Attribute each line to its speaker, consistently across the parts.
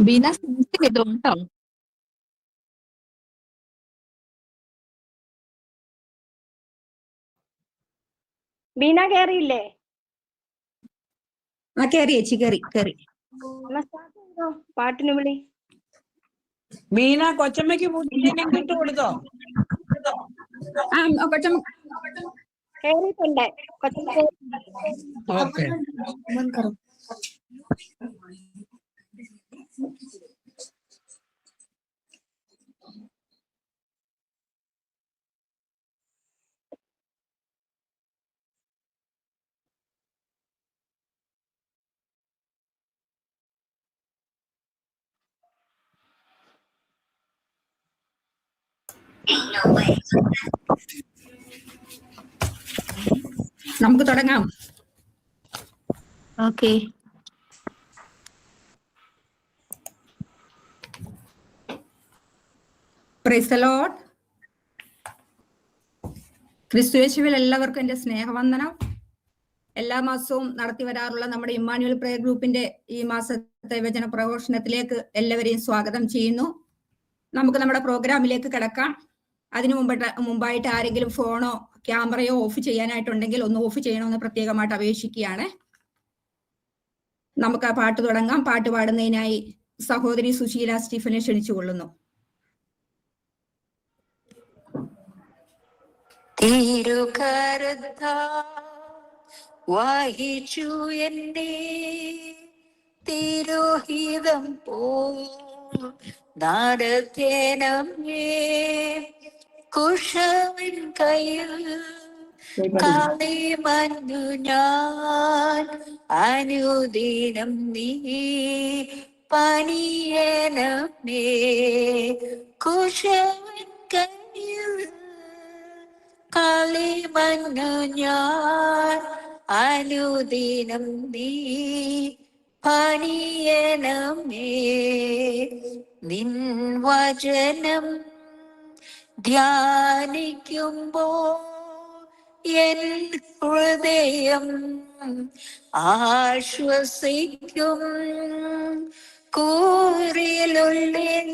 Speaker 1: ബീന ചെയ്തോട്ടോ.
Speaker 2: ബീന കേറിയില്ലേ?
Speaker 3: ആ കേറി ചേച്ചി, കേറി.
Speaker 2: പാട്ടിന് വിളി.
Speaker 4: ബീന കൊച്ചമ്മയ്ക്ക് ഇട്ട് കൊടുത്തോ?
Speaker 3: ആ കൊച്ചമ്മ
Speaker 2: കേറിയിട്ടുണ്ട്.
Speaker 4: ഓക്കെ.
Speaker 3: നമുക്ക് തുടങ്ങാം.
Speaker 1: ഓക്കെ.
Speaker 3: Praise the lord. ക്രിസ്തുയേശുവിൽ എല്ലാവർക്കും എൻ്റെ സ്നേഹവന്ദനം. എല്ലാ മാസവും നടത്തി വരാറുള്ള നമ്മുടെ ഇമ്മാനുവൽ പ്രയർ ഗ്രൂപ്പിന്റെ ഈ മാസത്തെ വചന പ്രഘോഷണത്തിലേക്ക് എല്ലാവരെയും സ്വാഗതം ചെയ്യുന്നു. നമുക്ക് നമ്മുടെ പ്രോഗ്രാമിലേക്ക് കിടക്കാം. അതിനു മുമ്പായിട്ട് ആരെങ്കിലും ഫോണോ ക്യാമറയോ ഓഫ് ചെയ്യാനായിട്ടുണ്ടെങ്കിൽ ഒന്ന് ഓഫ് ചെയ്യണമെന്ന് പ്രത്യേകമായിട്ട് അപേക്ഷിക്കുകയാണ്. നമുക്ക് ആ പാട്ട് തുടങ്ങാം. പാട്ട് പാടുന്നതിനായി സഹോദരി സുശീല സ്റ്റീഫനെ ക്ഷണിച്ചുകൊള്ളുന്നു.
Speaker 5: വഹിച്ചു എന്നെ തിരുഹിതം പോ നടത്തേനമേ കുശവൻ കയ്യിൽ കളിമഞ്ഞു ഞാൻ അനുദിനം നീ പണിയനമേ കുശവൻ കയ്യിൽ കളിമഞ്ഞു ഞാൻ അനുദിനം നീ പണിയനമേ നിൻ വചനം ധ്യാനിക്കുമ്പോൾ എൻ ഹൃദയം ആശ്വസിക്കും കൂരിലുള്ളിൽ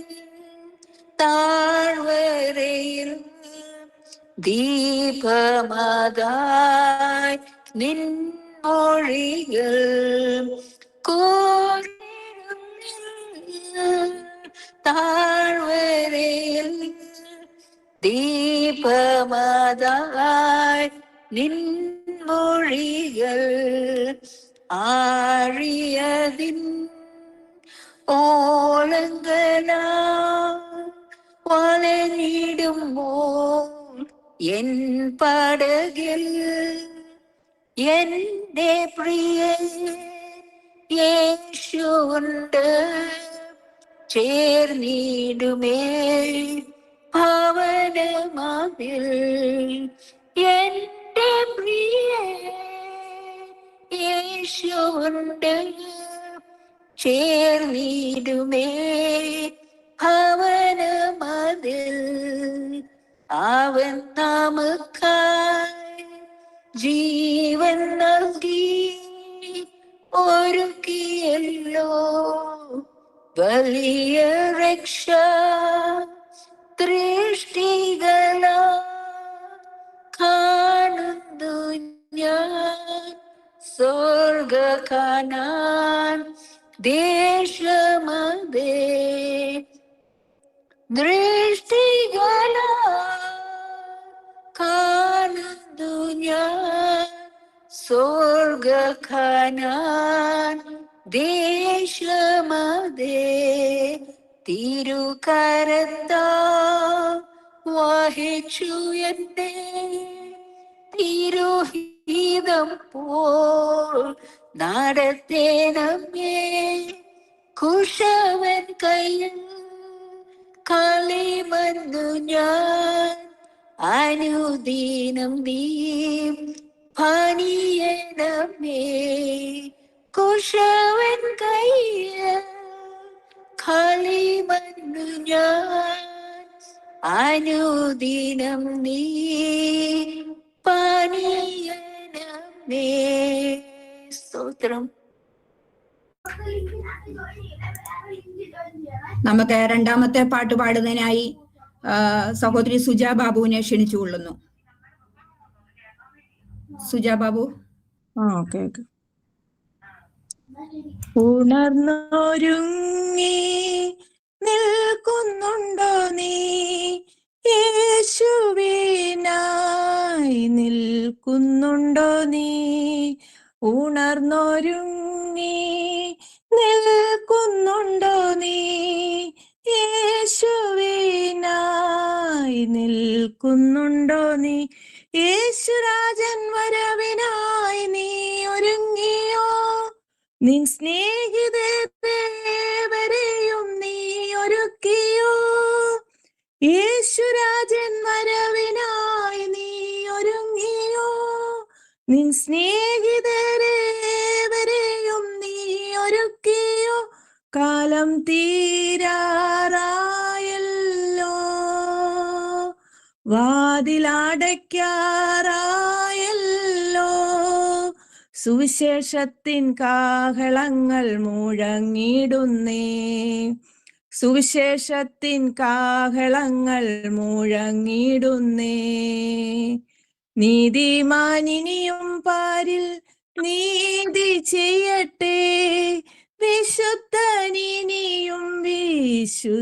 Speaker 5: താഴ്വരയിൽ ദീപമതായി നിൻ മൊഴികൾ കൂരിലുള്ളിൽ താഴ്വരയിൽ ദീപമതായി നിൻ മൊഴികൾ ആഴിയതിൻ ഓളങ്ങള വലഞ്ഞിടുമ്പോൾ എൻ പടകിൽ എന്റെ പ്രിയ യേശുണ്ട് ചേർന്നിടുമേ ഭവനമാതിൽ എന്റെ പ്രിയ യേശുണ്ട് ചേർന്നിടുമേ ഭവനമാതിൽ അവൻ നമുക്കായി ജീവൻ നൽകി ഒരുക്കിയല്ലോ വലിയ രക്ഷ ദൃഷ്ടികള കാണുന്നു ഞാൻ സ്വർഗ കാനാൻ ദേശമതേ ദൃഷ്ടികള കാണുന്നു ഞാൻ സ്വർഗ കാനാൻ ദേശമതേ തിരുകരത്താ വഹിച്ചു എന്നെ തിരുഹിതം പോൽ നടത്തേനമേ കുശവൻ കയ്യിൽ കളിമഞ്ഞു ഞാൻ അനുദിനം നീ പണിയനമേ കുശവൻ കയ്യിൽ കളിമഞ്ഞു ഞാൻ അനുദിനം നീ പണിയനമേ. സ്തോത്രം.
Speaker 3: നമുക്ക് രണ്ടാമത്തെ പാട്ട് പാടുന്നതിനായി സഹോദരി സുജ ബാബുവിനെ ക്ഷണിച്ചുകൊള്ളുന്നു. സുജ ബാബു.
Speaker 5: ഓക്കെ. ഉണർന്നൊരുങ്ങി നിൽക്കുന്നുണ്ടോ നീ, യേശുവിനായി നിൽക്കുന്നുണ്ടോ നീ, ഉണർന്നൊരുങ്ങി നിൽക്കുന്നുണ്ടോ നീ, യേശുവിനായി നിൽക്കുന്നുണ്ടോ നീ, യേശുരാജൻ വരവിനായി നീ ഒരുങ്ങിയോ, നിൻ സ്നേഹിതരെയും നീ ഒരുക്കിയോ, യേശുരാജൻ വരവിനായി നീ ഒരുങ്ങിയോ, നിൻ സ്നേഹിതരെയും നീ ഒരുക്കിയോ, കാലം തീരാറായല്ലോ, വാതിലടയ്ക്കാറായല്ലോ, സുവിശേഷത്തിൻ കാഹളങ്ങൾ മുഴങ്ങിടുന്നേ, സുവിശേഷത്തിൻ കാഹളങ്ങൾ മുഴങ്ങിടുന്നേ, നീതിമാനിനിയും പാരിൽ നീതി ചെയ്യട്ടെ, വിശുദ്ധനിനിയും വിശുദ്ധീകരിക്കട്ടെ,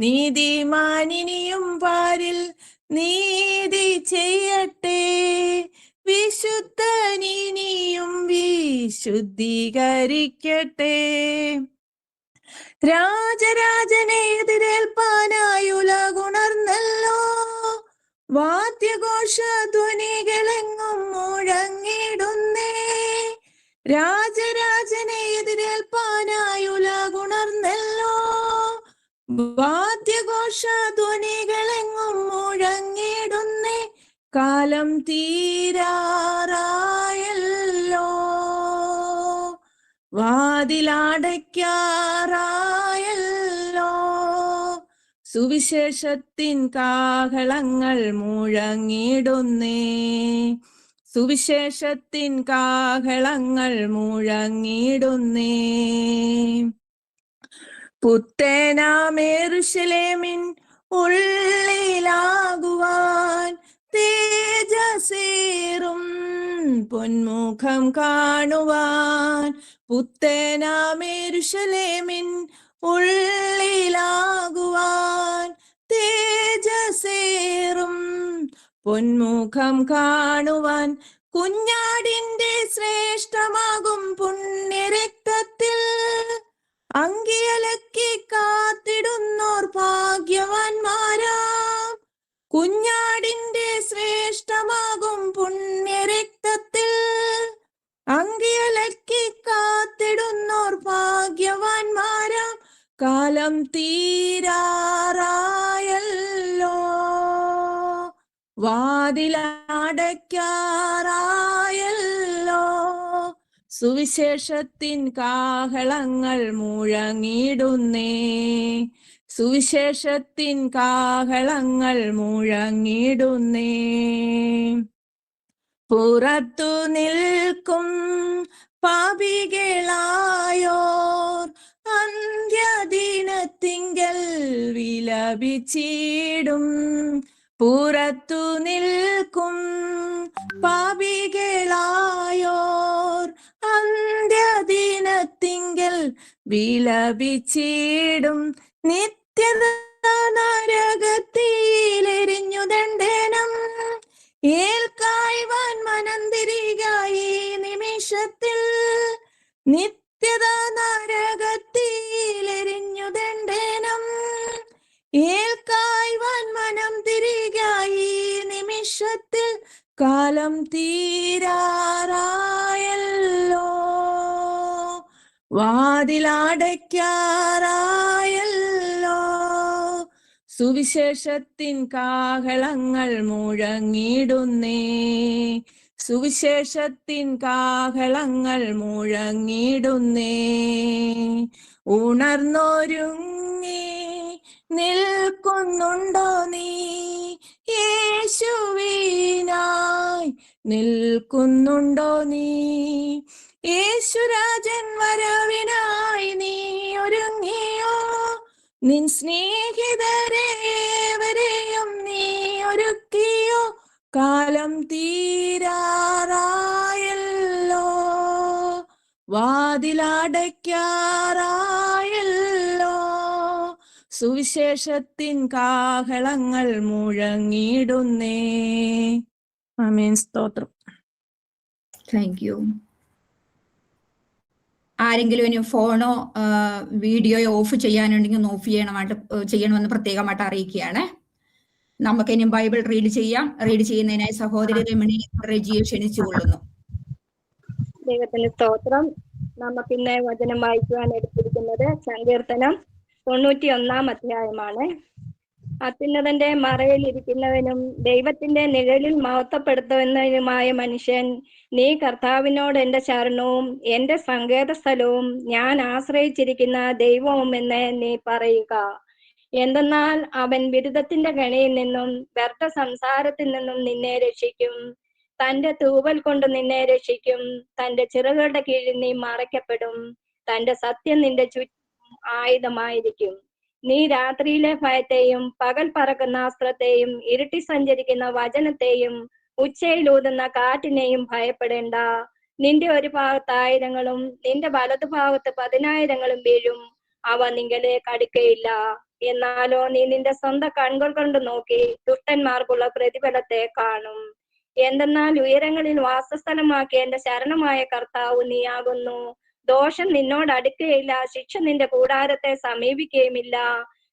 Speaker 5: നീതിമാനിനിയും പാരിൽ നീതി ചെയ്യട്ടെ, വിശുദ്ധനിനിയും വിശുദ്ധീകരിക്കട്ടെ, രാജരാജനെ എതിരേൽപ്പാനായി ഉലകുണർന്നല്ലോ, വാദ്യഘോഷ ധ്വനികളെങ്ങും മുഴങ്ങിടുന്നേ, രാജരാജനെ എതിരേൽപ്പാനായി ഉലകുണർന്നല്ലോ, വാദ്യഘോഷ ധ്വനികളെങ്ങും മുഴങ്ങിടുന്നേ, കാലം തീരാറായല്ലോ, വാതിലടയ്ക്കാറായല്ലോ, സുവിശേഷത്തിൻ കാഹളങ്ങൾ മുഴങ്ങിടുന്നേ, സുവിശേഷത്തിൻ കാഹളങ്ങൾ മുഴങ്ങിടുന്നേ, പുത്തേനാം യെരൂശലേമിൻ ഉള്ളിലാകുവാൻ തേജസ്സേറും പൊന്മുഖം കാണുവാൻ, പുത്തേനാം യെരൂശലേമിൻ ഉള്ളിലാകുവാൻ തേജസ്സേറും പൊന്മുഖം കാണുവാൻ, കുഞ്ഞാടിന്റെ ശ്രേഷ്ഠമാകും പുണ്യരക്തത്തിൽ അങ്കിയലക്കി കാത്തിടുന്നോർ ഭാഗ്യവാന്മാരാം, കുഞ്ഞാടിന്റെ ശ്രേഷ്ഠമാകും പുണ്യരക്തത്തിൽ അങ്കിയലക്കി കാത്തിടുന്നോർ ഭാഗ്യവാന്മാരാം, കാലം തീരാറായല്ലോ, വാതിലടയ്ക്കാറായല്ലോ, സുവിശേഷത്തിൻ കാഹളങ്ങൾ മുഴങ്ങിടുന്നേ, സുവിശേഷത്തിൻ കാഹളങ്ങൾ മുഴങ്ങിടുന്നേ, പുറത്തു നിൽക്കും പാപികളായോർ അന്ത്യദിനത്തിങ്കൽ വിലപിച്ചിടും, പുറത്തു നിൽക്കും പാപികളായോർ അന്ത്യദിനത്തിങ്കൽ വിലപിച്ചിടും, നിത്യത നരകത്തിലെരിഞ്ഞു ദണ്ഡനം ഏൽക്കായ്വാൻ മനംതിരികായി നിമിഷത്തിൽ, നിത്യത നരകത്തിലെരിഞ്ഞു ദണ്ഡനം ഏൽക്കായ്വാൻ മനം തിരികായി നിമിഷത്തിൽ, കാലം തീരാറായല്ലോ, വാതിലടയ്ക്കാറായല്ലോ, സുവിശേഷത്തിൻ കാഹളങ്ങൾ മുഴങ്ങിടുന്നേ, സുവിശേഷത്തിൻ കാഹളങ്ങൾ മുഴങ്ങിടുന്നേ, ഉണർന്നൊരുങ്ങി നിൽക്കുന്നുണ്ടോ നീ യേശുവിനായി നിൽക്കുന്നുണ്ടോ നീ യേശുരാജൻ വരവിനായി നീ ഒരുങ്ങിയോ നിൻ സ്നേഹിതരേവരെയും നീ ഒരുക്കിയോ കാലം തീരാറായല്ലോ വാതിലടയ്ക്കാറായല്ലോ സുവിശേഷത്തിൻ കാഹളങ്ങൾ മുഴങ്ങിടുന്നേ. ആമേൻ. സ്തോത്രം.
Speaker 3: Thank you. ആരെങ്കിലും ഇനി ഫോണോ വീഡിയോയോ ഓഫ് ചെയ്യാനുണ്ടെങ്കിൽ ഒന്ന് ഓഫ് ചെയ്യണമെന്ന് പ്രത്യേകമായിട്ട് അറിയിക്കുകയാണ്. നമുക്കിനി ബൈബിൾ റീഡ് ചെയ്യാം. റീഡ് ചെയ്യുന്നതിനായി സഹോദരി രമണി റെജിയെ ക്ഷണിച്ചുകൊള്ളുന്നു.
Speaker 2: ദൈവത്തിന്റെ സ്തോത്രം. നമുക്കിന്ന് വചനം വായിക്കുവാൻ എടുത്തിരിക്കുന്നത് സങ്കീർത്തനം 91 അധ്യായമാണ്. അത്യുന്നതന്റെ മറയിൽ ഇരിക്കുന്നവനും ദൈവത്തിന്റെ നിഴലിൽ മഹത്വപ്പെടുത്തുന്നതിനുമായ മനുഷ്യൻ, നീ കർത്താവിനോട് എന്റെ ശരണവും എന്റെ സങ്കേത സ്ഥലവും ഞാൻ ആശ്രയിച്ചിരിക്കുന്ന ദൈവവും എന്ന് നീ പറയുക. എന്തെന്നാൽ അവൻ ബിരുദത്തിന്റെ കണിയിൽ നിന്നും വ്യർത്ഥ സംസാരത്തിൽ നിന്നും നിന്നെ രക്ഷിക്കും. തന്റെ തൂവൽ കൊണ്ട് നിന്നെ രക്ഷിക്കും. തന്റെ ചിറകുകളുടെ കീഴിൽ നീ മറയ്ക്കപ്പെടും. തന്റെ സത്യം നിന്റെ ചുറ്റും ആയുധമായിരിക്കും. നീ രാത്രിയിലെ ഭയത്തെയും പകൽ പറക്കുന്ന അസ്ത്രത്തെയും ഇരുട്ടി സഞ്ചരിക്കുന്ന വചനത്തെയും ഉച്ചയിലൂതുന്ന കാറ്റിനെയും ഭയപ്പെടേണ്ട. നിന്റെ ഒരു ഭാഗത്ത് 1000 നിന്റെ വലതുഭാഗത്ത് 10,000 വീഴും, അവ നിങ്കലേക്ക് അടുക്കയില്ല. എന്നാലോ നീ നിന്റെ സ്വന്തം കൺകൾ കൊണ്ട് നോക്കി ദുഷ്ടന്മാർക്കുള്ള പ്രതിഫലത്തെ കാണും. എന്തെന്നാൽ ഉയരങ്ങളിൽ വാസസ്ഥലമാക്കിയ എന്റെ ശരണമായ കർത്താവ് നീയാകുന്നു. ദോഷം നിന്നോട് അടുക്കുകയില്ല, ശിക്ഷ നിന്റെ കൂടാരത്തെ സമീപിക്കുകയുമില്ല.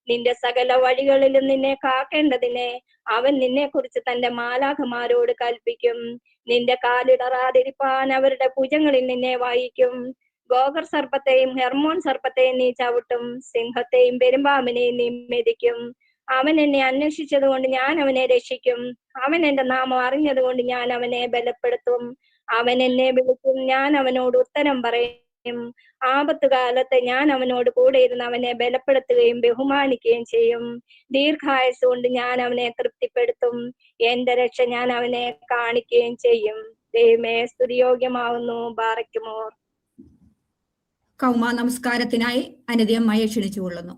Speaker 2: നിന്റെ സകല വഴികളിലും നിന്നെ കാക്കേണ്ടതിന് അവൻ നിന്നെ കുറിച്ച് തന്റെ മാലാഖമാരോട് കൽപ്പിക്കും. നിന്റെ കാലിടറാതിരിപ്പാൻ അവരുടെ ഭുജങ്ങളിൽ നിന്നെ വഹിക്കും. ഗോഗർ സർപ്പത്തെയും ഹെർമോൻ സർപ്പത്തെയും നീ ചവിട്ടും. സിംഹത്തെയും പെരുമ്പാമ്പിനെയും നീ മെതിക്കും. അവൻ എന്നെ അന്വേഷിച്ചത് കൊണ്ട് ഞാൻ അവനെ രക്ഷിക്കും. അവൻ എന്റെ നാമം അറിഞ്ഞത് കൊണ്ട് ഞാൻ അവനെ ബലപ്പെടുത്തും. അവൻ എന്നെ വിളിക്കും, ഞാൻ അവനോട് ഉത്തരം പറയും. ആപത്ത് കാലത്ത് ഞാൻ അവനോട് കൂടെ ഇരുന്ന് അവനെ ബലപ്പെടുത്തുകയും ബഹുമാനിക്കുകയും ചെയ്യും. ദീർഘായുസ് കൊണ്ട് ഞാൻ അവനെ തൃപ്തിപ്പെടുത്തും. എന്റെ രക്ഷ ഞാൻ അവനെ കാണിക്കുകയും ചെയ്യും. ദൈവമേ, സ്തുതിയോഗ്യമാവുന്നു. ബാറയ്ക്കുമോർ.
Speaker 3: കൗമ നമസ്കാരത്തിനായി അനുദയമായി ക്ഷണിച്ചുകൊള്ളുന്നു.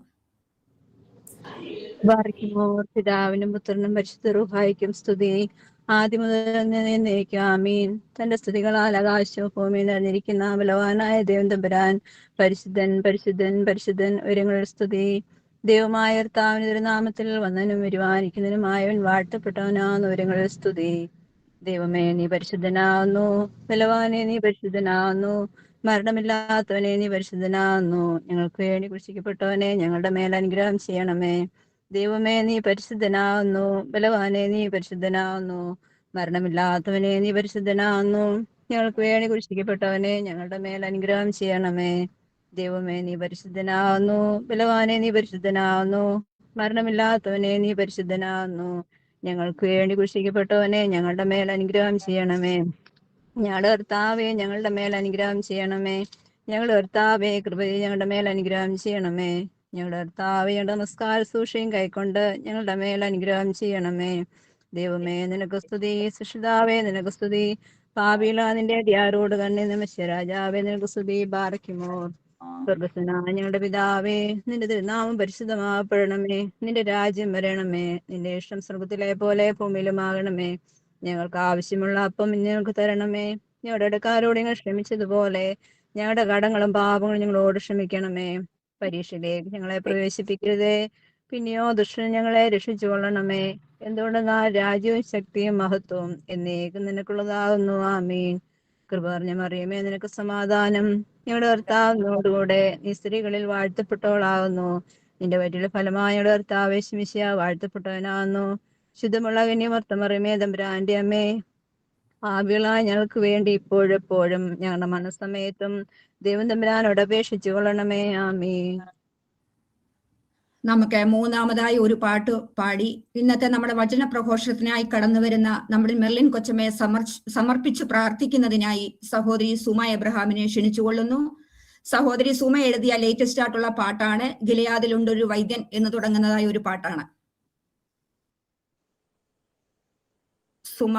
Speaker 6: ബാറയ്ക്കുമോർ. പിതാവിനും പുത്രനും പരിശുദ്ധ റൂഹായിക്കും സ്തുതി, ആദ്യം മുതൽ എന്നേക്കും ആമീൻ. തന്റെ സ്തുതികളാൽ ആകാശവും ഭൂമിയിൽ നിറഞ്ഞിരിക്കുന്ന ബലവാനായ ദൈവം തമ്പുരാൻ പരിശുദ്ധൻ പരിശുദ്ധൻ പരിശുദ്ധൻ ഉയരങ്ങളിൽ സ്തുതി. ദൈവമായ കർത്താവിന്റെ തിരുനാമത്തിൽ വന്നതിനും വരുവാനിക്കുന്നതിനുമായവൻ വാഴ്ത്തപ്പെട്ടവനാകുന്ന ഉയരങ്ങളിൽ സ്തുതി. ദൈവമേ, നീ പരിശുദ്ധനാകുന്നു. ബലവാനെ, നീ പരിശുദ്ധനാകുന്നു. മരണമില്ലാത്തവനെ, നീ പരിശുദ്ധനാകുന്നു. ഞങ്ങൾക്ക് വേണ്ടി ക്രൂശിക്കപ്പെട്ടവനെ, ഞങ്ങളുടെ മേൽ അനുഗ്രഹം ചെയ്യണമേ. ദൈവമേ, നീ പരിശുദ്ധനാകുന്നു. ബലവാനെ, നീ പരിശുദ്ധനാകുന്നു. മരണമില്ലാത്തവനെ, നീ പരിശുദ്ധനാകുന്നു. ഞങ്ങൾക്ക് വേണ്ടി ക്രൂശിക്കപ്പെട്ടവനെ, ഞങ്ങളുടെ മേൽ അനുഗ്രഹം ചെയ്യണമേ. ദൈവമേ, നീ പരിശുദ്ധനാകുന്നു. ബലവാനെ, നീ പരിശുദ്ധനാകുന്നു. മരണമില്ലാത്തവനെ, നീ പരിശുദ്ധനാകുന്നു. ഞങ്ങൾക്ക് വേണ്ടി ക്രൂശിക്കപ്പെട്ടവനെ, ഞങ്ങളുടെ മേൽ അനുഗ്രഹം ചെയ്യണമേ. ഞങ്ങളുടെ കർത്താവേ, ഞങ്ങളുടെ മേൽ അനുഗ്രഹം ചെയ്യണമേ. ഞങ്ങളുടെ കർത്താവേ, കൃപയെ ഞങ്ങളുടെ മേൽ അനുഗ്രഹം ചെയ്യണമേ. ഞങ്ങളുടെ കർത്താവേ, ഞങ്ങളുടെ നമസ്കാര സൂക്ഷിയും കൈക്കൊണ്ട് ഞങ്ങളുടെ മേൽ അനുഗ്രഹം ചെയ്യണമേ. ദൈവമേ, നിനക്ക് സ്തുതി. സൃഷ്ടിതാവേ, നിനക്ക് സ്തുതി. പാപികള നിന്റെ അടിയാരോട് കണ്ണി നമസ്യ രാജാവേ, നിനക്ക് സ്തുതി. ബാറയ്ക്കുമോർ. സ്വർഗസ്വനായ ഞങ്ങളുടെ പിതാവേ, നിന്റെ തിരുനാമം പരിശുദ്ധമാകപ്പെടണമേ. നിന്റെ രാജ്യം വരണമേ. നിന്റെ ഇഷ്ടം സ്വർഗത്തിലെ പോലെ ഭൂമിയിലുമാകണമേ. ഞങ്ങൾക്ക് ആവശ്യമുള്ള അപ്പം ഞങ്ങൾക്ക് തരണമേ. ഞങ്ങളുടെ ഇടക്കാരോട് ഞങ്ങൾ ക്ഷമിച്ചതുപോലെ ഞങ്ങളുടെ കടങ്ങളും പാപങ്ങളും ഞങ്ങളോട് ക്ഷമിക്കണമേ. പരീക്ഷയിലേക്ക് ഞങ്ങളെ പ്രവേശിപ്പിക്കരുതേ, പിന്നെയോ ദുഷ്ടൻ ഞങ്ങളെ രക്ഷിച്ചു കൊള്ളണമേ. എന്തുകൊണ്ടെന്നാൽ രാജ്യവും ശക്തിയും മഹത്വവും എന്നേക്കും നിനക്കുള്ളതാകുന്നു. ആമീൻ. കൃപ നിറഞ്ഞ മറിയമേ, നിനക്ക് സമാധാനം. ഞങ്ങളുടെ കർത്താവിനോടുകൂടെ നീ സ്ത്രീകളിൽ വാഴ്ത്തപ്പെട്ടവളാകുന്നു. നിന്റെ വയറ്റിലെ ഫലമായ ഞങ്ങളുടെ കർത്താവ് യേശുമിശിഹാ വാഴ്ത്തപ്പെട്ടവനാകുന്നു. ശുദ്ധമുള്ള കന്യമർത്തമറിയമേ, തമ്പുരാന്റെ അമ്മേ, പാപികളായ ഞങ്ങൾക്ക് വേണ്ടി ഇപ്പോഴെപ്പോഴും ഞങ്ങളുടെ മനസ്സമയത്തും ദൈവം തമ്പുരാനോട് അപേക്ഷിച്ചു കൊള്ളണമേ. ആമീൻ.
Speaker 3: നമുക്ക് മൂന്നാമതായി ഒരു പാട്ട് പാടി ഇന്നത്തെ നമ്മുടെ വചന പ്രഘോഷത്തിനായി കടന്നു വരുന്ന നമ്മുടെ മെർലിൻ കൊച്ചമ്മയെ സമർപ്പിച്ച് പ്രാർത്ഥിക്കുന്നതിനായി സഹോദരി സുമ എബ്രഹാമിനെ ക്ഷണിച്ചുകൊള്ളുന്നു. സഹോദരി സുമ എഴുതിയ ലേറ്റസ്റ്റ് ആയിട്ടുള്ള പാട്ടാണ്. ഗിലിയാദിലുണ്ടൊരു വൈദ്യൻ എന്ന് തുടങ്ങുന്നതായ ഒരു പാട്ടാണ്. സുമ.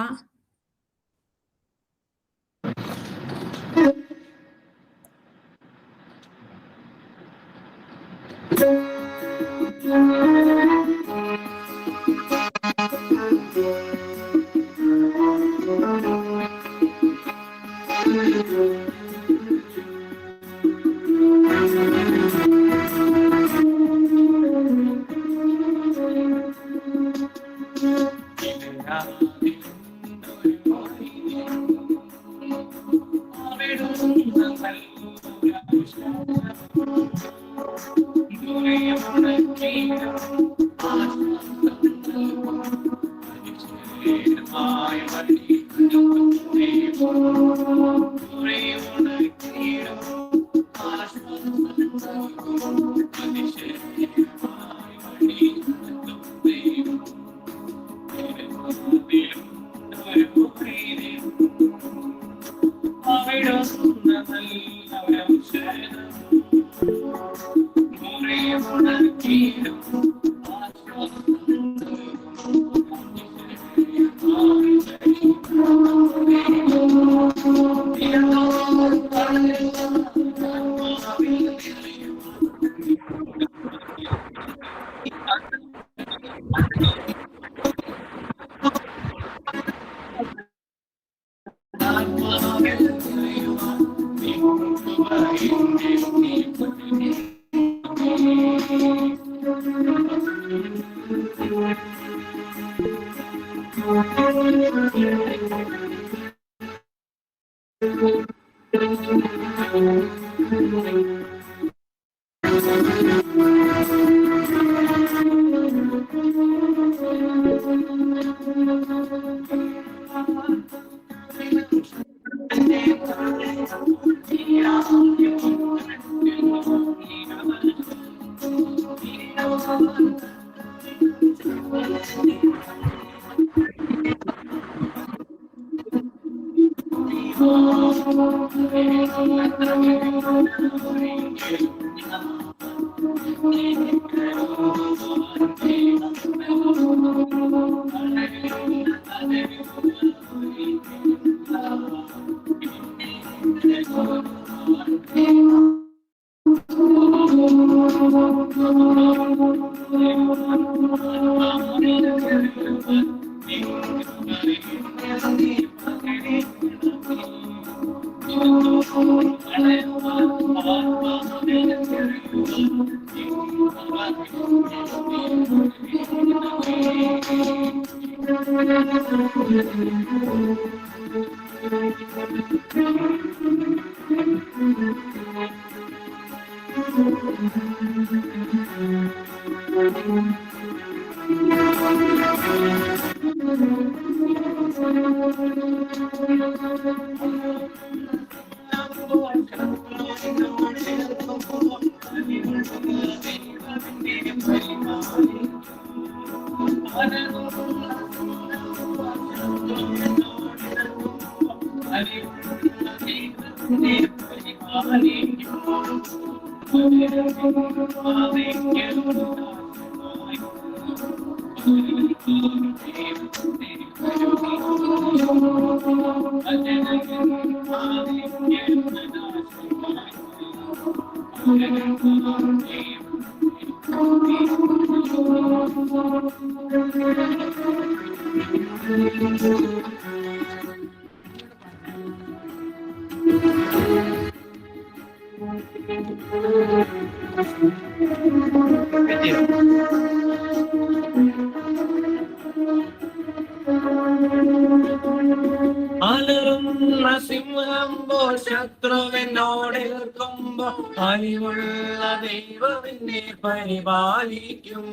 Speaker 7: അലറുന്ന സിംഹം പോൽ ശത്രുവിനോട് എതിർക്കുമ്പോ അലിവുള്ള ദൈവമെന്നെ പരിപാലിക്കും.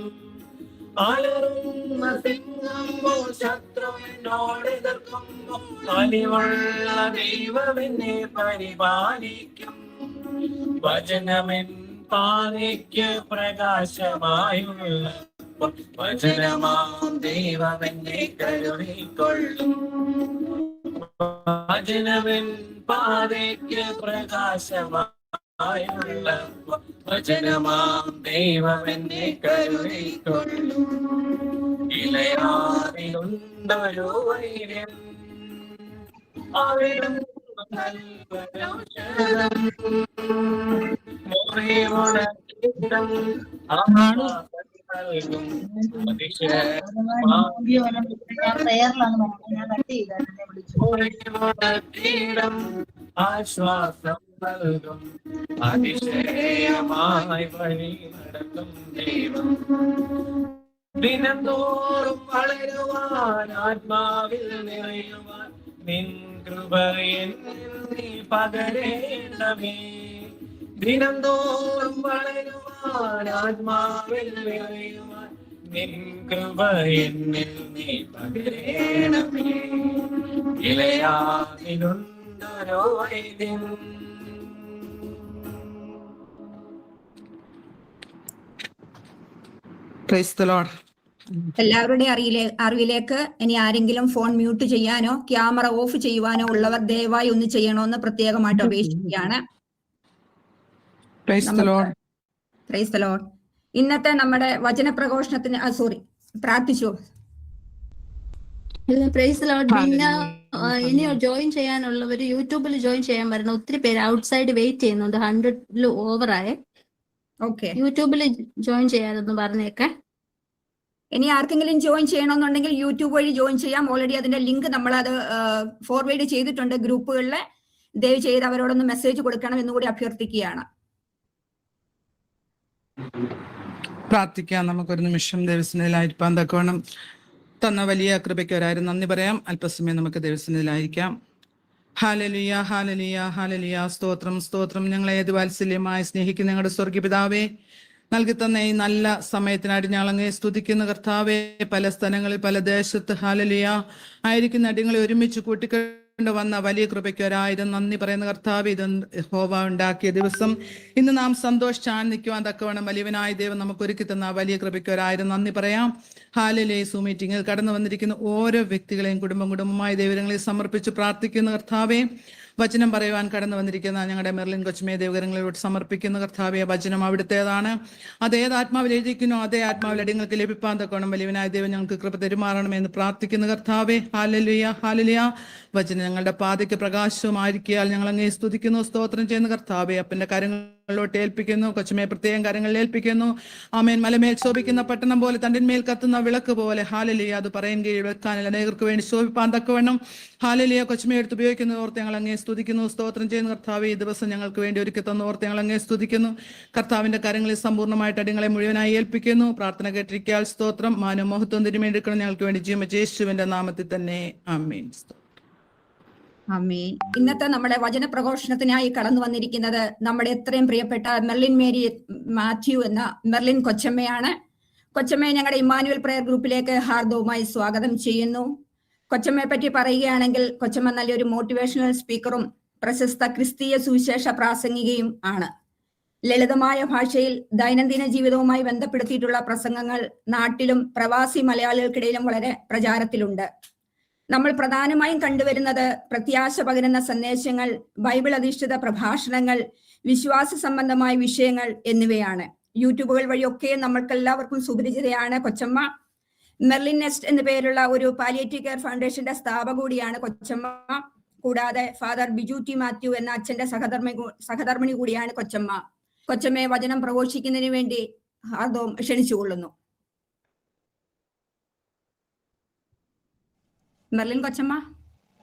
Speaker 7: അലറുന്ന സിംഹം പോൽ ശത്രുവിനോട് എതിർക്കുമ്പോ അലിവുള്ള ദൈവമെന്നെ പരിപാലിക്കും. വചനമെൻ പാതയ്ക്ക് പ്രകാശമായുള്ള വചനമാം ദൈവമെന്നെ കരുണിക്കൊള്ളും. വചനമെൻ പാതയ്ക്ക് പ്രകാശമായുള്ള വചനമാം ദൈവം എന്നെ കരുതിക്കൊള്ളു. ഇലയാറിലുണ്ടൊരു വൈര്യം, അവിടും നൽകുന്നൗഷധം. മുറിവുണക്കിടം ആഹാരം നൽകും മുറിവുണക്കിടം ആശ്വാസം നൽകും. അതിശയമായി വഴി നടത്തും ദൈവം. ദിനം തോറും വളരുവാൻ ആത്മാവിൽ നിറയുവാൻ നിൻ കൃപ എന്നിൽ നീ പകരേണമേ. ദിനം തോറും വളരുവാൻ ആത്മാവിൽ നിറയുവാൻ നിൻ കൃപ എന്നിൽ നീ പകരേണമേ. ഇലയാറിലുണ്ടൊരു വൈദ്യം.
Speaker 4: Praise the Lord.
Speaker 3: എല്ലാവരുടെയും അറിവിലേക്ക് ഇനി ആരെങ്കിലും ഫോൺ മ്യൂട്ട് ചെയ്യാനോ ക്യാമറ ഓഫ് ചെയ്യുവാനോ ഉള്ളവർ ദയവായി ഒന്ന് ചെയ്യണമെന്ന് പ്രത്യേകമായിട്ട് അപേക്ഷിക്കുകയാണ്.
Speaker 4: Praise the Lord.
Speaker 3: Praise the lord. ഇന്നത്തെ നമ്മുടെ വചന പ്രഘോഷണത്തിന് പ്രാർത്ഥിച്ചു.
Speaker 1: Praise lord. പിന്നെ ഇനി ജോയിൻ ചെയ്യാനുള്ളവർ യൂട്യൂബിൽ ജോയിൻ ചെയ്യാൻ വരണം. ഒത്തിരി പേര് ഔട്ട്സൈഡ് വെയിറ്റ് ചെയ്യുന്നുണ്ട്. 100 ഓവറായേ.
Speaker 3: ഓക്കെ,
Speaker 1: യൂട്യൂബിൽ ജോയിൻ ചെയ്യാനൊന്ന് പറഞ്ഞേക്കെ.
Speaker 3: ഇനി ആർക്കെങ്കിലും ജോയിൻ ചെയ്യണമെന്നുണ്ടെങ്കിൽ യൂട്യൂബ് വഴി ജോയിൻ ചെയ്യാം. ഓൾറെഡി അതിന്റെ ലിങ്ക് നമ്മളത് ഫോർവേഡ് ചെയ്തിട്ടുണ്ട് ഗ്രൂപ്പുകളിൽ. ദയവ് ചെയ്ത് അവരോടൊന്ന് മെസ്സേജ് കൊടുക്കണം എന്നുകൂടി അഭ്യർത്ഥിക്കുകയാണ്.
Speaker 4: പ്രാർത്ഥിക്കാം. നമുക്കൊരു നിമിഷം ദൈവസന്നിധിയിലായിരിക്കാൻ തക്കവണ്ണം തന്ന വലിയ കൃപയ്ക്ക് ഒരായിരം നന്ദി പറയാം. അല്പസമയം നമുക്ക് ദൈവസന്നിധിയിലായിരിക്കാം. ഹാലലുയ ഹാലലുയ ഹാലലുയ. സ്തോത്രം സ്തോത്രം. ഞങ്ങളെ ഏത് വാത്സല്യമായി സ്നേഹിക്കുന്ന ഞങ്ങളുടെ സ്വർഗീയ പിതാവേ, നൽകി തന്ന ഈ നല്ല സമയത്തിനായിട്ട് ഞങ്ങളങ്ങേ സ്തുതിക്കുന്ന കർത്താവേ. പല സ്ഥലങ്ങളിൽ പല ദേശത്ത് ഹാലലുയ ആയിരിക്കുന്ന അടിയങ്ങളെ ഒരുമിച്ച് കൂട്ടിക്കൊണ്ട് വന്ന വലിയ കൃപയ്ക്ക് ഒരായിരം നന്ദി പറയുന്ന കർത്താവേ. ഇത് യഹോവ ഉണ്ടാക്കിയ ദിവസം ഇന്ന് നാം സന്തോഷിച്ചാനന്ദിക്കുവാൻ തക്കവണ്ണം വലിയവനായ ദൈവം നമുക്ക് ഒരുക്കി തന്ന വലിയ കൃപയ്ക്ക് ഒരായിരം നന്ദി പറയാം. ഹാലലേ മീറ്റിംഗിൽ കടന്നു വന്നിരിക്കുന്ന ഓരോ വ്യക്തികളെയും കുടുംബമായി ദൈവങ്ങളെ സമർപ്പിച്ച് പ്രാർത്ഥിക്കുന്ന കർത്താവേ. വചനം പറയുവാൻ കടന്നു വന്നിരിക്കുന്ന ഞങ്ങളുടെ മെർലിൻ കൊച്ചുമേ ദൈവകരങ്ങളിലോട്ട് സമർപ്പിക്കുന്ന കർത്താവേ. വചനം അവിടുത്തേതാണ്. അതേത് ആത്മാവിൽ എഴുതിക്കുന്നോ അതേ ആത്മാവിൽ അടിയങ്ങൾക്ക് ലഭിപ്പാൻ തക്കോണം വലിയവനായ ദൈവം ഞങ്ങൾക്ക് കൃപ പെരുമാറണമെന്ന് പ്രാർത്ഥിക്കുന്ന കർത്താവേ. ഹാലലുയ ഹാലലുയ. വചനം ഞങ്ങളുടെ പാതയ്ക്ക് പ്രകാശവുമായിരിക്കാൽ ഞങ്ങൾ അങ്ങേ സ്തുതിക്കുന്നു, സ്തോത്രം ചെയ്യുന്ന കർത്താവേ. അപ്പന്റെ കാര്യങ്ങളിലോട്ട് ഏൽപ്പിക്കുന്നു. കൊച്ചുമേ പ്രത്യേകം കാര്യങ്ങളിൽ ഏൽപ്പിക്കുന്നു. ആമേൻ. മലമേൽ ശോഭിക്കുന്ന പട്ടണം പോലെ തണ്ടിന്മേൽ കത്തുന്ന വിളക്ക് പോലെ ഹാലലിയ. അത് പറയും കീഴിൽ വെക്കാനില്ല അനേകർക്ക് വേണ്ടി ശോഭിപ്പാൻ തക്കവണ്ണം ഹാലലിയ കൊച്ചുമേ എടുത്ത് ഉപയോഗിക്കുന്ന ഓർത്ത് ഞങ്ങൾ അങ്ങേ സ്തുതിക്കുന്നു, സ്തോത്രം ചെയ്യുന്ന കർത്താവേ. ഈ ദിവസം ഞങ്ങൾക്ക് വേണ്ടി ഒരുക്കി തന്ന ഓർത്ത് ഞങ്ങൾ അങ്ങേ സ്തുതിക്കുന്നു. കർത്താവിന്റെ കാര്യങ്ങളിൽ സമ്പൂർണ്ണമായിട്ട് അടിയങ്ങളെ മുഴുവനായി ഏൽപ്പിക്കുന്നു. പ്രാർത്ഥന കേട്ടിരിക്കാൽ സ്തോത്രം. മാനവ മഹത്വം തിരുമേടുക്കണം ഞങ്ങൾക്ക് വേണ്ടി ജീവ യേശുവിന്റെ നാമത്തിൽ തന്നെ ആമേൻ.
Speaker 3: ഇന്നത്തെ നമ്മുടെ വചന പ്രഘോഷണത്തിനായി കടന്നു വന്നിരിക്കുന്നത് നമ്മുടെ എത്രയും പ്രിയപ്പെട്ട മെർലിൻ മേരി മാത്യു എന്ന മെർലിൻ കൊച്ചമ്മയാണ്. കൊച്ചമ്മയെ ഞങ്ങളുടെ ഇമ്മാനുവൽ പ്രയർ ഗ്രൂപ്പിലേക്ക് ഹാർദവുമായി സ്വാഗതം ചെയ്യുന്നു. കൊച്ചമ്മയെ പറ്റി പറയുകയാണെങ്കിൽ കൊച്ചമ്മ നല്ലൊരു മോട്ടിവേഷണൽ സ്പീക്കറും പ്രശസ്ത ക്രിസ്തീയ സുവിശേഷ പ്രാസംഗികയും ആണ്. ലളിതമായ ഭാഷയിൽ ദൈനംദിന ജീവിതവുമായി ബന്ധപ്പെടുത്തിയിട്ടുള്ള പ്രസംഗങ്ങൾ നാട്ടിലും പ്രവാസി മലയാളികൾക്കിടയിലും വളരെ പ്രചാരത്തിലുണ്ട്. നമ്മൾ പ്രധാനമായും കണ്ടുവരുന്നത് പ്രത്യാശ പകരുന്ന സന്ദേശങ്ങൾ, ബൈബിൾ അധിഷ്ഠിത പ്രഭാഷണങ്ങൾ, വിശ്വാസ സംബന്ധമായ വിഷയങ്ങൾ എന്നിവയാണ്. യൂട്യൂബുകൾ വഴിയൊക്കെ നമ്മൾക്കെല്ലാവർക്കും സുപരിചിതയാണ് കൊച്ചമ്മ. മെർലിൻ നെസ്റ്റ് എന്ന പേരുള്ള ഒരു പാലിയേറ്റീവ് കെയർ ഫൗണ്ടേഷന്റെ സ്ഥാപക കൂടിയാണ് കൊച്ചമ്മ. കൂടാതെ ഫാദർ ബിജു ടി മാത്യു എന്ന അച്ഛന്റെ സഹധർമ്മിണി കൂടിയാണ് കൊച്ചമ്മ. കൊച്ചമ്മയെ വചനം പ്രഘോഷിക്കുന്നതിന് വേണ്ടി ഹാർദവും ക്ഷണിച്ചുകൊള്ളുന്നു. മെർലിൻ കൊച്ചമ്മ,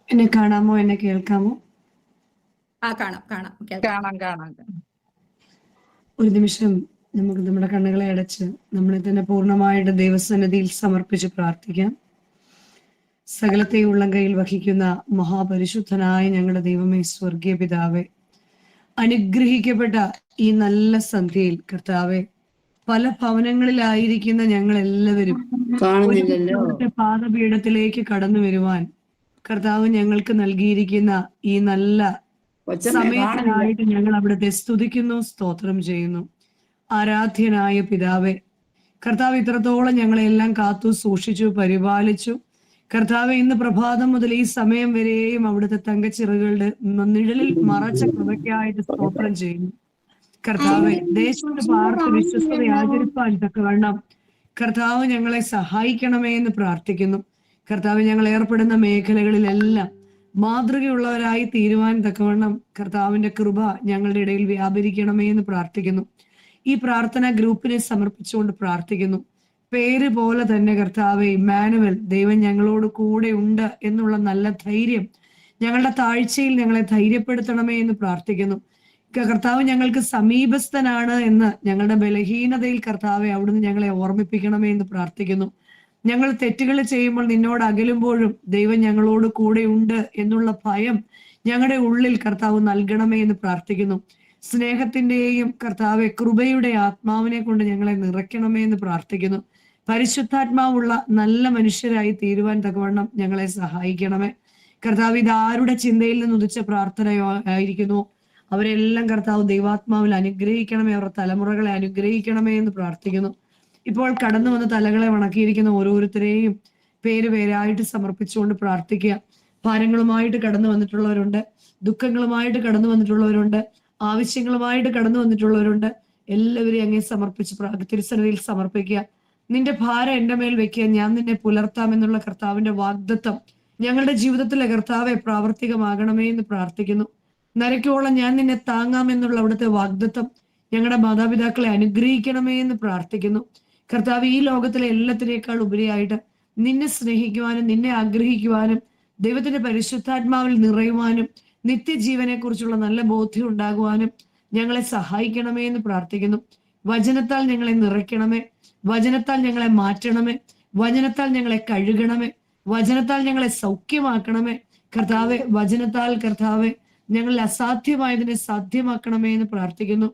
Speaker 8: എന്നെ കാണാമോ? എന്നെ കേൾക്കാമോ?
Speaker 3: കാണാം.
Speaker 8: ഒരു നിമിഷം നമുക്ക് നമ്മുടെ കണ്ണുകളെ അടച്ച് നമ്മളെ തന്നെ പൂർണ്ണമായിട്ട് ദൈവസന്നിധിയിൽ സമർപ്പിച്ച് പ്രാർത്ഥിക്കാം. സകലത്തെ ഉള്ളം കയ്യിൽ വഹിക്കുന്ന മഹാപരിശുദ്ധനായ ഞങ്ങളുടെ ദൈവമേ, സ്വർഗീയ പിതാവേ, അനുഗ്രഹിക്കപ്പെട്ട ഈ നല്ല സന്ധ്യയിൽ കർത്താവെ, പല ഭവനങ്ങളിലായിരിക്കുന്ന ഞങ്ങൾ എല്ലാവരും പാദപീഠത്തിലേക്ക് കടന്നു വരുവാൻ കർത്താവ് ഞങ്ങൾക്ക് നൽകിയിരിക്കുന്ന ഈ നല്ല സമയത്തിനായിട്ട് ഞങ്ങൾ അവിടുത്തെ സ്തുതിക്കുന്നു, സ്തോത്രം ചെയ്യുന്നു. ആരാധ്യനായ പിതാവേ, കർത്താവ് ഇത്രത്തോളം ഞങ്ങളെല്ലാം കാത്തു സൂക്ഷിച്ചു പരിപാലിച്ചു. കർത്താവ് ഇന്ന് പ്രഭാതം മുതൽ ഈ സമയം വരെയും അവിടുത്തെ തങ്കച്ചിറകളുടെ നിഴലിൽ മറച്ച കൃപയ്ക്കായിട്ട് സ്തോത്രം ചെയ്യുന്നു. കർത്താവെ ദേശത്ത് പാർത്ത് വിശ്വസ്തത ആചരിപ്പാൻ തക്കവണ്ണം കർത്താവ് ഞങ്ങളെ സഹായിക്കണമേ എന്ന് പ്രാർത്ഥിക്കുന്നു. കർത്താവ് ഞങ്ങൾ ഏർപ്പെടുന്ന മേഖലകളിലെല്ലാം മാതൃകയുള്ളവരായി തീരുവാൻ തക്കവണ്ണം കർത്താവിന്റെ കൃപ ഞങ്ങളുടെ ഇടയിൽ വ്യാപരിക്കണമേ എന്ന് പ്രാർത്ഥിക്കുന്നു. ഈ പ്രാർത്ഥന ഗ്രൂപ്പിനെ സമർപ്പിച്ചുകൊണ്ട് പ്രാർത്ഥിക്കുന്നു. പേര് പോലെ തന്നെ കർത്താവെ ഇമ്മാനുവൽ, ദൈവം ഞങ്ങളോട് കൂടെ ഉണ്ട് എന്നുള്ള നല്ല ധൈര്യം ഞങ്ങളുടെ താഴ്ചയിൽ ഞങ്ങളെ ധൈര്യപ്പെടുത്തണമേ എന്ന് പ്രാർത്ഥിക്കുന്നു. കർത്താവ് ഞങ്ങൾക്ക് സമീപസ്ഥനാണ് എന്ന് ഞങ്ങളുടെ ബലഹീനതയിൽ കർത്താവെ അവിടുന്ന് ഞങ്ങളെ ഓർമ്മിപ്പിക്കണമേ എന്ന് പ്രാർത്ഥിക്കുന്നു. ഞങ്ങൾ തെറ്റുകൾ ചെയ്യുമ്പോൾ നിന്നോട് അകലുമ്പോഴും ദൈവം ഞങ്ങളോട് കൂടെ ഉണ്ട് എന്നുള്ള ഭയം ഞങ്ങളുടെ ഉള്ളിൽ കർത്താവ് നൽകണമേ എന്ന് പ്രാർത്ഥിക്കുന്നു. സ്നേഹത്തിന്റെയും കർത്താവെ കൃപയുടെ ആത്മാവിനെ കൊണ്ട് ഞങ്ങളെ നിറയ്ക്കണമേ എന്ന് പ്രാർത്ഥിക്കുന്നു. പരിശുദ്ധാത്മാവുള്ള നല്ല മനുഷ്യരായി തീരുവാൻ തക്കവണ്ണം ഞങ്ങളെ സഹായിക്കണമേ. കർത്താവ് ഇത് ആരുടെ ചിന്തയിൽ നിന്ന് ഉദിച്ച പ്രാർത്ഥനയോ ആയിരിക്കുന്നു അവരെല്ലാം കർത്താവ് ദൈവാത്മാവിൽ അനുഗ്രഹിക്കണമേ, അവരുടെ തലമുറകളെ അനുഗ്രഹിക്കണമേ എന്ന് പ്രാർത്ഥിക്കുന്നു. ഇപ്പോൾ കടന്നു വന്ന തലകളെ വണക്കിയിരിക്കുന്ന ഓരോരുത്തരെയും പേരായിട്ട് സമർപ്പിച്ചുകൊണ്ട് പ്രാർത്ഥിക്കുക. ഭാരങ്ങളുമായിട്ട് കടന്നു വന്നിട്ടുള്ളവരുണ്ട്, ദുഃഖങ്ങളുമായിട്ട് കടന്നു വന്നിട്ടുള്ളവരുണ്ട്, ആവശ്യങ്ങളുമായിട്ട് കടന്നു വന്നിട്ടുള്ളവരുണ്ട്. എല്ലാവരെയും അങ്ങേ സമർപ്പിച്ച് തിരുസന്നിധിയിൽ സമർപ്പിക്കുക. നിന്റെ ഭാരം എന്റെ മേൽ വെക്കുക, ഞാൻ നിന്നെ പുലർത്താം എന്നുള്ള കർത്താവിന്റെ വാഗ്ദത്തം ഞങ്ങളുടെ ജീവിതത്തിലെ കർത്താവെ പ്രാവർത്തികമാകണമേ എന്ന് പ്രാർത്ഥിക്കുന്നു. നരയ്ക്കോളം ഞാൻ നിന്നെ താങ്ങാം എന്നുള്ള അവിടുത്തെ വാഗ്ദത്തം ഞങ്ങളുടെ മാതാപിതാക്കളെ അനുഗ്രഹിക്കണമേ എന്ന് പ്രാർത്ഥിക്കുന്നു. കർത്താവ് ഈ ലോകത്തിലെ എല്ലാത്തിനേക്കാൾ ഉപരിയായിട്ട് നിന്നെ സ്നേഹിക്കുവാനും നിന്നെ ആഗ്രഹിക്കുവാനും ദൈവത്തിന്റെ പരിശുദ്ധാത്മാവിൽ നിറയുവാനും നിത്യജീവനെ കുറിച്ചുള്ള നല്ല ബോധ്യം ഉണ്ടാകുവാനും ഞങ്ങളെ സഹായിക്കണമേ എന്ന് പ്രാർത്ഥിക്കുന്നു. വചനത്താൽ ഞങ്ങളെ നിറയ്ക്കണമേ, വചനത്താൽ ഞങ്ങളെ മാറ്റണമേ, വചനത്താൽ ഞങ്ങളെ കഴുകണമേ, വചനത്താൽ ഞങ്ങളെ സൗഖ്യമാക്കണമേ. കർത്താവെ വചനത്താൽ കർത്താവെ ഞങ്ങളിൽ അസാധ്യമായതിനെ സാധ്യമാക്കണമേ എന്ന് പ്രാർത്ഥിക്കുന്നു.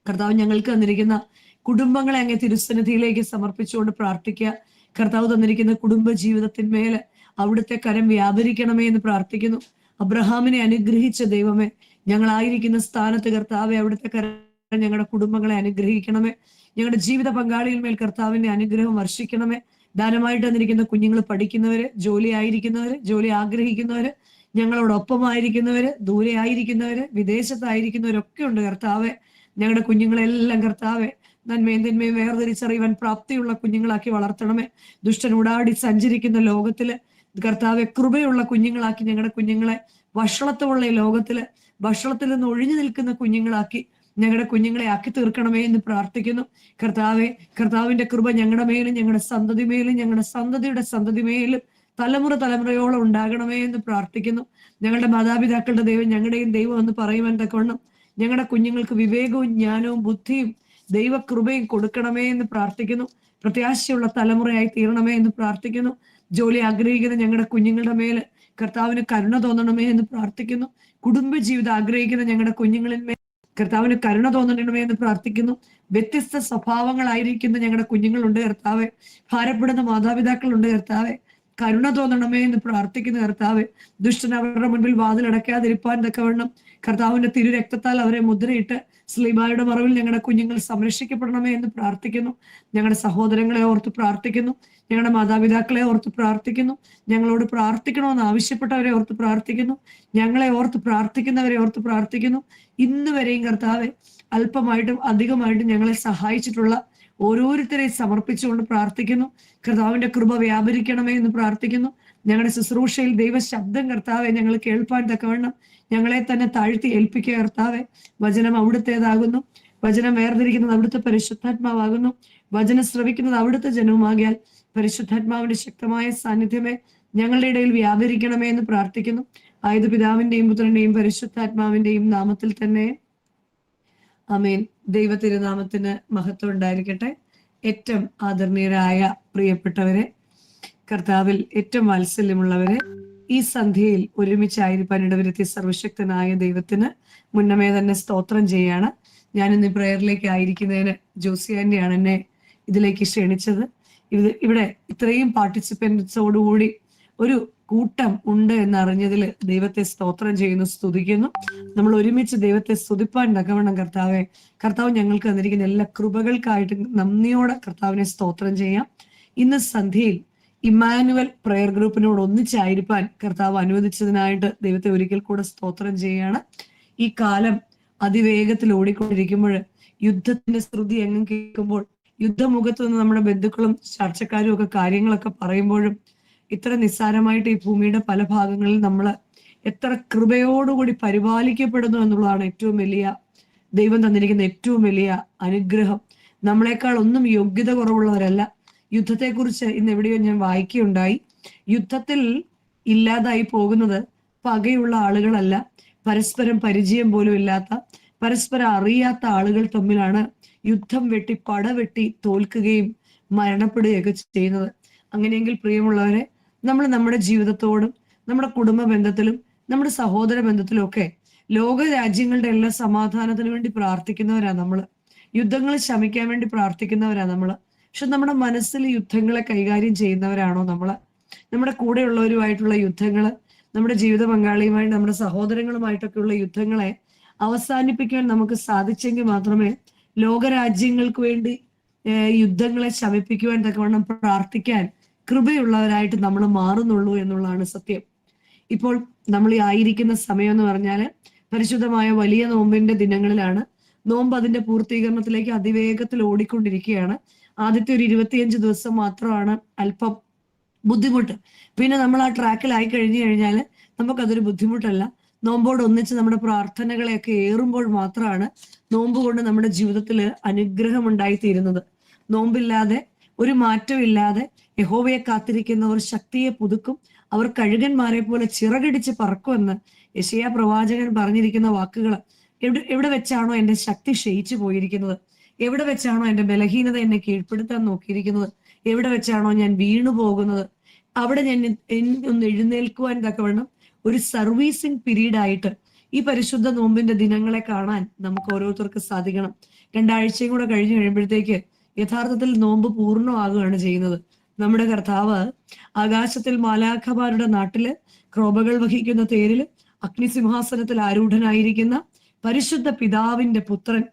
Speaker 8: കർത്താവ് ഞങ്ങൾക്ക് തന്നിരിക്കുന്ന കുടുംബങ്ങളെ അങ്ങേ തിരുസന്നിധിയിലേക്ക് സമർപ്പിച്ചുകൊണ്ട് പ്രാർത്ഥിക്കുക. കർത്താവ് തന്നിരിക്കുന്ന കുടുംബ ജീവിതത്തിന്മേൽ അവിടുത്തെ കരം വ്യാപരിക്കണമേ എന്ന് പ്രാർത്ഥിക്കുന്നു. അബ്രഹാമിനെ അനുഗ്രഹിച്ച ദൈവമേ, ഞങ്ങളായിരിക്കുന്ന സ്ഥാനത്ത് കർത്താവെ അവിടുത്തെ കരം ഞങ്ങളുടെ കുടുംബങ്ങളെ അനുഗ്രഹിക്കണമേ. ഞങ്ങളുടെ ജീവിത പങ്കാളിയിൽ മേൽ കർത്താവിന്റെ അനുഗ്രഹം വർഷിക്കണമേ. ദാനമായിട്ട് തന്നിരിക്കുന്ന കുഞ്ഞുങ്ങൾ പഠിക്കുന്നവര്, ജോലി ആയിരിക്കുന്നവര്, ജോലി ആഗ്രഹിക്കുന്നവര്, ഞങ്ങളോടൊപ്പമായിരിക്കുന്നവര്, ദൂരെ ആയിരിക്കുന്നവര്, വിദേശത്തായിരിക്കുന്നവരൊക്കെ ഉണ്ട് കർത്താവെ. ഞങ്ങളുടെ കുഞ്ഞുങ്ങളെല്ലാം കർത്താവെ നന്മയും തിന്മയും വേർതിരിച്ചറിയുവാൻ പ്രാപ്തിയുള്ള കുഞ്ഞുങ്ങളാക്കി വളർത്തണമേ. ദുഷ്ടനൂടാടി സഞ്ചരിക്കുന്ന ലോകത്തില് കർത്താവെ കൃപയുള്ള കുഞ്ഞുങ്ങളാക്കി ഞങ്ങളുടെ കുഞ്ഞുങ്ങളെ, വഷളത്വമുള്ള ഈ ലോകത്തില് വഷളത്തിൽ നിന്ന് ഒഴിഞ്ഞു നിൽക്കുന്ന കുഞ്ഞുങ്ങളാക്കി ഞങ്ങളുടെ കുഞ്ഞുങ്ങളെ ആക്കി തീർക്കണമേ എന്ന് പ്രാർത്ഥിക്കുന്നു. കർത്താവെ കർത്താവിന്റെ കൃപ ഞങ്ങളുടെ മേലും ഞങ്ങളുടെ സന്തതി മേലും ഞങ്ങളുടെ സന്തതിയുടെ സന്തതി മേലും തലമുറയോളം ഉണ്ടാകണമേ എന്ന് പ്രാർത്ഥിക്കുന്നു. ഞങ്ങളുടെ മാതാപിതാക്കളുടെ ദൈവം ഞങ്ങളുടെയും ദൈവം എന്ന് പറയുവാൻ തക്കവണ്ണം ഞങ്ങളുടെ കുഞ്ഞുങ്ങൾക്ക് വിവേകവും ജ്ഞാനവും ബുദ്ധിയും ദൈവകൃപയും കൊടുക്കണമേ എന്ന് പ്രാർത്ഥിക്കുന്നു. പ്രത്യാശയുള്ള തലമുറയായി തീരണമേ എന്ന് പ്രാർത്ഥിക്കുന്നു. ജോലി ആഗ്രഹിക്കുന്ന ഞങ്ങളുടെ കുഞ്ഞുങ്ങളുടെ മേല് കർത്താവിന് കരുണ തോന്നണമേ എന്ന് പ്രാർത്ഥിക്കുന്നു. കുടുംബജീവിതം ആഗ്രഹിക്കുന്ന ഞങ്ങളുടെ കുഞ്ഞുങ്ങളിന്മേൽ കർത്താവിന് കരുണ തോന്നണമേ എന്ന് പ്രാർത്ഥിക്കുന്നു. വ്യത്യസ്ത സ്വഭാവങ്ങളായിരിക്കുന്ന ഞങ്ങളുടെ കുഞ്ഞുങ്ങളുണ്ട് കർത്താവെ. ഭാരപ്പെടുന്ന മാതാപിതാക്കളുണ്ട് കർത്താവെ. കരുണ തോന്നണമേ എന്ന് പ്രാർത്ഥിക്കുന്ന കർത്താവെ. ദുഷ്ടൻ അവരുടെ മുൻപിൽ വാതിലടയ്ക്കാതിരിപ്പാൻ തക്കവണ്ണം കർത്താവിന്റെ തിരുരക്തത്താൽ അവരെ മുദ്രയിട്ട് സ്ലീബായുടെ മറവിൽ ഞങ്ങളുടെ കുഞ്ഞുങ്ങൾ സംരക്ഷിക്കപ്പെടണമേ എന്ന് പ്രാർത്ഥിക്കുന്നു. ഞങ്ങളുടെ സഹോദരങ്ങളെ ഓർത്ത് പ്രാർത്ഥിക്കുന്നു. ഞങ്ങളുടെ മാതാപിതാക്കളെ ഓർത്ത് പ്രാർത്ഥിക്കുന്നു. ഞങ്ങളോട് പ്രാർത്ഥിക്കണമെന്ന് ആവശ്യപ്പെട്ടവരെ ഓർത്ത് പ്രാർത്ഥിക്കുന്നു. ഞങ്ങളെ ഓർത്ത് പ്രാർത്ഥിക്കുന്നവരെ ഓർത്ത് പ്രാർത്ഥിക്കുന്നു. ഇന്ന് വരെയും കർത്താവെ അല്പമായിട്ടും അധികമായിട്ടും ഞങ്ങളെ സഹായിച്ചിട്ടുള്ള ഓരോരുത്തരെയും സമർപ്പിച്ചുകൊണ്ട് പ്രാർത്ഥിക്കുന്നു. കർത്താവിന്റെ കൃപ വ്യാപരിക്കണമേ എന്ന് പ്രാർത്ഥിക്കുന്നു. ഞങ്ങളുടെ ശുശ്രൂഷയിൽ ദൈവശബ്ദം കർത്താവെ ഞങ്ങൾ കേൾപ്പാൻ തക്കവണ്ണം ഞങ്ങളെ തന്നെ താഴ്ത്തി ഏൽപ്പിക്കുക കർത്താവെ. വചനം അവിടുത്തേതാകുന്നു, വചനം വേർതിരിക്കുന്നത് അവിടുത്തെ പരിശുദ്ധാത്മാവാകുന്നു, വചനം ശ്രവിക്കുന്നത് അവിടുത്തെ ജനവുമാകിയാൽ പരിശുദ്ധാത്മാവിന്റെ ശക്തമായ സാന്നിധ്യമേ ഞങ്ങളുടെ ഇടയിൽ വ്യാപരിക്കണമേ എന്ന് പ്രാർത്ഥിക്കുന്നു. ആയത് പിതാവിന്റെയും പുത്രന്റെയും പരിശുദ്ധാത്മാവിന്റെയും നാമത്തിൽ തന്നെ ആമേൻ. ദൈവ തിരുനാമത്തിന് മഹത്വം ഉണ്ടായിരിക്കട്ടെ. ഏറ്റവും ആദരണീയരായ പ്രിയപ്പെട്ടവരെ, കർത്താവിൽ ഏറ്റവും വാത്സല്യമുള്ളവരെ, ഈ സന്ധ്യയിൽ ഒരുമിച്ചായിരിക്കാൻ ഇടവരുത്തിയ സർവശക്തനായ ദൈവത്തിന് മുന്നമേ തന്നെ സ്തോത്രം ചെയ്യാണ്. ഞാനിന്ന് പ്രേയറിലേക്ക് ആയിരിക്കുന്നതിന് ജോസിയാന്റെയാണ് എന്നെ ഇതിലേക്ക് ക്ഷണിച്ചത്. ഇവിടെ ഇത്രയും പാർട്ടിസിപ്പൻസോടുകൂടി ഒരു കൂട്ടം ഉണ്ട് എന്നറിഞ്ഞതിൽ ദൈവത്തെ സ്തോത്രം ചെയ്യുന്നു, സ്തുതിക്കുന്നു. നമ്മൾ ഒരുമിച്ച് ദൈവത്തെ സ്തുതിപ്പാൻ തക്കവണ്ണം കർത്താവ് ഞങ്ങൾക്ക് തന്നിരിക്കുന്ന എല്ലാ കൃപകൾക്കായിട്ട് നന്ദിയോടെ കർത്താവിനെ സ്തോത്രം ചെയ്യാം. ഇന്ന് സന്ധ്യയിൽ ഇമ്മാനുവൽ പ്രയർ ഗ്രൂപ്പിനോട് ഒന്നിച്ചായിരിക്കാൻ കർത്താവ് അനുവദിച്ചതിനായിട്ട് ദൈവത്തെ ഒരിക്കൽ കൂടെ സ്തോത്രം ചെയ്യുകയാണ്. ഈ കാലം അതിവേഗത്തിൽ ഓടിക്കൊണ്ടിരിക്കുമ്പോൾ യുദ്ധത്തിന്റെ ശ്രുതി എങ്ങും കേൾക്കുമ്പോൾ യുദ്ധമുഖത്ത് നിന്ന് നമ്മുടെ ബന്ധുക്കളും ചർച്ചക്കാരും ഒക്കെ കാര്യങ്ങളൊക്കെ പറയുമ്പോഴും ഇത്ര നിസ്സാരമായിട്ട് ഈ ഭൂമിയുടെ പല ഭാഗങ്ങളിൽ നമ്മൾ എത്ര കൃപയോടുകൂടി പരിപാലിക്കപ്പെടുന്നു എന്നുള്ളതാണ് ഏറ്റവും വലിയ ദൈവം തന്നിരിക്കുന്ന ഏറ്റവും വലിയ അനുഗ്രഹം. നമ്മളെക്കാൾ ഒന്നും യോഗ്യത കുറവുള്ളവരല്ല. യുദ്ധത്തെക്കുറിച്ച് ഇന്ന് എവിടെയോ ഞാൻ വായിക്കുകയുണ്ടായി. യുദ്ധത്തിൽ ഇല്ലാതായി പോകുന്നത് പകയുള്ള ആളുകളല്ല, പരസ്പരം പരിചയം പോലും ഇല്ലാത്ത, പരസ്പരം അറിയാത്ത ആളുകൾ തമ്മിലാണ് യുദ്ധം വെട്ടി പടവെട്ടി തോൽക്കുകയും മരണപ്പെടുകയൊക്കെ ചെയ്യുന്നത്. അങ്ങനെയെങ്കിൽ പ്രിയമുള്ളവരെ, നമ്മൾ നമ്മുടെ ജീവിതത്തോടും നമ്മുടെ കുടുംബ ബന്ധത്തിലും നമ്മുടെ സഹോദര ബന്ധത്തിലും ഒക്കെ ലോക രാജ്യങ്ങളുടെ എല്ലാ സമാധാനത്തിന് വേണ്ടി പ്രാർത്ഥിക്കുന്നവരാ നമ്മള്. യുദ്ധങ്ങൾ ശമിക്കാൻ വേണ്ടി പ്രാർത്ഥിക്കുന്നവരാ നമ്മള്. പക്ഷെ നമ്മുടെ മനസ്സിൽ യുദ്ധങ്ങളെ കൈകാര്യം ചെയ്യുന്നവരാണോ നമ്മള്? നമ്മുടെ കൂടെയുള്ളവരുമായിട്ടുള്ള യുദ്ധങ്ങള്, നമ്മുടെ ജീവിത പങ്കാളിയുമായി നമ്മുടെ സഹോദരങ്ങളുമായിട്ടൊക്കെയുള്ള യുദ്ധങ്ങളെ അവസാനിപ്പിക്കാൻ നമുക്ക് സാധിച്ചെങ്കിൽ മാത്രമേ ലോകരാജ്യങ്ങൾക്ക് വേണ്ടി യുദ്ധങ്ങളെ ശമിപ്പിക്കുവാൻ തക്കവണ്ണം പ്രാർത്ഥിക്കാൻ കൃപയുള്ളവരായിട്ട് നമ്മൾ മാറുന്നുള്ളൂ എന്നുള്ളതാണ് സത്യം. ഇപ്പോൾ നമ്മൾ ഈ ആയിരിക്കുന്ന സമയം എന്ന് പറഞ്ഞാല് പരിശുദ്ധമായ വലിയ നോമ്പിന്റെ ദിനങ്ങളിലാണ്. നോമ്പ് അതിന്റെ പൂർത്തീകരണത്തിലേക്ക് അതിവേഗത്തിൽ ഓടിക്കൊണ്ടിരിക്കുകയാണ്. ആദ്യത്തെ ഒരു 25 ദിവസം മാത്രമാണ് അല്പം ബുദ്ധിമുട്ട്. പിന്നെ നമ്മൾ ആ ട്രാക്കിലായി കഴിഞ്ഞു കഴിഞ്ഞാൽ നമുക്കതൊരു ബുദ്ധിമുട്ടല്ല. നോമ്പോട് ഒന്നിച്ച് നമ്മുടെ പ്രാർത്ഥനകളെയൊക്കെ ഏറുമ്പോൾ മാത്രമാണ് നോമ്പ് കൊണ്ട് നമ്മുടെ ജീവിതത്തിൽ അനുഗ്രഹം ഉണ്ടായിത്തീരുന്നത്. നോമ്പില്ലാതെ ഒരു മാറ്റമില്ലാതെ യഹോവയെ കാത്തിരിക്കുന്നവർ ശക്തിയെ പുതുക്കും, അവർ കഴുകന്മാരെ പോലെ ചിറകടിച്ച് പറക്കുമെന്ന് യെശയ്യാ പ്രവാചകൻ പറഞ്ഞിരിക്കുന്ന വാക്കുകൾ എവിടെ വെച്ചാണോ എന്റെ ശക്തി ക്ഷയിച്ചു പോയിരിക്കുന്നത്, എവിടെ വെച്ചാണോ എന്റെ ബലഹീനത എന്നെ കീഴ്പ്പെടുത്താൻ നോക്കിയിരിക്കുന്നത്, എവിടെ വെച്ചാണോ ഞാൻ വീണു പോകുന്നത്, അവിടെ ഞാൻ ഒന്ന് എഴുന്നേൽക്കുവാൻ തക്കവണ്ണം ഒരു സർവീസിങ് പീരീഡ് ആയിട്ട് ഈ പരിശുദ്ധ നോമ്പിന്റെ ദിനങ്ങളെ കാണാൻ നമുക്ക് ഓരോരുത്തർക്ക് സാധിക്കണം. 2 ആഴ്ചയും കൂടെ കഴിഞ്ഞു കഴിയുമ്പോഴത്തേക്ക് യഥാർത്ഥത്തിൽ നോമ്പ് പൂർണ്ണമാകുകയാണ് ചെയ്യുന്നത്. നമ്മുടെ കർത്താവ് ആകാശത്തിൽ മാലാഖമാരുടെ നാട്ടില് ക്രോബകൾ വഹിക്കുന്ന തേരില് അഗ്നിസിംഹാസനത്തിൽ ആരൂഢനായിരിക്കുന്ന പരിശുദ്ധ പിതാവിന്റെ പുത്രൻ,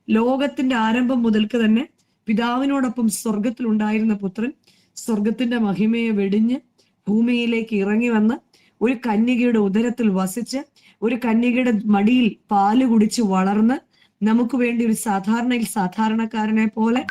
Speaker 8: ലോകത്തിന്റെ ആരംഭം മുതൽക്ക് തന്നെ പിതാവിനോടൊപ്പം സ്വർഗത്തിൽ ഉണ്ടായിരുന്ന പുത്രൻ, സ്വർഗത്തിന്റെ മഹിമയെ വെടിഞ്ഞ് ഭൂമിയിലേക്ക് ഇറങ്ങി വന്ന് ഒരു കന്യകയുടെ ഉദരത്തിൽ വസിച്ച് ഒരു കന്യകയുടെ മടിയിൽ പാല് കുടിച്ച് വളർന്ന് നമുക്ക് വേണ്ടി ഒരു സാധാരണക്കാരനെ പോലെ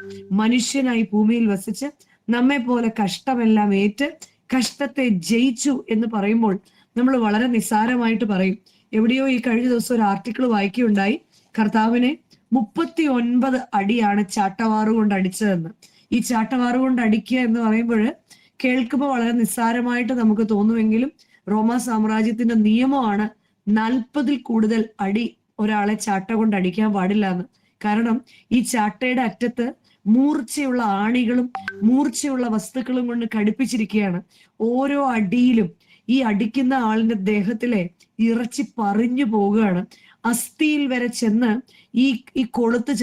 Speaker 8: മനുഷ്യനായി ഭൂമിയിൽ വസിച്ച് നമ്മെ പോലെ കഷ്ടമെല്ലാം ഏറ്റ് കഷ്ടത്തെ ജയിച്ചു എന്ന് പറയുമ്പോൾ നമ്മൾ വളരെ നിസ്സാരമായിട്ട് പറയും. എവിടെയോ ഈ കഴിഞ്ഞ ദിവസം ഒരു ആർട്ടിക്കിൾ വായിക്കുകയുണ്ടായി, കർത്താവിനെ 39 അടിയാണ് ചാട്ടവാറ് കൊണ്ട് അടിച്ചതെന്ന്. ഈ ചാട്ടവാറ് കൊണ്ട് അടിക്കുക എന്ന് പറയുമ്പോൾ കേൾക്കുമ്പോൾ വളരെ നിസ്സാരമായിട്ട് നമുക്ക് തോന്നുമെങ്കിലും റോമാ സാമ്രാജ്യത്തിന്റെ നിയമമാണ് 40ൽ കൂടുതൽ അടി ഒരാളെ ചാട്ട കൊണ്ട് അടിക്കാൻ പാടില്ല എന്ന്. കാരണം ഈ ചാട്ടയുടെ അറ്റത്ത് മൂർച്ചയുള്ള ആണികളും മൂർച്ചയുള്ള വസ്തുക്കളും കൊണ്ട് ഘടിപ്പിച്ചിരിക്കുകയാണ്. ഓരോ അടിയിലും ഈ അടിക്കുന്ന ആളിന്റെ ദേഹത്തിലെ ഇറച്ചി പറഞ്ഞു പോവുകയാണ്. അസ്ഥിയിൽ വരെ ചെന്ന് ഈ കൊളുത്ത്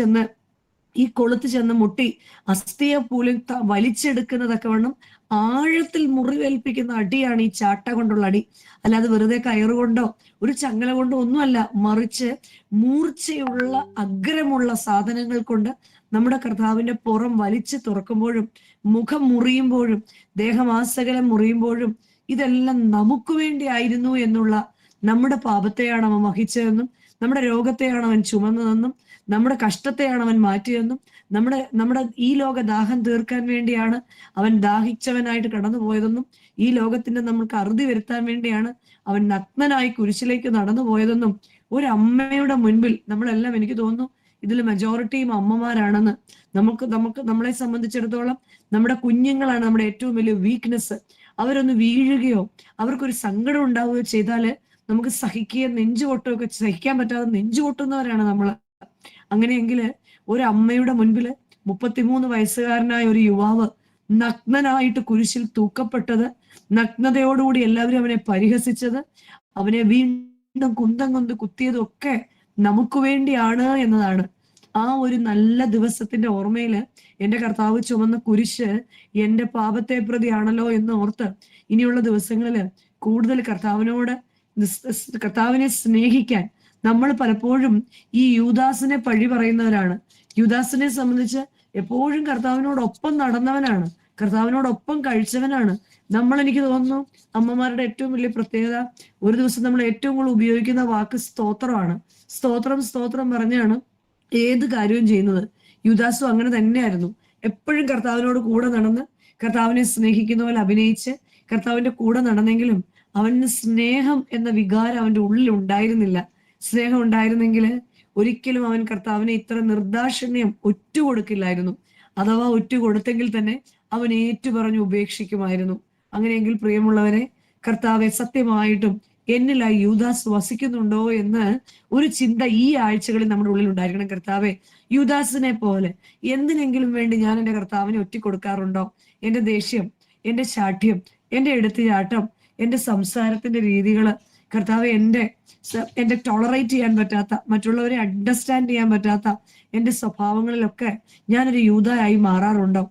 Speaker 8: ചെന്ന് മുട്ടി അസ്ഥിയെ പോലും വലിച്ചെടുക്കുന്നതൊക്കെ വണ്ണം ആഴത്തിൽ മുറിവേൽപ്പിക്കുന്ന അടിയാണ് ഈ ചാട്ട കൊണ്ടുള്ള അടി. അല്ലാതെ വെറുതെ കയറുകൊണ്ടോ ഒരു ചങ്ങല കൊണ്ടോ ഒന്നുമല്ല, മറിച്ച് മൂർച്ചയുള്ള അഗ്രമുള്ള സാധനങ്ങൾ കൊണ്ട് നമ്മുടെ കർത്താവിന്റെ പുറം വലിച്ചു തുറക്കുമ്പോഴും മുഖം മുറിയുമ്പോഴും ദേഹമാസകലം മുറിയുമ്പോഴും ഇതെല്ലാം നമുക്ക് വേണ്ടി ആയിരുന്നു എന്നുള്ള നമ്മുടെ പാപത്തെയാണ് അവൻ വഹിച്ചതെന്നും നമ്മുടെ രോഗത്തെയാണ് അവൻ ചുമന്നതെന്നും നമ്മുടെ കഷ്ടത്തെയാണ് അവൻ മാറ്റിയതെന്നും നമ്മുടെ ഈ ലോക ദാഹം തീർക്കാൻ വേണ്ടിയാണ് അവൻ ദാഹിച്ചവനായിട്ട് കടന്നുപോയതെന്നും ഈ ലോകത്തിന്റെ നമുക്ക് അറുതി വരുത്താൻ വേണ്ടിയാണ് അവൻ നഗ്നനായി കുരിശിലേക്ക് നടന്നു പോയതെന്നും ഒരു അമ്മയുടെ മുൻപിൽ നമ്മളെല്ലാം, എനിക്ക് തോന്നുന്നു ഇതിൽ മെജോറിറ്റിയും അമ്മമാരാണെന്ന്. നമ്മളെ സംബന്ധിച്ചിടത്തോളം നമ്മുടെ കുഞ്ഞുങ്ങളാണ് നമ്മുടെ ഏറ്റവും വലിയ വീക്ക്നെസ്. അവരൊന്ന് വീഴുകയോ അവർക്കൊരു സങ്കടം ഉണ്ടാവുകയോ ചെയ്താല് നമുക്ക് നെഞ്ചുപൊട്ടുകയൊക്കെ സഹിക്കാൻ പറ്റാതെ നെഞ്ചുപൊട്ടുന്നവരാണ് നമ്മള്. അങ്ങനെയെങ്കിൽ ഒരു അമ്മയുടെ മുൻപില് 33 വയസ്സുകാരനായ ഒരു യുവാവ് നഗ്നനായിട്ട് കുരിശിൽ തൂക്കപ്പെട്ടത്, നഗ്നതയോടുകൂടി എല്ലാവരും അവനെ പരിഹസിച്ചത്, അവനെ വീണ്ടും കുന്തം കൊണ്ട് കുത്തിയതൊക്കെ നമുക്ക് വേണ്ടിയാണ് എന്നതാണ്. ആ ഒരു നല്ല ദിവസത്തിന്റെ ഓർമ്മയില് എന്റെ കർത്താവ് ചുമന്ന കുരിശ് എന്റെ പാപത്തെ പ്രതിയാണല്ലോ എന്ന് ഓർത്ത് ഇനിയുള്ള ദിവസങ്ങളില് കൂടുതൽ കർത്താവിനെ സ്നേഹിക്കാൻ നമ്മൾ പലപ്പോഴും ഈ യൂദാസിനെ പഴി പറയുന്നവരാണ്. യൂദാസിനെ സംബന്ധിച്ച് എപ്പോഴും കർത്താവിനോടൊപ്പം നടന്നവനാണ്. കർത്താവിനോടൊപ്പം കഴിച്ചവനാണ് നമ്മൾ. എനിക്ക് തോന്നുന്നു അമ്മമാരുടെ ഏറ്റവും വലിയ പ്രത്യേകത, ഒരു ദിവസം നമ്മൾ ഏറ്റവും കൂടുതൽ ഉപയോഗിക്കുന്ന വാക്ക് സ്തോത്രമാണ്. സ്തോത്രം സ്തോത്രം പറഞ്ഞാണ് ഏത് കാര്യവും ചെയ്യുന്നത്. യൂദാസും അങ്ങനെ തന്നെയായിരുന്നു. എപ്പോഴും കർത്താവിനോട് കൂടെ നടന്ന് കർത്താവിനെ സ്നേഹിക്കുന്ന പോലെ അഭിനയിച്ച് കർത്താവിന്റെ കൂടെ നടന്നെങ്കിലും അവന് സ്നേഹം എന്ന വികാരം അവന്റെ ഉള്ളിൽ ഉണ്ടായിരുന്നില്ല. സ്നേഹം ഉണ്ടായിരുന്നെങ്കിൽ ഒരിക്കലും അവൻ കർത്താവിനെ ഇത്ര നിർദാക്ഷിണ്യം ഒറ്റുകൊടുക്കില്ലായിരുന്നു. അഥവാ ഒറ്റുകൊടുത്തെങ്കിൽ തന്നെ അവൻ ഏറ്റുപറഞ്ഞ് ഉപേക്ഷിക്കുമായിരുന്നു. അങ്ങനെയെങ്കിൽ പ്രിയമുള്ളവരെ, കർത്താവെ സത്യമായിട്ടും എന്നിലായി യൂദാസ് വസിക്കുന്നുണ്ടോ എന്ന് ഒരു ചിന്ത ഈ ആഴ്ചകളിൽ നമ്മുടെ ഉള്ളിൽ ഉണ്ടായിരിക്കണം. കർത്താവെ, യൂദാസിനെ പോലെ എന്തിനെങ്കിലും വേണ്ടി ഞാൻ എൻ്റെ കർത്താവിനെ ഒറ്റിക്കൊടുക്കാറുണ്ടോ? എൻ്റെ ദേഷ്യം, എൻ്റെ ശാഠ്യം, എൻ്റെ എടുത്തുചാട്ടം, എൻ്റെ സംസാരത്തിന്റെ രീതികള്, കർത്താവെ എൻ്റെ ടോളറേറ്റ് ചെയ്യാൻ പറ്റാത്ത, മറ്റുള്ളവരെ അണ്ടർസ്റ്റാൻഡ് ചെയ്യാൻ പറ്റാത്ത എൻ്റെ സ്വഭാവങ്ങളിലൊക്കെ ഞാനൊരു യൂദായി മാറാറുണ്ടോ?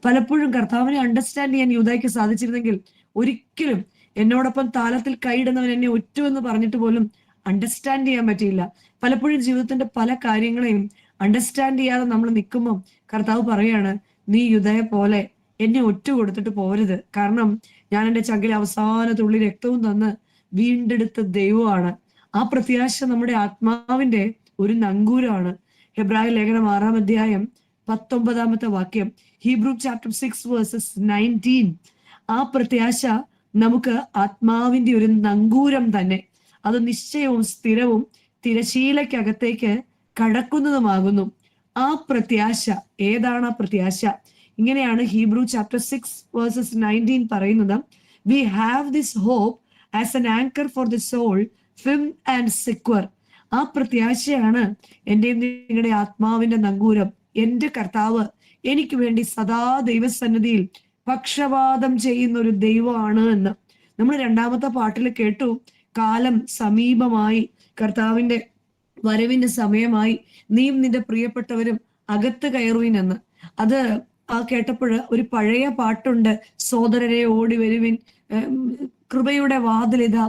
Speaker 8: പലപ്പോഴും കർത്താവിനെ അണ്ടർസ്റ്റാൻഡ് ചെയ്യാൻ യൂദായ്ക്ക് സാധിച്ചിരുന്നെങ്കിൽ ഒരിക്കലും എന്നോടൊപ്പം താലത്തിൽ കൈയിടുന്നവൻ എന്നെ ഒറ്റുവെന്ന് പറഞ്ഞിട്ട് പോലും അണ്ടർസ്റ്റാൻഡ് ചെയ്യാൻ പറ്റിയില്ല. പലപ്പോഴും ജീവിതത്തിന്റെ പല കാര്യങ്ങളെയും അണ്ടർസ്റ്റാൻഡ് ചെയ്യാതെ നമ്മൾ നിൽക്കുമ്പോൾ കർത്താവ് പറയാണ്, നീ യൂദയെ പോലെ എന്നെ ഒറ്റ കൊടുത്തിട്ട് പോരുത്. കാരണം ഞാൻ എൻ്റെ ചങ്കിലെ അവസാന തുള്ളി രക്തവും തന്ന് വീണ്ടെടുത്ത ദൈവമാണ്. ആ പ്രത്യാശ നമ്മുടെ ആത്മാവിന്റെ ഒരു നങ്കൂരമാണ്. ഹെബ്രായ ലേഖനം 6-ാം അധ്യായം 19-ാമത്തെ വാക്യം, ഹീബ്രൂ ചാപ്റ്റർ 6:19. ആ പ്രത്യാശ നമുക്ക് ആത്മാവിന്റെ ഒരു നങ്കൂരം തന്നെ. അത് നിശ്ചയവും സ്ഥിരവും തിരശീലയ്ക്കകത്തേക്ക് കടക്കുന്നതുമാകുന്നു. ആ പ്രത്യാശ ഏതാണ്? ആ പ്രത്യാശ ഇങ്ങനെയാണ് ഹീബ്രൂ ചാപ്റ്റർ 6:19 പറയുന്നത്, we have this hope as an anchor for the soul, firm and secure. ആ പ്രത്യാശയാണ് എന്റെയും നിങ്ങളുടെ ആത്മാവിന്റെ നങ്കൂരം. എന്റെ കർത്താവ് എനിക്ക് വേണ്ടി സദാ ദൈവസന്നിധിയിൽ പക്ഷപാതം ചെയ്യുന്ന ഒരു ദൈവമാണ് എന്ന്. നമ്മൾ 2-ാമത്തെ പാട്ടിൽ കേട്ടു, കാലം സമീപമായി, കർത്താവിന്റെ വരവിന്റെ സമയമായി, നീയും നിന്റെ പ്രിയപ്പെട്ടവരും അകത്ത് കയറുവിൻ എന്ന്. അത് കേട്ടപ്പോൾ ഒരു പഴയ പാട്ടുണ്ട്, സോദരരെ ഓടി വരുവിൻ, കൃപയുടെ വാതിലിതാ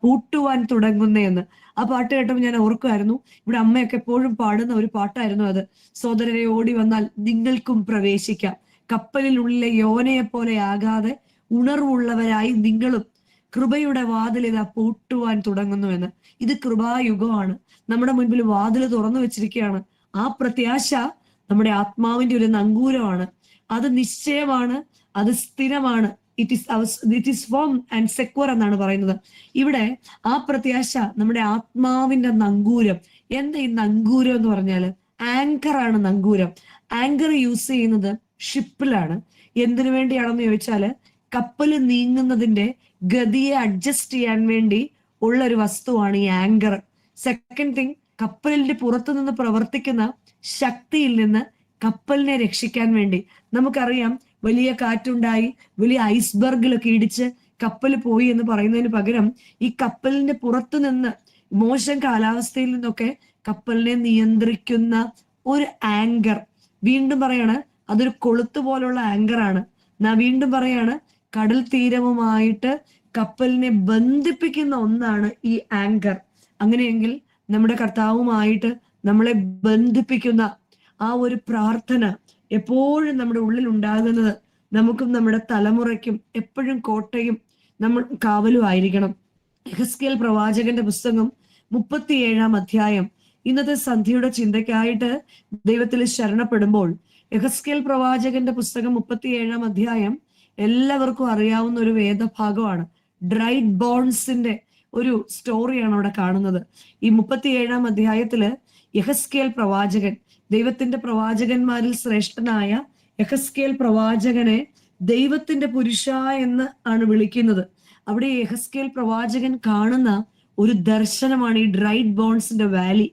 Speaker 8: പൂട്ടുവാൻ തുടങ്ങുന്നേന്ന്. ആ പാട്ട് കേട്ടപ്പോൾ ഞാൻ ഓർക്കുമായിരുന്നു, ഇവിടെ അമ്മയൊക്കെ എപ്പോഴും പാടുന്ന ഒരു പാട്ടായിരുന്നു അത്. സോദരരെ ഓടി വന്നാൽ നിങ്ങൾക്കും പ്രവേശിക്കാം, കപ്പലിനുള്ളിലെ യോനയെ പോലെ ആകാതെ ഉണർവുള്ളവരായി നിങ്ങളും കൃപയുടെ വാതിൽ ഇതാ പൂട്ടുവാൻ തുടങ്ങുന്നുവെന്ന്. ഇത് കൃപായുഗമാണ്. നമ്മുടെ മുൻപിൽ വാതിൽ തുറന്നു വെച്ചിരിക്കുകയാണ്. ആ പ്രത്യാശ നമ്മുടെ ആത്മാവിന്റെ ഒരു നങ്കൂരമാണ്. അത് നിശ്ചയമാണ്, അത് സ്ഥിരമാണ്. It is firm and secure എന്നാണ് പറയുന്നത്. ഇവിടെ ആ പ്രത്യാശ നമ്മുടെ ആത്മാവിന്റെ നങ്കൂരം. എന്താ ഈ നങ്കൂരം എന്ന് പറഞ്ഞാല്? ആങ്കർ ആണ് നങ്കൂരം. ആങ്കർ യൂസ് ചെയ്യുന്നത് ഷിപ്പിലാണ്. എന്തിനു വേണ്ടിയാണെന്ന് ചോദിച്ചാല്, കപ്പല് നീങ്ങുന്നതിന്റെ ഗതിയെ അഡ്ജസ്റ്റ് ചെയ്യാൻ വേണ്ടി ഉള്ള ഒരു വസ്തുവാണ് ഈ ആങ്കർ. സെക്കൻഡ് തിങ്, കപ്പലിന്റെ പുറത്തു നിന്ന് പ്രവർത്തിക്കുന്ന ശക്തിയിൽ നിന്ന് കപ്പലിനെ രക്ഷിക്കാൻ വേണ്ടി. നമുക്കറിയാം, വലിയ കാറ്റുണ്ടായി, വലിയ ഐസ്ബർഗിലൊക്കെ ഇടിച്ച് കപ്പൽ പോയി എന്ന് പറയുന്നതിന് പകരം ഈ കപ്പലിന്റെ പുറത്തു നിന്ന്, മോശം കാലാവസ്ഥയിൽ നിന്നൊക്കെ കപ്പലിനെ നിയന്ത്രിക്കുന്ന ഒരു ആങ്കർ. വീണ്ടും പറയാണ്, അതൊരു കൊളുത്ത് പോലുള്ള ആങ്കറാണ്. വീണ്ടും പറയാണ്, കടൽ തീരവുമായിട്ട് കപ്പലിനെ ബന്ധിപ്പിക്കുന്ന ഒന്നാണ് ഈ ആങ്കർ. അങ്ങനെയെങ്കിൽ നമ്മുടെ കർത്താവുമായിട്ട് നമ്മളെ ബന്ധിപ്പിക്കുന്ന ആ ഒരു പ്രാർത്ഥന എപ്പോഴും നമ്മുടെ ഉള്ളിൽ ഉണ്ടാകുന്നത് നമുക്കും നമ്മുടെ തലമുറയ്ക്കും എപ്പോഴും കോട്ടയും നമ്മൾ കാവലും ആയിരിക്കണം. യെഹെസ്കേൽ പ്രവാചകന്റെ പുസ്തകം 37-ാം അധ്യായം. ഇന്നത്തെ സന്ധ്യയുടെ ചിന്തയ്ക്കായിട്ട് ദൈവത്തിൽ ശരണപ്പെടുമ്പോൾ യെഹെസ്കേൽ പ്രവാചകന്റെ പുസ്തകം 37-ാം അധ്യായം എല്ലാവർക്കും അറിയാവുന്ന ഒരു വേദഭാഗമാണ്. ഡ്രൈഡ് ബോൺസിന്റെ ഒരു സ്റ്റോറിയാണ് അവിടെ കാണുന്നത്. ഈ 37-ാം അധ്യായത്തില് യെഹെസ്കേൽ പ്രവാചകൻ, ദൈവത്തിന്റെ പ്രവാചകന്മാരിൽ ശ്രേഷ്ഠനായ യെഹെസ്കേൽ പ്രവാചകനെ ദൈവത്തിന്റെ പുരുഷ എന്ന് ആണ് വിളിക്കുന്നത്. അവിടെ യെഹെസ്കേൽ പ്രവാചകൻ കാണുന്ന ഒരു ദർശനമാണ് ഈ ഡ്രൈഡ് ബോൺസിന്റെ വാലി.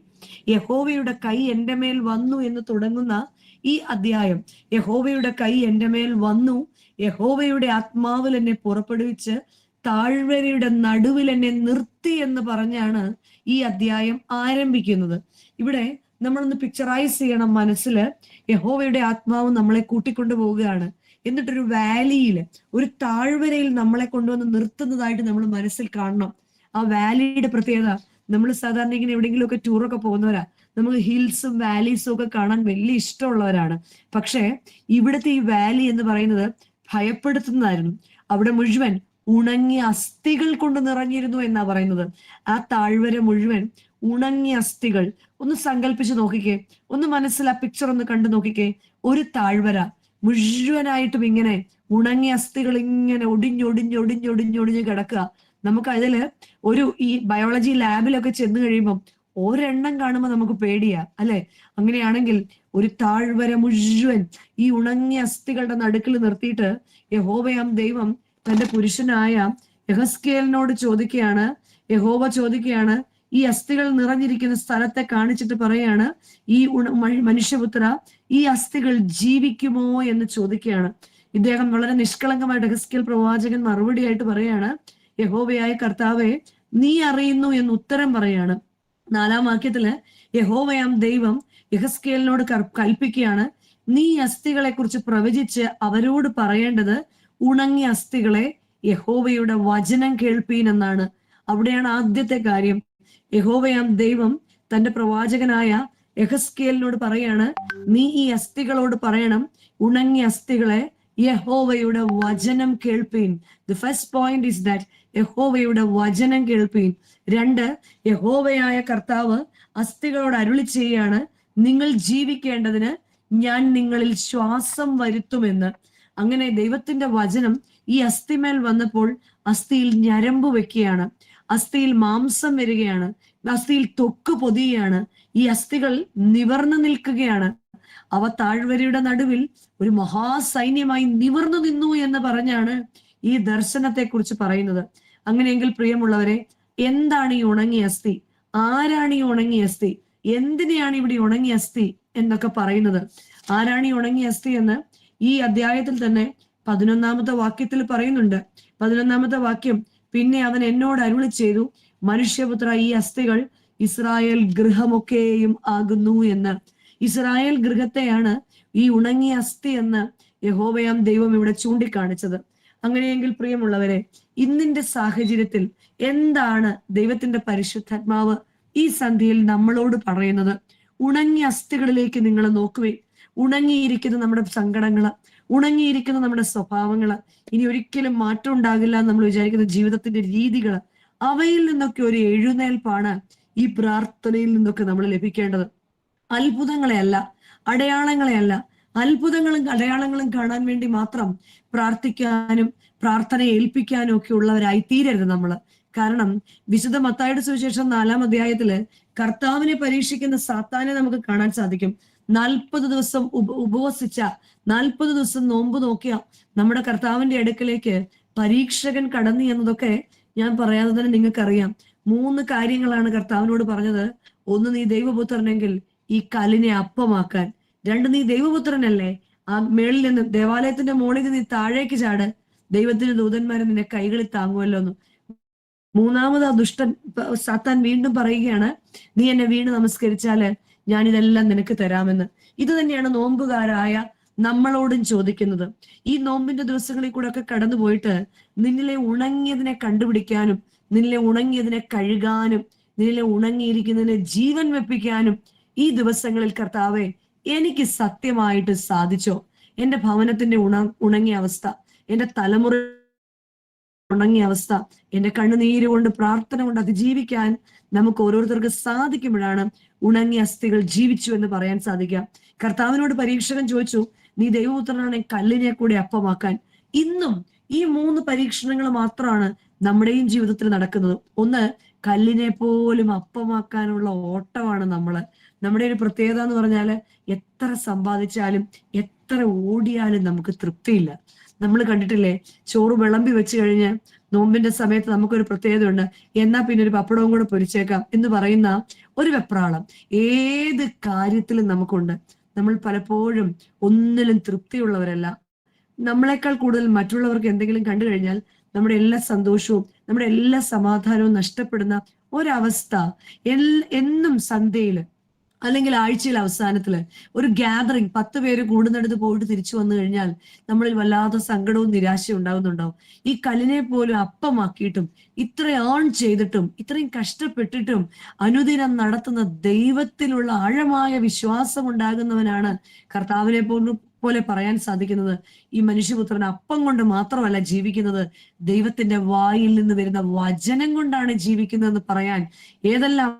Speaker 8: യഹോവയുടെ കൈ എന്റെ മേൽ വന്നു എന്ന് തുടങ്ങുന്ന ഈ അധ്യായം, യഹോവയുടെ കൈ എന്റെ മേൽ വന്നു, യഹോവയുടെ ആത്മാവിൽ എന്നെ പുറപ്പെടുവിച്ച് താഴ്വരയുടെ നടുവിൽ എന്നെ നിർത്തി എന്ന് പറഞ്ഞാണ് ഈ അധ്യായം ആരംഭിക്കുന്നത്. ഇവിടെ നമ്മളൊന്ന് പിക്ചറൈസ് ചെയ്യണം മനസ്സില്. യഹോവയുടെ ആത്മാവ് നമ്മളെ കൂട്ടിക്കൊണ്ടു പോവുകയാണ്. എന്നിട്ടൊരു വാലിയില്, ഒരു താഴ്വരയിൽ നമ്മളെ കൊണ്ടുവന്ന് നിർത്തുന്നതായിട്ട് നമ്മൾ മനസ്സിൽ കാണണം. ആ വാലിയുടെ പ്രത്യേകത, നമ്മൾ സാധാരണ ഇങ്ങനെ എവിടെയെങ്കിലുമൊക്കെ ടൂറൊക്കെ പോകുന്നവരാ, നമുക്ക് ഹിൽസും വാലീസും ഒക്കെ കാണാൻ വലിയ ഇഷ്ടമുള്ളവരാണ്. പക്ഷേ ഇവിടുത്തെ ഈ വാലി എന്ന് പറയുന്നത് ഭയപ്പെടുത്തുന്നതായിരുന്നു. അവിടെ മുഴുവൻ ഉണങ്ങിയ അസ്ഥികൾ കൊണ്ട് നിറഞ്ഞിരുന്നു എന്നാ പറയുന്നത്. ആ താഴ്വര മുഴുവൻ ഉണങ്ങിയ അസ്ഥികൾ. ഒന്ന് സങ്കല്പിച്ച് നോക്കിക്കേ, ഒന്ന് മനസ്സിൽ ആ പിക്ചർ ഒന്ന് കണ്ടു നോക്കിക്കേ. ഒരു താഴ്വര മുഴുവനായിട്ടും ഇങ്ങനെ ഉണങ്ങിയ അസ്ഥികൾ ഇങ്ങനെ ഒടിഞ്ഞൊടിഞ്ഞ് കിടക്കുക. നമുക്ക് അതില് ഈ ബയോളജി ലാബിലൊക്കെ ചെന്ന് കഴിയുമ്പം ഒരെണ്ണം കാണുമ്പോൾ നമുക്ക് പേടിയാ അല്ലെ? അങ്ങനെയാണെങ്കിൽ ഒരു താഴ്വര മുഴുവൻ ഈ ഉണങ്ങിയ അസ്ഥികളുടെ നടുക്കിൽ നിർത്തിയിട്ട് യഹോവയാം ദൈവം തന്റെ പുരുഷനായ യെഹസ്കേലിനോട് ചോദിക്കുകയാണ്. യഹോവ ചോദിക്കുകയാണ്, ഈ അസ്ഥികൾ നിറഞ്ഞിരിക്കുന്ന സ്ഥലത്തെ കാണിച്ചിട്ട് പറയാണ്, ഈ മനുഷ്യപുത്ര, ഈ അസ്ഥികൾ ജീവിക്കുമോ എന്ന് ചോദിക്കുകയാണ്. ഇദ്ദേഹം വളരെ നിഷ്കളങ്കമായിട്ട് യെഹസ്കേൽ പ്രവാചകൻ മറുപടിയായിട്ട് പറയാണ്, യഹോവയായ കർത്താവെ, നീ അറിയുന്നു എന്ന് ഉത്തരം പറയാണ്. 4-ാം വാക്യത്തില് യഹോവയാം ദൈവം യെഹസ്കേലിനോട് കൽപ്പിക്കുകയാണ്, നീ അസ്ഥികളെ കുറിച്ച് പ്രവചിച്ച് അവരോട് പറയേണ്ടത്, ഉണങ്ങിയ അസ്ഥികളെ യഹോവയുടെ വചനം കേൾപ്പീൻ എന്നാണ്. അവിടെയാണ് ആദ്യത്തെ കാര്യം. യഹോവയാം ദൈവം തന്റെ പ്രവാചകനായ യെഹസ്കേലിനോട് പറയാണ്, നീ ഈ അസ്ഥികളോട് പറയണം, ഉണങ്ങിയ അസ്ഥികളെ യഹോവയുടെ വചനം കേൾപ്പീൻ. The first point is that യഹോവയുടെ വചനം കേൾപ്പീൻ. 2, യഹോവയായ കർത്താവ് അസ്ഥികളോട് അരുളി ചെയ്യാണ്, നിങ്ങൾ ജീവിക്കേണ്ടതിന് ഞാൻ നിങ്ങളിൽ ശ്വാസം വരുത്തുമെന്ന്. അങ്ങനെ ദൈവത്തിന്റെ വചനം ഈ അസ്ഥിമേൽ വന്നപ്പോൾ അസ്ഥിയിൽ ഞരമ്പ് വെക്കുകയാണ്, അസ്ഥിയിൽ മാംസം വരികയാണ്, അസ്ഥിയിൽ ത്വക്ക് പൊതിയുകയാണ്. ഈ അസ്ഥികൾ നിവർന്നു നിൽക്കുകയാണ്. അവ താഴ്വരയുടെ നടുവിൽ ഒരു മഹാസൈന്യമായി നിവർന്നു നിന്നു എന്ന് പറഞ്ഞാണ് ഈ ദർശനത്തെ കുറിച്ച് പറയുന്നത്. അങ്ങനെയെങ്കിൽ പ്രിയമുള്ളവരെ, എന്താണ് ഈ ഉണങ്ങിയ അസ്ഥി? ആരാണ് ഈ ഉണങ്ങിയ അസ്ഥി? എന്തിനെയാണ് ഇവിടെ ഉണങ്ങിയ അസ്ഥി എന്നൊക്കെ പറയുന്നത്? ആരാണ് ഈ ഉണങ്ങിയ അസ്ഥി എന്ന് ഈ അധ്യായത്തിൽ തന്നെ 11-ാമത്തെ വാക്യത്തിൽ പറയുന്നുണ്ട്. 11-ാമത്തെ വാക്യം, പിന്നെ അവൻ എന്നോട് അരുളി ചെയ്തു, മനുഷ്യപുത്ര, ഈ അസ്ഥികൾ ഇസ്രായേൽ ഗൃഹമൊക്കെയും ആകുന്നു എന്ന്. ഇസ്രായേൽ ഗൃഹത്തെയാണ് ഈ ഉണങ്ങിയ അസ്ഥി എന്ന് യഹോവയാം ദൈവം ഇവിടെ ചൂണ്ടിക്കാണിച്ചത്. അങ്ങനെയെങ്കിൽ പ്രിയമുള്ളവരെ, ഇന്നിന്റെ സാഹചര്യത്തിൽ എന്താണ് ദൈവത്തിന്റെ പരിശുദ്ധാത്മാവ് ഈ സന്ധ്യയിൽ നമ്മളോട് പറയുന്നത്? ഉണങ്ങിയ അസ്ഥികളിലേക്ക് നിങ്ങൾ നോക്കുവേ. ഉണങ്ങിയിരിക്കുന്ന നമ്മുടെ സങ്കടങ്ങള്, ഉണങ്ങിയിരിക്കുന്ന നമ്മുടെ സ്വഭാവങ്ങള്, ഇനി ഒരിക്കലും മാറ്റം ഉണ്ടാകില്ല എന്ന് നമ്മൾ വിചാരിക്കുന്ന ജീവിതത്തിന്റെ രീതികള്, അവയിൽ നിന്നൊക്കെ ഒരു എഴുന്നേൽപ്പാണ് ഈ പ്രാർത്ഥനയിൽ നിന്നൊക്കെ നമ്മൾ ലഭിക്കേണ്ടത്. അത്ഭുതങ്ങളെ അല്ല, അടയാളങ്ങളെ അല്ല. അത്ഭുതങ്ങളും അടയാളങ്ങളും കാണാൻ വേണ്ടി മാത്രം പ്രാർത്ഥിക്കാനും പ്രാർത്ഥന ഏൽപ്പിക്കാനും ഒക്കെ ഉള്ളവരായി തീരരുത് നമ്മള്. കാരണം വിശുദ്ധ മത്തായിയുടെ സുവിശേഷം 4-ാം അധ്യായത്തില് കർത്താവിനെ പരീക്ഷിക്കുന്ന സാത്താനെ നമുക്ക് കാണാൻ സാധിക്കും. 40 ദിവസം ഉപവസിച്ച, 40 ദിവസം നോമ്പ് നോക്കിയ നമ്മുടെ കർത്താവിന്റെ അടുക്കലേക്ക് പരീക്ഷകൻ കടന്നു എന്നതൊക്കെ ഞാൻ പറയാതെ തന്നെ നിങ്ങൾക്കറിയാം. 3 കാര്യങ്ങളാണ് കർത്താവിനോട് പറഞ്ഞത്. 1, നീ ദൈവപുത്രനെങ്കിൽ ഈ കല്ലിനെ അപ്പമാക്കാൻ. 2, നീ ദൈവപുത്രനല്ലേ, ആ മേളിൽ നിന്ന്, ദേവാലയത്തിന്റെ മുകളിൽ നിന്ന് നീ താഴേക്ക് ചാട്, ദൈവത്തിന്റെ ദൂതന്മാരെ നിന്നെ കൈകളിൽ താങ്ങുമല്ലോ എന്ന്. 3-ാമത് ആ ദുഷ്ടൻ സാത്താൻ വീണ്ടും പറയുകയാണ്, നീ എന്നെ വീണ് നമസ്കരിച്ചാല് ഞാൻ ഇതെല്ലാം നിനക്ക് തരാമെന്ന്. ഇത് തന്നെയാണ് നോമ്പുകാരായ നമ്മളോടും ചോദിക്കുന്നത്. ഈ നോമ്പിന്റെ ദിവസങ്ങളിൽ കൂടെ ഒക്കെ കടന്നു പോയിട്ട് നിന്നിലെ ഉണങ്ങിയതിനെ കണ്ടുപിടിക്കാനും, നിന്നിലെ ഉണങ്ങിയതിനെ കഴുകാനും, നിന്നിലെ ഉണങ്ങിയിരിക്കുന്നതിനെ ജീവൻ വെപ്പിക്കാനും ഈ ദിവസങ്ങളിൽ കർത്താവെ എനിക്ക് സത്യമായിട്ട് സാധിച്ചോ? എന്റെ ഭവനത്തിന്റെ ഉണങ്ങിയ അവസ്ഥ, എന്റെ തലമുറ ഉണങ്ങിയ അവസ്ഥ, എന്റെ കണ്ണുനീര് കൊണ്ട് പ്രാർത്ഥന കൊണ്ട് അതിജീവിക്കാൻ നമുക്ക് ഓരോരുത്തർക്ക് സാധിക്കുമ്പോഴാണ് ഉണങ്ങിയ അസ്ഥികൾ ജീവിച്ചു എന്ന് പറയാൻ സാധിക്കുക. കർത്താവിനോട് പരീക്ഷകൻ ചോദിച്ചു, നീ ദൈവപുത്രനാണ് കല്ലിനെ കൂടി അപ്പമാക്കാൻ. ഇന്നും ഈ 3 പരീക്ഷണങ്ങൾ മാത്രമാണ് നമ്മുടെയും ജീവിതത്തിൽ നടക്കുന്നത്. 1, കല്ലിനെ പോലും അപ്പമാക്കാനുള്ള ഓട്ടമാണ് നമ്മുടെ ഒരു പ്രത്യേകത എന്ന് പറഞ്ഞാല് എത്ര സമ്പാദിച്ചാലും എത്ര ഓടിയാലും നമുക്ക് തൃപ്തിയില്ല. നമ്മൾ കണ്ടിട്ടില്ലേ, ചോറ് വിളമ്പി വെച്ച് കഴിഞ്ഞ് നോമ്പിന്റെ സമയത്ത് നമുക്കൊരു പ്രത്യേകതയുണ്ട്, എന്നാ പിന്നെ ഒരു പപ്പടവും കൂടെ പൊരിച്ചേക്കാം എന്ന് പറയുന്ന ഒരു വെപ്രാളം ഏത് കാര്യത്തിലും നമുക്കുണ്ട്. നമ്മൾ പലപ്പോഴും ഒന്നിലും തൃപ്തിയുള്ളവരല്ല. നമ്മളെക്കാൾ കൂടുതൽ മറ്റുള്ളവർക്ക് എന്തെങ്കിലും കണ്ടു കഴിഞ്ഞാൽ നമ്മുടെ എല്ലാ സന്തോഷവും നമ്മുടെ എല്ലാ സമാധാനവും നഷ്ടപ്പെടുന്ന ഒരവസ്ഥ എന്നും സന്ധ്യയില് അല്ലെങ്കിൽ ആഴ്ചയിൽ അവസാനത്തില് ഒരു ഗ്യാതറിംഗ് 10 പേര് കൂടുന്നിടത്ത് പോയിട്ട് തിരിച്ചു വന്നു കഴിഞ്ഞാൽ നമ്മളിൽ വല്ലാത്ത സങ്കടവും നിരാശയും ഉണ്ടാകുന്നുണ്ടാവും. ഈ കല്ലിനെ പോലും അപ്പമാക്കിയിട്ടും ഇത്ര ഏൺ ചെയ്തിട്ടും ഇത്രയും കഷ്ടപ്പെട്ടിട്ടും അനുദിനം നടത്തുന്ന ദൈവത്തിലുള്ള ആഴമായ വിശ്വാസം ഉണ്ടാകുന്നവനാണ് കർത്താവിനെ പോലെ പറയാൻ സാധിക്കുന്നത്. ഈ മനുഷ്യപുത്രൻ അപ്പം കൊണ്ട് മാത്രമല്ല ജീവിക്കുന്നത്, ദൈവത്തിന്റെ വായിൽ നിന്ന് വരുന്ന വചനം കൊണ്ടാണ് ജീവിക്കുന്നതെന്ന് പറയാൻ ഏതെല്ലാം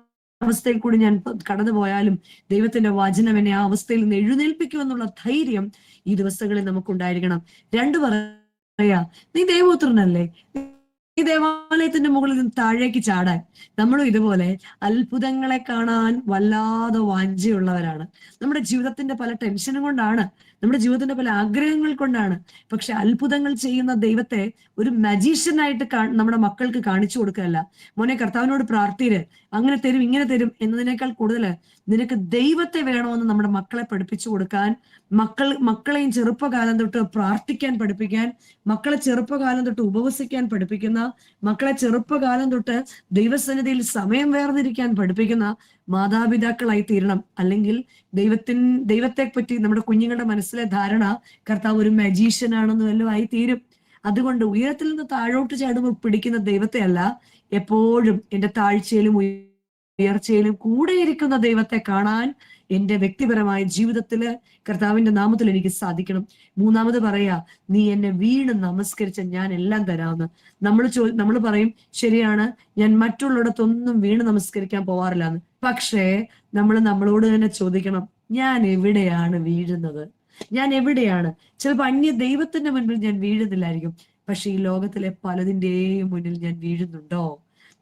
Speaker 8: അവസ്ഥയിൽ കൂടി ഞാൻ കടന്നു പോയാലും ദൈവത്തിന്റെ വചനം എന്നെ ആ അവസ്ഥയിൽ നിന്ന് എഴുന്നേൽപ്പിക്കുമെന്നുള്ള ധൈര്യം ഈ ദിവസങ്ങളിൽ നമുക്കുണ്ടായിരിക്കണം. 2 പറയാ, നീ ദൈവപുത്രനല്ലേ, ഈ ദേവാലയത്തിന്റെ മുകളിൽ നിന്ന് താഴേക്ക് ചാടാൻ. നമ്മളും ഇതുപോലെ അത്ഭുതങ്ങളെ കാണാൻ വല്ലാതെ വാഞ്ചയുള്ളവരാണ്. നമ്മുടെ ജീവിതത്തിന്റെ പല ടെൻഷനും കൊണ്ടാണ്, നമ്മുടെ ജീവിതത്തിന്റെ പല ആഗ്രഹങ്ങൾ കൊണ്ടാണ്. പക്ഷെ അത്ഭുതങ്ങൾ ചെയ്യുന്ന ദൈവത്തെ ഒരു മജീഷ്യനായിട്ട് നമ്മുടെ മക്കൾക്ക് കാണിച്ചു കൊടുക്കുകയല്ല. മോനെ കർത്താവിനോട് പ്രാർത്ഥിര്, അങ്ങനെ തരും ഇങ്ങനെ തരും എന്നതിനേക്കാൾ കൂടുതൽ നിനക്ക് ദൈവത്തെ വേണമെന്ന് നമ്മുടെ മക്കളെ പഠിപ്പിച്ചു കൊടുക്കാൻ, മക്കളെയും ചെറുപ്പകാലം തൊട്ട് പ്രാർത്ഥിക്കാൻ പഠിപ്പിക്കാൻ, മക്കളെ ചെറുപ്പകാലം തൊട്ട് ഉപവസിക്കാൻ പഠിപ്പിക്കുന്ന, മക്കളെ ചെറുപ്പകാലം തൊട്ട് ദൈവസന്നിധിയിൽ സമയം വേർതിരിക്കാൻ പഠിപ്പിക്കുന്ന മാതാപിതാക്കളായി തീരണം. അല്ലെങ്കിൽ ദൈവത്തെ പറ്റി നമ്മുടെ കുഞ്ഞുങ്ങളുടെ മനസ്സിലെ ധാരണ കർത്താവ് ഒരു മജീഷ്യൻ ആണെന്ന് വല്ലതും ആയി തീരും. അതുകൊണ്ട് ഉയരത്തിൽ നിന്ന് താഴോട്ട് ചാടുമ്പോൾ പിടിക്കുന്ന ദൈവത്തെ അല്ല, എപ്പോഴും എന്റെ താഴ്ചയിലും ഉയർച്ചയിലും കൂടെ ഇരിക്കുന്ന ദൈവത്തെ കാണാൻ എന്റെ വ്യക്തിപരമായ ജീവിതത്തില് കർത്താവിന്റെ നാമത്തിൽ എനിക്ക് സാധിക്കണം. 3 പറയാ, നീ എന്നെ വീണ് നമസ്കരിച്ച ഞാൻ എല്ലാം തരാമെന്ന്. നമ്മൾ പറയും ശരിയാണ്, ഞാൻ മറ്റുള്ളിടത്തൊന്നും വീണ് നമസ്കരിക്കാൻ പോവാറില്ല എന്ന്. പക്ഷേ നമ്മളോട് തന്നെ ചോദിക്കണം, ഞാൻ എവിടെയാണ് വീഴുന്നത്? ഞാൻ എവിടെയാണ്? ചിലപ്പോൾ അന്യ ദൈവത്തിന്റെ മുൻപിൽ ഞാൻ വീഴുന്നില്ലായിരിക്കും, പക്ഷെ ഈ ലോകത്തിലെ പലതിന്റെയും മുന്നിൽ ഞാൻ വീഴുന്നുണ്ടോ?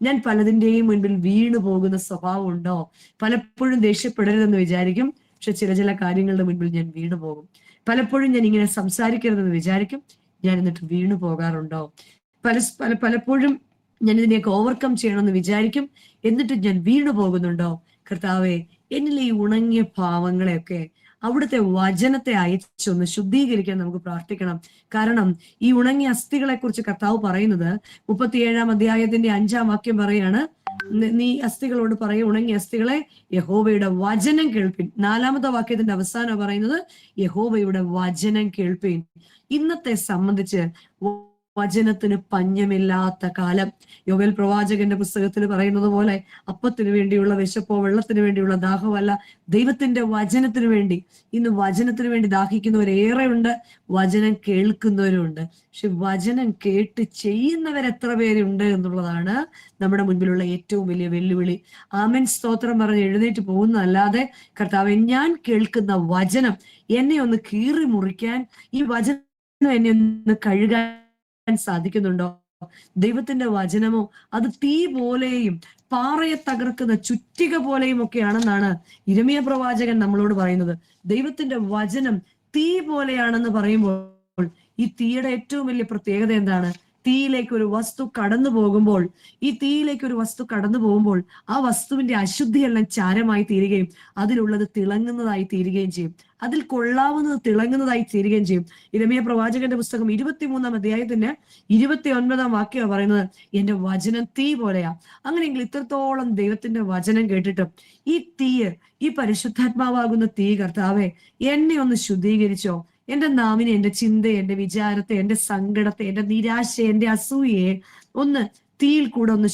Speaker 8: ഞാൻ പലതിന്റെയും മുൻപിൽ വീണു പോകുന്ന സ്വഭാവം ഉണ്ടോ? പലപ്പോഴും ദേഷ്യപ്പെടരുതെന്ന് വിചാരിക്കും, പക്ഷെ ചില കാര്യങ്ങളുടെ മുൻപിൽ ഞാൻ വീണു പോകും. പലപ്പോഴും ഞാൻ ഇങ്ങനെ സംസാരിക്കരുതെന്ന് വിചാരിക്കും, ഞാൻ എന്നിട്ട് വീണു പോകാറുണ്ടോ? പലപ്പോഴും ഞാൻ ഇതിനെയൊക്കെ ഓവർകം ചെയ്യണമെന്ന് വിചാരിക്കും, എന്നിട്ട് ഞാൻ വീണു പോകുന്നുണ്ടോ? കർത്താവെ, എന്നിലെ ഈ ഉണങ്ങിയ ഭാവങ്ങളെയൊക്കെ അവിടുത്തെ വചനത്തെ അയച്ചൊന്ന് ശുദ്ധീകരിക്കാൻ നമുക്ക് പ്രാർത്ഥിക്കണം. കാരണം ഈ ഉണങ്ങിയ അസ്ഥികളെ കുറിച്ച് കർത്താവ് പറയുന്നത് 37-ാം അധ്യായത്തിന്റെ 5-ാം വാക്യം പറയാണ്, നീ അസ്ഥികളോട് പറയും, ഉണങ്ങിയ അസ്ഥികളെ യഹോവയുടെ വചനം കേൾപ്പിൻ. 4-ാമത്തെ വാക്യത്തിന്റെ അവസാനം പറയുന്നത് യഹോവയുടെ വചനം കേൾപ്പിൻ. ഇന്നത്തെ സംബന്ധിച്ച് വചനത്തിന് പഞ്ഞമില്ലാത്ത കാലം. യോവേൽ പ്രവാചകന്റെ പുസ്തകത്തിൽ പറയുന്നത് പോലെ അപ്പത്തിന് വേണ്ടിയുള്ള വിശപ്പോ വെള്ളത്തിന് വേണ്ടിയുള്ള ദാഹമല്ല, ദൈവത്തിന്റെ വചനത്തിന് വേണ്ടി. ഇന്ന് വചനത്തിന് വേണ്ടി ദാഹിക്കുന്നവരേറെ ഉണ്ട്, വചനം കേൾക്കുന്നവരുണ്ട്. പക്ഷെ വചനം കേട്ട് ചെയ്യുന്നവരെത്ര പേരുണ്ട് എന്നുള്ളതാണ് നമ്മുടെ മുൻപിലുള്ള ഏറ്റവും വലിയ വെല്ലുവിളി. ആമേൻ സ്തോത്രം പറഞ്ഞ് എഴുന്നേറ്റ് പോകുന്നതല്ലാതെ കർത്താവേ, ഞാൻ കേൾക്കുന്ന വചനം എന്നെ ഒന്ന് കീറി മുറിക്കാൻ, ഈ വചനം എന്നെ ഒന്ന് കഴുകാൻ സാധിക്കുന്നുണ്ടോ? ദൈവത്തിന്റെ വചനമോ അത് തീ പോലെയും പാറയെ തകർക്കുന്ന ചുറ്റിക പോലെയും ഒക്കെയാണെന്നാണ് യിരെമ്യാ പ്രവാചകൻ നമ്മളോട് പറയുന്നത്. ദൈവത്തിന്റെ വചനം തീ പോലെയാണെന്ന് പറയുമ്പോൾ ഈ തീയുടെ ഏറ്റവും വലിയ പ്രത്യേകത എന്താണ്? തീയിലേക്ക് ഒരു വസ്തു കടന്നു പോകുമ്പോൾ, ആ വസ്തുവിന്റെ അശുദ്ധിയെല്ലാം ചാരമായി തീരുകയും അതിലുള്ളത് തിളങ്ങുന്നതായി തീരുകയും ചെയ്യും, അതിൽ കൊള്ളാവുന്നത് തിളങ്ങുന്നതായി തീരുകയും ചെയ്യും. യിരെമ്യാ പ്രവാചകന്റെ പുസ്തകം 23-ാം അധ്യായത്തിന്റെ 29-ാം വാക്യം പറയുന്നത്, എന്റെ വചനം തീ പോലെയാ. അങ്ങനെയെങ്കിൽ ഇത്രത്തോളം ദൈവത്തിന്റെ വചനം കേട്ടിട്ടും ഈ പരിശുദ്ധാത്മാവാകുന്ന തീ കർത്താവെ എന്നെ ഒന്ന് ശുദ്ധീകരിച്ചോ? എന്റെ നാവിനെ, എന്റെ ചിന്തയെ, എന്റെ വിചാരത്തെ, എന്റെ സങ്കടത്തെ, എന്റെ നിരാശയെ, എന്റെ അസൂയയെ ഒന്ന് തീയിൽ കൂടെ ഒന്ന്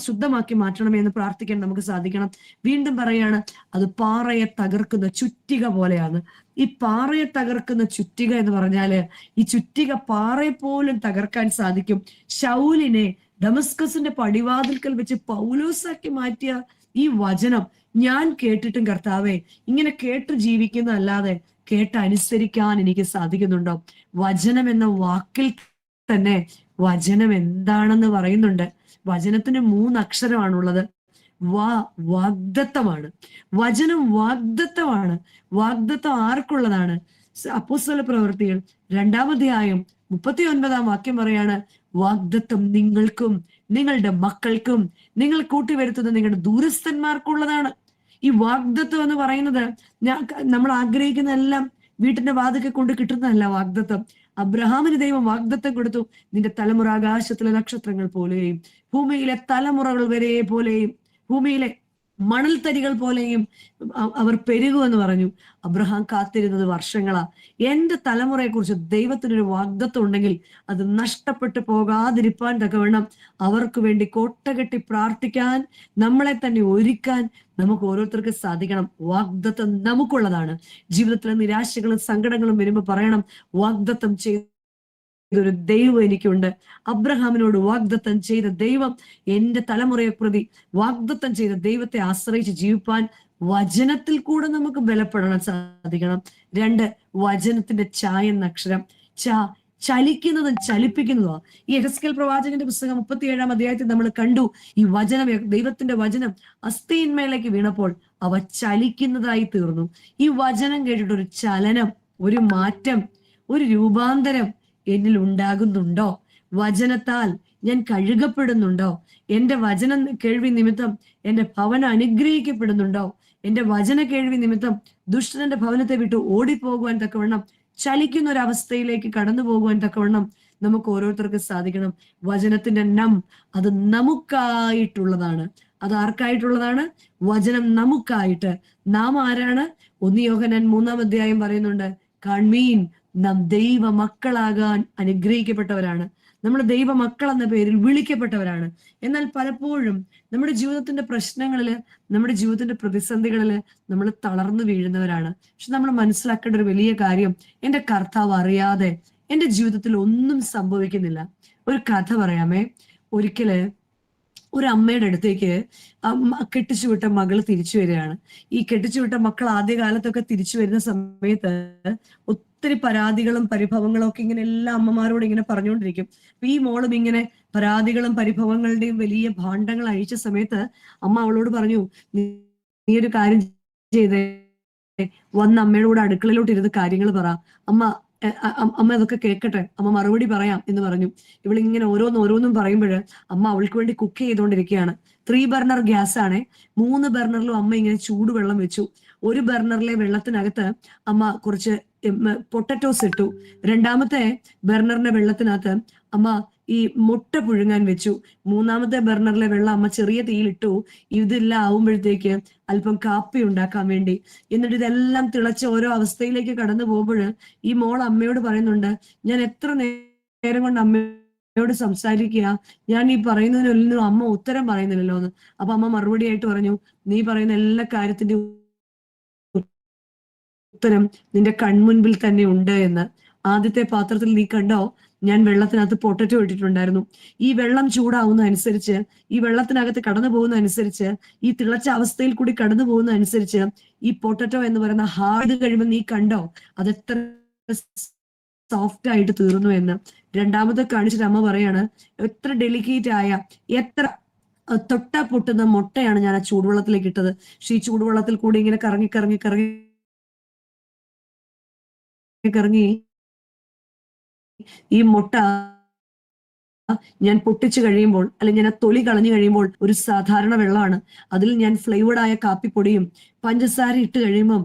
Speaker 8: ശുദ്ധമാക്കി മാറ്റണമേ എന്ന് പ്രാർത്ഥിക്കാൻ നമുക്ക് സാധിക്കണം. വീണ്ടും പറയാണ്, അത് പാറയെ തകർക്കുന്ന ചുറ്റിക പോലെയാണ്. ഈ പാറയെ തകർക്കുന്ന ചുറ്റിക എന്ന് പറഞ്ഞാല് ഈ ചുറ്റിക പാറയെ പോലും തകർക്കാൻ സാധിക്കും. ശൗലിനെ ദമസ്കസിന്റെ പടിവാതിൽക്കൽ വെച്ച് പൗലോസാക്കി മാറ്റിയ ഈ വചനം ഞാൻ കേട്ടിട്ടും കർത്താവെ, ഇങ്ങനെ കേട്ട് ജീവിക്കുന്നതല്ലാതെ കേട്ട് അനുസരിക്കാൻ എനിക്ക് സാധിക്കുന്നുണ്ടോ? വചനം എന്ന വാക്കിൽ തന്നെ വചനം എന്താണെന്ന് പറയുന്നുണ്ട്. വചനത്തിന് 3 അക്ഷരമാണുള്ളത്. വാഗ്ദത്തമാണ്. വചനം വാഗ്ദത്തമാണ്. വാഗ്ദത്തം ആർക്കുള്ളതാണ്? അപ്പോസ്തല പ്രവൃത്തികൾ 2-ാം അധ്യായം 39-ാം വാക്യം പറയാണ്, വാഗ്ദത്തം നിങ്ങൾക്കും നിങ്ങളുടെ മക്കൾക്കും നിങ്ങൾ കൂട്ടിവരുത്തുന്ന നിങ്ങളുടെ ദൂരസ്ഥന്മാർക്കുള്ളതാണ്. ഈ വാഗ്ദത്തം എന്ന് പറയുന്നത് നമ്മൾ ആഗ്രഹിക്കുന്നതെല്ലാം വീട്ടിന്റെ വാതിൽക്ക് കൊണ്ട് കിട്ടുന്നതല്ല വാഗ്ദത്തം. അബ്രഹാമിന് ദൈവം വാഗ്ദത്തം കൊടുത്തു, നിന്റെ തലമുറ ആകാശത്തിലെ നക്ഷത്രങ്ങൾ പോലെയും ഭൂമിയിലെ തലമുറകൾ വരെ പോലെയും ഭൂമിയിലെ മണൽത്തരികൾ പോലെയും അവർ പെരുകുമെന്ന് പറഞ്ഞു. അബ്രഹാം കാത്തിരുന്നത് വർഷങ്ങളാ. എന്റെ തലമുറയെക്കുറിച്ച് ദൈവത്തിനൊരു വാഗ്ദത്തം ഉണ്ടെങ്കിൽ അത് നഷ്ടപ്പെട്ടു പോകാതിരിപ്പാൻ തക്കവണ്ണം അവർക്ക് വേണ്ടി കോട്ടകെട്ടി പ്രാർത്ഥിക്കാൻ, നമ്മളെ തന്നെ ഒരുക്കാൻ നമുക്ക് ഓരോരുത്തർക്ക് സാധിക്കണം. വാഗ്ദത്തം നമുക്കുള്ളതാണ്. ജീവിതത്തിലെ നിരാശകളും സങ്കടങ്ങളും വരുമ്പോൾ പറയണം, വാഗ്ദത്തം ചെയ്തൊരു ദൈവം എനിക്കുണ്ട്. അബ്രഹാമിനോട് വാഗ്ദത്തം ചെയ്ത ദൈവം എന്റെ തലമുറയെ പ്രതി വാഗ്ദത്തം ചെയ്ത ദൈവത്തെ ആശ്രയിച്ച് ജീവിപ്പാൻ വചനത്തിൽ കൂടെ നമുക്ക് ബലപ്പെടാൻ സാധിക്കണം. 2, വചനത്തിന്റെ എന്ന അക്ഷരം. ചലിക്കുന്നതും ചലിപ്പിക്കുന്നതും. ഈ യെഹെസ്കേൽ പ്രവാചകന്റെ പുസ്തകം 37-ാം അധ്യായത്തിൽ നമ്മൾ കണ്ടു, ഈ വചനം, ദൈവത്തിന്റെ വചനം അസ്ഥിയിന്മേലേക്ക് വീണപ്പോൾ അവ ചലിക്കുന്നതായി തീർന്നു. ഈ വചനം കേട്ടിട്ട് ഒരു ചലനം, ഒരു മാറ്റം, ഒരു രൂപാന്തരം എന്നിൽ ഉണ്ടാകുന്നുണ്ടോ? വചനത്താൽ ഞാൻ കഴുകപ്പെടുന്നുണ്ടോ? എന്റെ വചന കേൾവി നിമിത്തം എന്റെ ഭവനം അനുഗ്രഹിക്കപ്പെടുന്നുണ്ടോ? എന്റെ വചന കേൾവി നിമിത്തം ദുഷ്ടന്റെ ഭവനത്തെ വിട്ട് ഓടിപ്പോകുവാൻ തക്കവണ്ണം, ചലിക്കുന്ന ഒരു അവസ്ഥയിലേക്ക് കടന്നു പോകുവാൻ തക്കവണ്ണം നമുക്ക് ഓരോരുത്തർക്ക് സാധിക്കണം. വചനത്തിന്റെ അത് നമുക്കായിട്ടുള്ളതാണ്. അത് ആർക്കായിട്ടുള്ളതാണ്? വചനം നമുക്കായിട്ട്. നാം ആരാണ്? 1 യോഹന്നാൻ 3-ാം അധ്യായം പറയുന്നുണ്ട്, കാൺമീൻ, നാം ദൈവ മക്കളാകാൻ അനുഗ്രഹിക്കപ്പെട്ടവരാണ്. നമ്മൾ ദൈവ മക്കൾ എന്ന പേരിൽ വിളിക്കപ്പെട്ടവരാണ്. എന്നാൽ പലപ്പോഴും നമ്മുടെ ജീവിതത്തിന്റെ പ്രശ്നങ്ങളില്, നമ്മുടെ ജീവിതത്തിന്റെ പ്രതിസന്ധികളില് നമ്മൾ തളർന്നു വീഴുന്നവരാണ്. പക്ഷെ നമ്മൾ മനസ്സിലാക്കേണ്ട ഒരു വലിയ കാര്യം, എന്റെ കർത്താവ് അറിയാതെ എന്റെ ജീവിതത്തിൽ ഒന്നും സംഭവിക്കുന്നില്ല. ഒരു കഥ പറയാമേ. ഒരിക്കല് ഒരു അമ്മയുടെ അടുത്തേക്ക് കെട്ടിച്ചുവിട്ട മകള് തിരിച്ചു വരികയാണ്. ഈ കെട്ടിച്ചുവിട്ട മക്കൾ ആദ്യകാലത്തൊക്കെ തിരിച്ചു വരുന്ന സമയത്ത് ഒത്തിരി പരാതികളും പരിഭവങ്ങളും ഒക്കെ ഇങ്ങനെ എല്ലാ അമ്മമാരോടും ഇങ്ങനെ പറഞ്ഞുകൊണ്ടിരിക്കും. അപ്പൊ ഈ മോളും ഇങ്ങനെ പരാതികളും പരിഭവങ്ങളുടെയും വലിയ ഭാണ്ഡങ്ങൾ അഴിച്ച സമയത്ത് അമ്മ അവളോട് പറഞ്ഞു, നീ ഒരു കാര്യം ചെയ്തേ, വന്ന് അമ്മയുടെ കൂടെ അടുക്കളയിലോട്ട് ഇരുന്ന് കാര്യങ്ങൾ പറ, അമ്മ അതൊക്കെ കേൾക്കട്ടെ, അമ്മ മറുപടി പറയാം എന്ന് പറഞ്ഞു. ഇവളിങ്ങനെ ഓരോന്നും പറയുമ്പോൾ അമ്മ അവൾക്ക് വേണ്ടി കുക്ക് ചെയ്തുകൊണ്ടിരിക്കുകയാണ്. 3 ബർണർ ഗ്യാസ് ആണ്. 3 ബർണറിലും അമ്മ ഇങ്ങനെ ചൂടുവെള്ളം വെച്ചു. ഒരു ബർണറിലെ വെള്ളത്തിനകത്ത് അമ്മ കുറച്ച് പൊട്ടറ്റോസ് ഇട്ടു. 2ാമത്തെ ബർണറിന്റെ വെള്ളത്തിനകത്ത് അമ്മ ഈ മുട്ട പുഴുങ്ങാൻ വെച്ചു. 3ാമത്തെ ബർണറിലെ വെള്ളം അമ്മ ചെറിയ തീയിലിട്ടു. ഇതെല്ലാം ആവുമ്പോഴത്തേക്ക് അല്പം കാപ്പി ഉണ്ടാക്കാൻ വേണ്ടി. എന്നിട്ട് ഇതെല്ലാം തിളച്ച ഓരോ അവസ്ഥയിലേക്ക് കടന്നു പോകുമ്പോൾ ഈ മോൾ അമ്മയോട് പറയുന്നുണ്ട്, ഞാൻ എത്ര നേരം കൊണ്ട് അമ്മയോട് സംസാരിക്കുക, ഞാൻ ഈ പറയുന്നതിനൊന്നും അമ്മ ഉത്തരം പറയുന്നില്ലല്ലോ എന്ന്. അപ്പൊ അമ്മ മറുപടി ആയിട്ട് പറഞ്ഞു, നീ പറയുന്ന എല്ലാ കാര്യത്തിന്റെ ഉത്തരം നിന്റെ കൺമുൻപിൽ തന്നെ ഉണ്ട് എന്ന്. ആദ്യത്തെ പാത്രത്തിൽ നീ കണ്ടോ, ഞാൻ വെള്ളത്തിനകത്ത് പൊട്ടറ്റോ ഇട്ടിട്ടുണ്ടായിരുന്നു. ഈ വെള്ളം ചൂടാവുന്ന അനുസരിച്ച്, ഈ വെള്ളത്തിനകത്ത് കടന്നു പോകുന്ന അനുസരിച്ച്, ഈ തിളച്ച അവസ്ഥയിൽ കൂടി കടന്നു പോകുന്ന അനുസരിച്ച് ഈ പൊട്ടറ്റോ എന്ന് പറയുന്ന ഹാർഡ് കഴിയുമ്പോൾ നീ കണ്ടോ അതെത്ര സോഫ്റ്റ് ആയിട്ട് തീർന്നു എന്ന്. 2ാമത്തെ കാണിച്ചിട്ട് അമ്മ പറയാണ്, എത്ര ഡെലിക്കേറ്റ് ആയ, എത്ര തൊട്ടാ പൊട്ടുന്ന മുട്ടയാണ് ഞാൻ ആ ചൂടുവെള്ളത്തിലേക്ക് ഇട്ടത്. പക്ഷെ ഈ ചൂടുവെള്ളത്തിൽ കൂടി ഇങ്ങനെ കറങ്ങി ഈ മുട്ട ഞാൻ പൊട്ടിച്ചു കഴിയുമ്പോൾ, അല്ലെങ്കിൽ ഞാൻ തൊലി കളഞ്ഞു കഴിയുമ്പോൾ ഒരു സാധാരണ വെള്ളമാണ്. അതിൽ ഞാൻ ഫ്ലേവേർഡായ കാപ്പിപ്പൊടിയും പഞ്ചസാര ഇട്ട് കഴിയുമ്പോൾ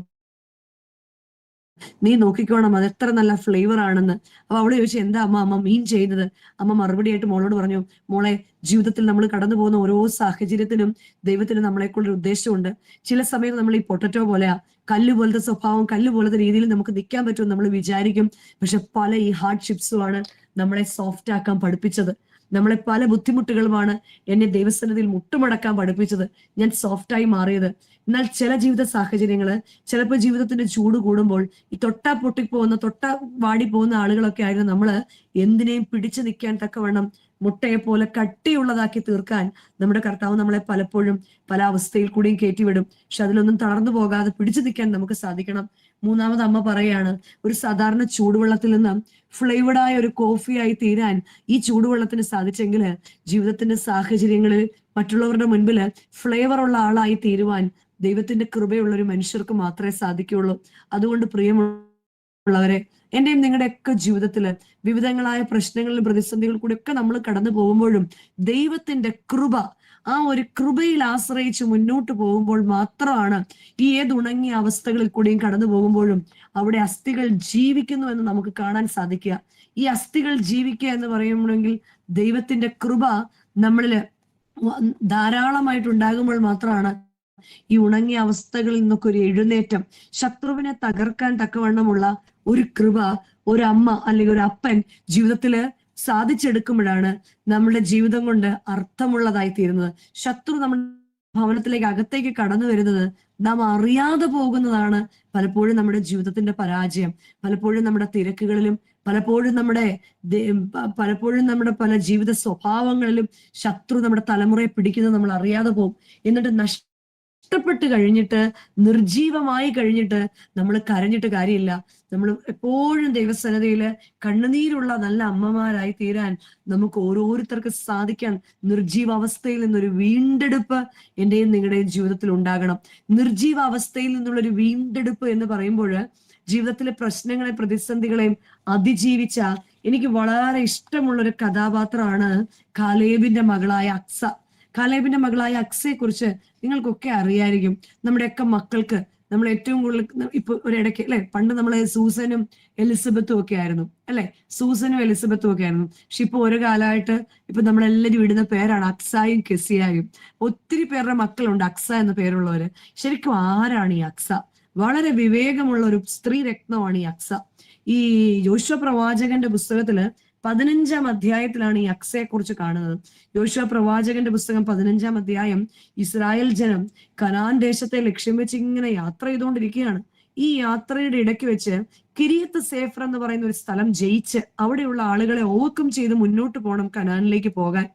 Speaker 8: നീ നോക്കിക്കോണം അത് എത്ര നല്ല ഫ്ലേവർ ആണെന്ന്. അപ്പൊ അവള് ചോദിച്ചു, എന്താ അമ്മ മീൻ ചെയ്യുന്നത്? അമ്മ മറുപടിയായിട്ട് മോളോട് പറഞ്ഞു, മോളെ, ജീവിതത്തിൽ നമ്മൾ കടന്നു പോകുന്ന ഓരോ സാഹചര്യത്തിനും ദൈവത്തിന് നമ്മളെക്കൊണ്ടൊരു ഉദ്ദേശമുണ്ട്. ചില സമയത്ത് നമ്മൾ ഈ പൊട്ടറ്റോ പോലെയാ, കല്ല് പോലത്തെ സ്വഭാവം, കല്ല് പോലത്തെ രീതിയിൽ നമുക്ക് നിൽക്കാൻ പറ്റുമെന്ന് നമ്മൾ വിചാരിക്കും. പക്ഷെ പല ഈ ഹാർഡ്ഷിപ്സുമാണ് നമ്മളെ സോഫ്റ്റ് ആക്കാൻ പഠിപ്പിച്ചത്. നമ്മളെ പല ബുദ്ധിമുട്ടുകളുമാണ് എന്നെ ദൈവസന്നിധിയിൽ മുട്ടുമടക്കാൻ പഠിപ്പിച്ചത്. ഞാൻ സോഫ്റ്റായി മാറിയത്. എന്നാൽ ചില ജീവിത സാഹചര്യങ്ങള്, ചിലപ്പോൾ ജീവിതത്തിന്റെ ചൂട് കൂടുമ്പോൾ ഈ തൊട്ടാ പൊട്ടിപ്പോകുന്ന, തൊട്ടാ വാടിപ്പോകുന്ന ആളുകളൊക്കെ ആയിരുന്നു നമ്മള് എന്തിനേയും പിടിച്ചു നിൽക്കാൻ തക്കവണ്ണം മുട്ടയെ പോലെ കട്ടിയുള്ളതാക്കി തീർക്കാൻ നമ്മുടെ കർത്താവ് നമ്മളെ പലപ്പോഴും പല അവസ്ഥയിൽ കൂടിയും കയറ്റിവിടും. പക്ഷെ അതിലൊന്നും തളർന്നു പോകാതെ പിടിച്ചു നിൽക്കാൻ നമുക്ക് സാധിക്കണം. 3ാമത് അമ്മ പറയാണ്, ഒരു സാധാരണ ചൂടുവെള്ളത്തിൽ നിന്ന് ഫ്ലേവേർഡായ ഒരു കോഫിയായി തീരാൻ ഈ ചൂടുവെള്ളത്തിന് സാധിച്ചെങ്കിൽ ജീവിതത്തിന്റെ സാഹചര്യങ്ങളിൽ മറ്റുള്ളവരുടെ മുൻപിൽ ഫ്ലേവർ ഉള്ള ആളായി തീരുവാൻ ദൈവത്തിന്റെ കൃപയുള്ള ഒരു മനുഷ്യർക്ക് മാത്രമേ സാധിക്കുകയുള്ളൂ. അതുകൊണ്ട് പ്രിയമുള്ളവരെ, എന്റെയും നിങ്ങളുടെയൊക്കെ ജീവിതത്തില് വിവിധങ്ങളായ പ്രശ്നങ്ങളിലും പ്രതിസന്ധികളിൽ കൂടെ ഒക്കെ നമ്മൾ കടന്നു പോകുമ്പോഴും ദൈവത്തിന്റെ കൃപ, ആ ഒരു കൃപയിൽ ആശ്രയിച്ച് മുന്നോട്ട് പോകുമ്പോൾ മാത്രമാണ് ഈ ഉണങ്ങിയ അവസ്ഥകളിൽ കൂടിയും കടന്നു പോകുമ്പോഴും അവിടെ അസ്ഥികൾ ജീവിക്കുന്നു എന്ന് നമുക്ക് കാണാൻ സാധിക്കുക. ഈ അസ്ഥികൾ ജീവിക്കുക എന്ന് പറയുമ്പോഴെങ്കിൽ ദൈവത്തിന്റെ കൃപ നമ്മളില് ധാരാളമായിട്ട് ഉണ്ടാകുമ്പോൾ മാത്രമാണ് ഈ ഉണങ്ങിയ അവസ്ഥകളിൽ നിന്നൊക്കെ ഒരു എഴുന്നേറ്റം, ശത്രുവിനെ തകർക്കാൻ തക്കവണ്ണമുള്ള ഒരു കൃപ ഒരമ്മ അല്ലെങ്കിൽ ഒരു അപ്പൻ ജീവിതത്തില് സാധിച്ചെടുക്കുമ്പോഴാണ് നമ്മുടെ ജീവിതം കൊണ്ട് അർത്ഥമുള്ളതായി തീരുന്നത്. ശത്രു നമ്മുടെ ഭവനത്തിലേക്ക് അകത്തേക്ക് കടന്നു വരുന്നത് നാം അറിയാതെ പോകുന്നതാണ് പലപ്പോഴും നമ്മുടെ ജീവിതത്തിന്റെ പരാജയം. പലപ്പോഴും നമ്മുടെ തിരക്കുകളിലും പലപ്പോഴും നമ്മുടെ പല ജീവിത സ്വഭാവങ്ങളിലും ശത്രു നമ്മുടെ തലമുറയെ പിടിക്കുന്നത് നമ്മൾ അറിയാതെ പോകും. എന്നിട്ട് നഷ്ടപ്പെട്ട് കഴിഞ്ഞിട്ട്, നിർജീവമായി കഴിഞ്ഞിട്ട് നമ്മൾ കരഞ്ഞിട്ട് കാര്യമില്ല. നമ്മൾ എപ്പോഴും ദൈവസന്നിധിയില് കണ്ണുനീരുള്ള നല്ല അമ്മമാരായി തീരാൻ നമുക്ക് ഓരോരുത്തർക്ക് സാധിക്കാൻ നിർജീവ അവസ്ഥയിൽ നിന്നൊരു വീണ്ടെടുപ്പ് എന്റെയും നിങ്ങളുടെയും ജീവിതത്തിൽ ഉണ്ടാകണം. നിർജീവ അവസ്ഥയിൽ നിന്നുള്ളൊരു വീണ്ടെടുപ്പ് എന്ന് പറയുമ്പോൾ ജീവിതത്തിലെ പ്രശ്നങ്ങളെ, പ്രതിസന്ധികളെയും അതിജീവിച്ച എനിക്ക് വളരെ ഇഷ്ടമുള്ളൊരു കഥാപാത്രമാണ് കാലേബിന്റെ മകളായ അക്സ. കാലേബിന്റെ മകളായ അക്സയെ കുറിച്ച് നിങ്ങൾക്കൊക്കെ അറിയായിരിക്കും. നമ്മുടെയൊക്കെ മക്കൾക്ക് നമ്മൾ ഏറ്റവും കൂടുതൽ ഇപ്പൊ ഒരിടയ്ക്ക് അല്ലെ, പണ്ട് നമ്മളെ സൂസനും എലിസബത്തും ഒക്കെ ആയിരുന്നു അല്ലെ, സൂസനും എലിസബത്തും ഒക്കെ ആയിരുന്നു. പക്ഷെ ഇപ്പൊ ഒരു കാലമായിട്ട് ഇപ്പൊ നമ്മളെല്ലാവരും ഇടുന്ന പേരാണ് അക്സായും കെസിയായും. ഒത്തിരി പേരുടെ മക്കളുണ്ട് അക്സ എന്ന പേരുള്ളവര്. ശരിക്കും ആരാണ് ഈ അക്സ? വളരെ വിവേകമുള്ള ഒരു സ്ത്രീ രത്നമാണ് ഈ അക്സ. ഈ യോശുവ പ്രവാചകന്റെ പുസ്തകത്തില് 15-ാം അധ്യായത്തിലാണ് ഈ അക്സയെ കുറിച്ച് കാണുന്നത്. യോശുവ പ്രവാചകന്റെ പുസ്തകം 15-ാം അധ്യായം. ഇസ്രായേൽ ജനം കനാൻ ദേശത്തെ ലക്ഷ്യം വെച്ച് ഇങ്ങനെ യാത്ര ചെയ്തുകൊണ്ടിരിക്കുകയാണ്. ഈ യാത്രയുടെ ഇടയ്ക്ക് വെച്ച് കിരിയത്ത് സേഫർ എന്ന് പറയുന്ന ഒരു സ്ഥലം ജയിച്ച് അവിടെയുള്ള ആളുകളെ ഓവർകം ചെയ്ത് മുന്നോട്ട് പോകണം കനാനിലേക്ക് പോകാൻ.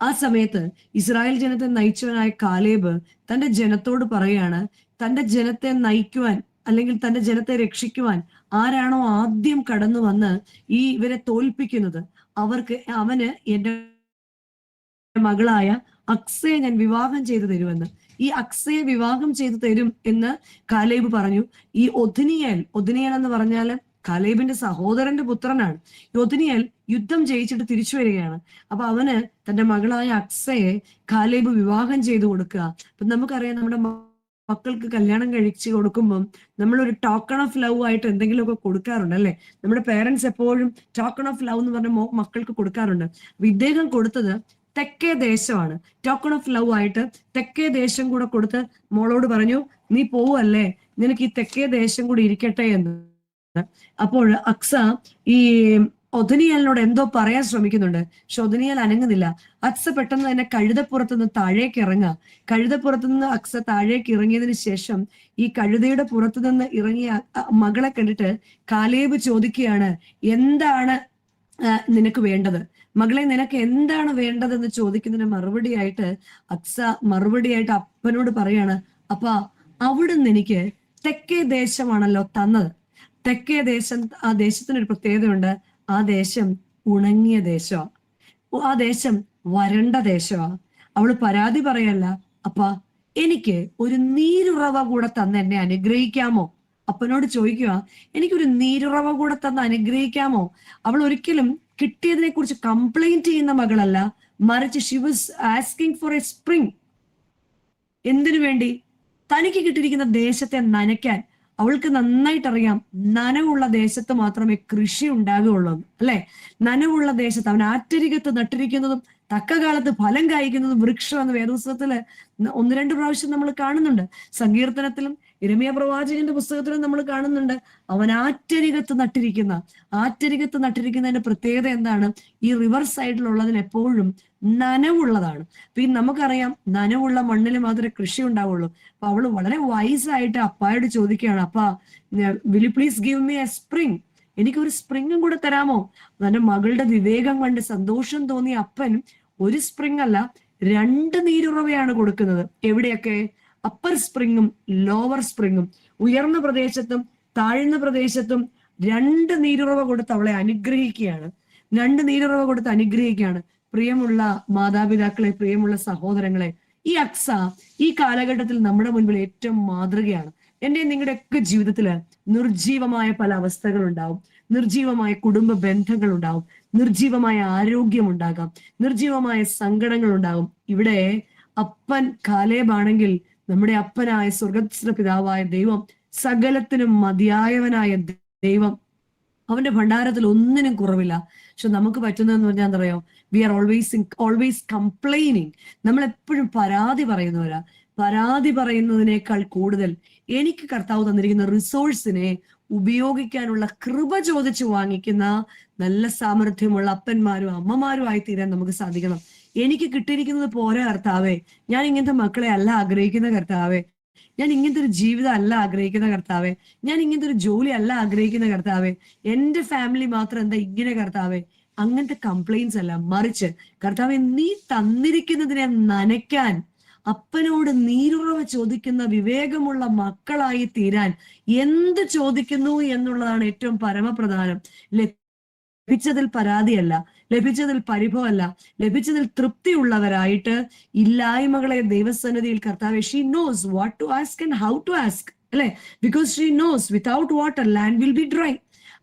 Speaker 8: ആ സമയത്ത് ഇസ്രായേൽ ജനത്തെ നയിച്ചവനായ കാലേബ് തന്റെ ജനത്തോട് പറയാണ്, തന്റെ ജനത്തെ നയിക്കുവാൻ അല്ലെങ്കിൽ തന്റെ ജനത്തെ രക്ഷിക്കുവാൻ ആരാണോ ആദ്യം കടന്നു വന്ന് ഇവരെ തോൽപ്പിക്കുന്നത് അവന് എന്റെ മകളായ അക്സയെ ഞാൻ വിവാഹം ചെയ്തു തരുമെന്ന്. ഈ അക്സയെ വിവാഹം ചെയ്തു തരും എന്ന് കാലേബ് പറഞ്ഞു. ഈ ഒഥ്നിയേൽ എന്ന് പറഞ്ഞാല് കാലേബിന്റെ സഹോദരന്റെ പുത്രനാണ്. ഒഥ്നിയേൽ യുദ്ധം ജയിച്ചിട്ട് തിരിച്ചു വരികയാണ്. അപ്പൊ അവന് തന്റെ മകളായ അക്സയെ കാലേബ് വിവാഹം ചെയ്തു കൊടുക്കുക. അപ്പൊ നമുക്കറിയാം, നമ്മുടെ മക്കൾക്ക് കല്യാണം കഴിച്ചു കൊടുക്കുമ്പം നമ്മളൊരു ടോക്കൺ ഓഫ് ലവ് ആയിട്ട് എന്തെങ്കിലുമൊക്കെ കൊടുക്കാറുണ്ട് അല്ലെ. നമ്മുടെ പേരൻസ് എപ്പോഴും ടോക്കൺ ഓഫ് ലവ് എന്ന് പറഞ്ഞ മക്കൾക്ക് കൊടുക്കാറുണ്ട്. അപ്പൊ ഇദ്ദേഹം കൊടുത്തത് തെക്കേ ദേശമാണ്. ടോക്കൺ ഓഫ് ലവ് ആയിട്ട് തെക്കേ ദേശം കൂടെ കൊടുത്ത് മോളോട് പറഞ്ഞു, നീ പോവല്ലേ, നിനക്ക് ഈ തെക്കേ ദേശം കൂടി ഇരിക്കട്ടെ എന്ന്. അപ്പോൾ അക്സ ഈ ഒഥ്നിയേലിനോട് എന്തോ പറയാൻ ശ്രമിക്കുന്നുണ്ട്. പക്ഷെ ഒഥ്നിയേൽ അനങ്ങുന്നില്ല. അക്സ പെട്ടെന്ന് തന്നെ കഴുതപ്പുറത്തുനിന്ന് താഴേക്ക് ഇറങ്ങുക. കഴുതപ്പുറത്തുനിന്ന് അക്സ താഴേക്ക് ഇറങ്ങിയതിന് ശേഷം ഈ കഴുതയുടെ പുറത്തു നിന്ന് ഇറങ്ങിയ മകളെ കണ്ടിട്ട് കാലേബ് ചോദിക്കുകയാണ്, എന്താണ് നിനക്ക് വേണ്ടത്? മകളെ, നിനക്ക് എന്താണ് വേണ്ടതെന്ന് ചോദിക്കുന്നതിന് മറുപടിയായിട്ട് അപ്പനോട് പറയാണ്, അപ്പ അവിടുന്ന് എനിക്ക് തെക്കേ ദേശമാണല്ലോ തന്നത്. തെക്കേ ദേശം, ആ ദേശത്തിനൊരു പ്രത്യേകതയുണ്ട്. ആ ദേശം ഉണങ്ങിയ ദേശമാണ്. ആ ദേശം വരണ്ട ദേശമാണ്. അവള് പരാതി പറയല്ല, അപ്പ എനിക്ക് ഒരു നീരുറവ കൂടെ തന്ന് എന്നെ അനുഗ്രഹിക്കാമോ? അപ്പനോട് ചോദിക്കുക, എനിക്കൊരു നീരുറവ കൂടെ തന്ന് അനുഗ്രഹിക്കാമോ? അവൾ ഒരിക്കലും കിട്ടിയതിനെ കുറിച്ച് കംപ്ലൈന്റ് ചെയ്യുന്ന മകളല്ല, മറിച്ച് she was asking for A spring. എന്തിനു വേണ്ടി? തനിക്ക് കിട്ടിയിരിക്കുന്ന ദേശത്തെ നനയ്ക്കാൻ. അവൾക്ക് നന്നായിട്ടറിയാം, നനവുള്ള ദേശത്ത് മാത്രമേ കൃഷി ഉണ്ടാകുകയുള്ളൂ അല്ലെ. നനവുള്ള ദേശത്ത് അവൻ ആറ്റരികത്ത് നട്ടിരിക്കുന്നതും തക്ക കാലത്ത് ഫലം കായ്ക്കുന്നതും വൃക്ഷം എന്ന് വേദപുസ്തകത്തില് 1-2 പ്രാവശ്യം നമ്മൾ കാണുന്നുണ്ട്. സങ്കീർത്തനത്തിലും യിരെമ്യാ പ്രവാചകന്റെ പുസ്തകത്തിലും നമ്മൾ കാണുന്നുണ്ട്. അവൻ ആറ്റരികത്ത് നട്ടിരിക്കുന്നതിന്റെ പ്രത്യേകത എന്താണ്? ഈ റിവർ സൈഡിലുള്ളതിന് എപ്പോഴും നനവുള്ളതാണ്. അപ്പൊ നമുക്കറിയാം, നനവുള്ള മണ്ണിൽ മാത്രമേ കൃഷി ഉണ്ടാവുള്ളൂ. അപ്പൊ അവള് വളരെ വൈസായിട്ട് അപ്പായോട് ചോദിക്കുകയാണ്, അപ്പാ will you please give me A spring, എനിക്കൊരു സ്പ്രിങ്ങും കൂടെ തരാമോ? തന്റെ മകളുടെ വിവേകം കണ്ട് സന്തോഷം തോന്നിയ അപ്പൻ ഒരു സ്പ്രിംഗ് അല്ല 2 നീരുറവയാണ് കൊടുക്കുന്നത്. എവിടെയൊക്കെ? അപ്പർ സ്പ്രിങ്ങും ലോവർ സ്പ്രിങ്ങും. ഉയർന്ന പ്രദേശത്തും താഴ്ന്ന പ്രദേശത്തും 2 നീരുറവ കൊടുത്ത് അവളെ അനുഗ്രഹിക്കുകയാണ്. 2 നീരുറവ കൊടുത്ത് അനുഗ്രഹിക്കുകയാണ്. പ്രിയമുള്ള മാതാപിതാക്കളെ, പ്രിയമുള്ള സഹോദരങ്ങളെ, ഈ അക്സ ഈ കാലഘട്ടത്തിൽ നമ്മുടെ മുൻപിൽ ഏറ്റവും മാതൃകയാണ്. എന്റെ നിങ്ങളുടെയൊക്കെ ജീവിതത്തില് നിർജീവമായ പല അവസ്ഥകൾ ഉണ്ടാവും. നിർജീവമായ കുടുംബ ബന്ധങ്ങൾ ഉണ്ടാവും. നിർജീവമായ ആരോഗ്യം ഉണ്ടാകാം. നിർജീവമായ സങ്കടങ്ങൾ ഉണ്ടാകും. ഇവിടെ അപ്പൻ കാലേബാണെങ്കിൽ നമ്മുടെ അപ്പനായ സ്വർഗസ്ഥ പിതാവായ ദൈവം, സകലത്തിനും മതിയായവനായ ദൈവം, അവന്റെ ഭണ്ഡാരത്തിൽ ഒന്നിനും കുറവില്ല. പക്ഷെ നമുക്ക് പറ്റുന്നതെന്ന് പറഞ്ഞാൽ എന്താ പറയാ? We are always complaining. നമ്മൾ എപ്പോഴും പരാതി പറയുന്നവരാ. പരാതി പറയുന്നതിനേക്കാൾ കൂടുതൽ എനിക്ക് കർത്താവ് തന്നിരിക്കുന്ന റിസോഴ്സിനെ ഉപയോഗിക്കാനുള്ള കൃപ ചോദിച്ചു വാങ്ങിക്കുന്ന നല്ല സാമർഥ്യമുള്ള അപ്പന്മാരും അമ്മമാരും ആയി തീരാൻ നമുക്ക് സാധിക്കണം. എനിക്ക് കിട്ടിയിരിക്കുന്നത് പോരാ കർത്താവേ, ഞാൻ ഇങ്ങനത്തെ മക്കളെ അല്ല ആഗ്രഹിക്കുന്ന കർത്താവേ, ഞാൻ ഇങ്ങനത്തെ ഒരു ജീവിതം അല്ല ആഗ്രഹിക്കുന്ന കർത്താവേ, ഞാൻ ഇങ്ങനത്തെ ഒരു ജോലി അല്ല ആഗ്രഹിക്കുന്ന കർത്താവേ, എന്റെ ഫാമിലി മാത്രം എന്താ ഇങ്ങനെ കർത്താവേ, അങ്ങനത്തെ കംപ്ലൈന്റ്സ് അല്ല. മറിച്ച് കർത്താവെ, നീ തന്നിരിക്കുന്നതിനെ നനയ്ക്കാൻ അപ്പനോട് നീരുറവ ചോദിക്കുന്ന വിവേകമുള്ള മക്കളായി തീരാൻ എന്ത് ചോദിക്കുന്നു എന്നുള്ളതാണ് ഏറ്റവും പരമപ്രധാനം. ലഭിച്ചതിൽ പരാതിയല്ല, ലഭിച്ചതിൽ പരിഭവമല്ല, ലഭിച്ചതിൽ തൃപ്തിയുള്ളവരായിട്ട് ഇല്ലായ്മകളെ ദൈവസന്നിധിയിൽ കർത്താവെ, she knows what to ask and how to ask, അല്ലെ? Because she knows without water land will be dry.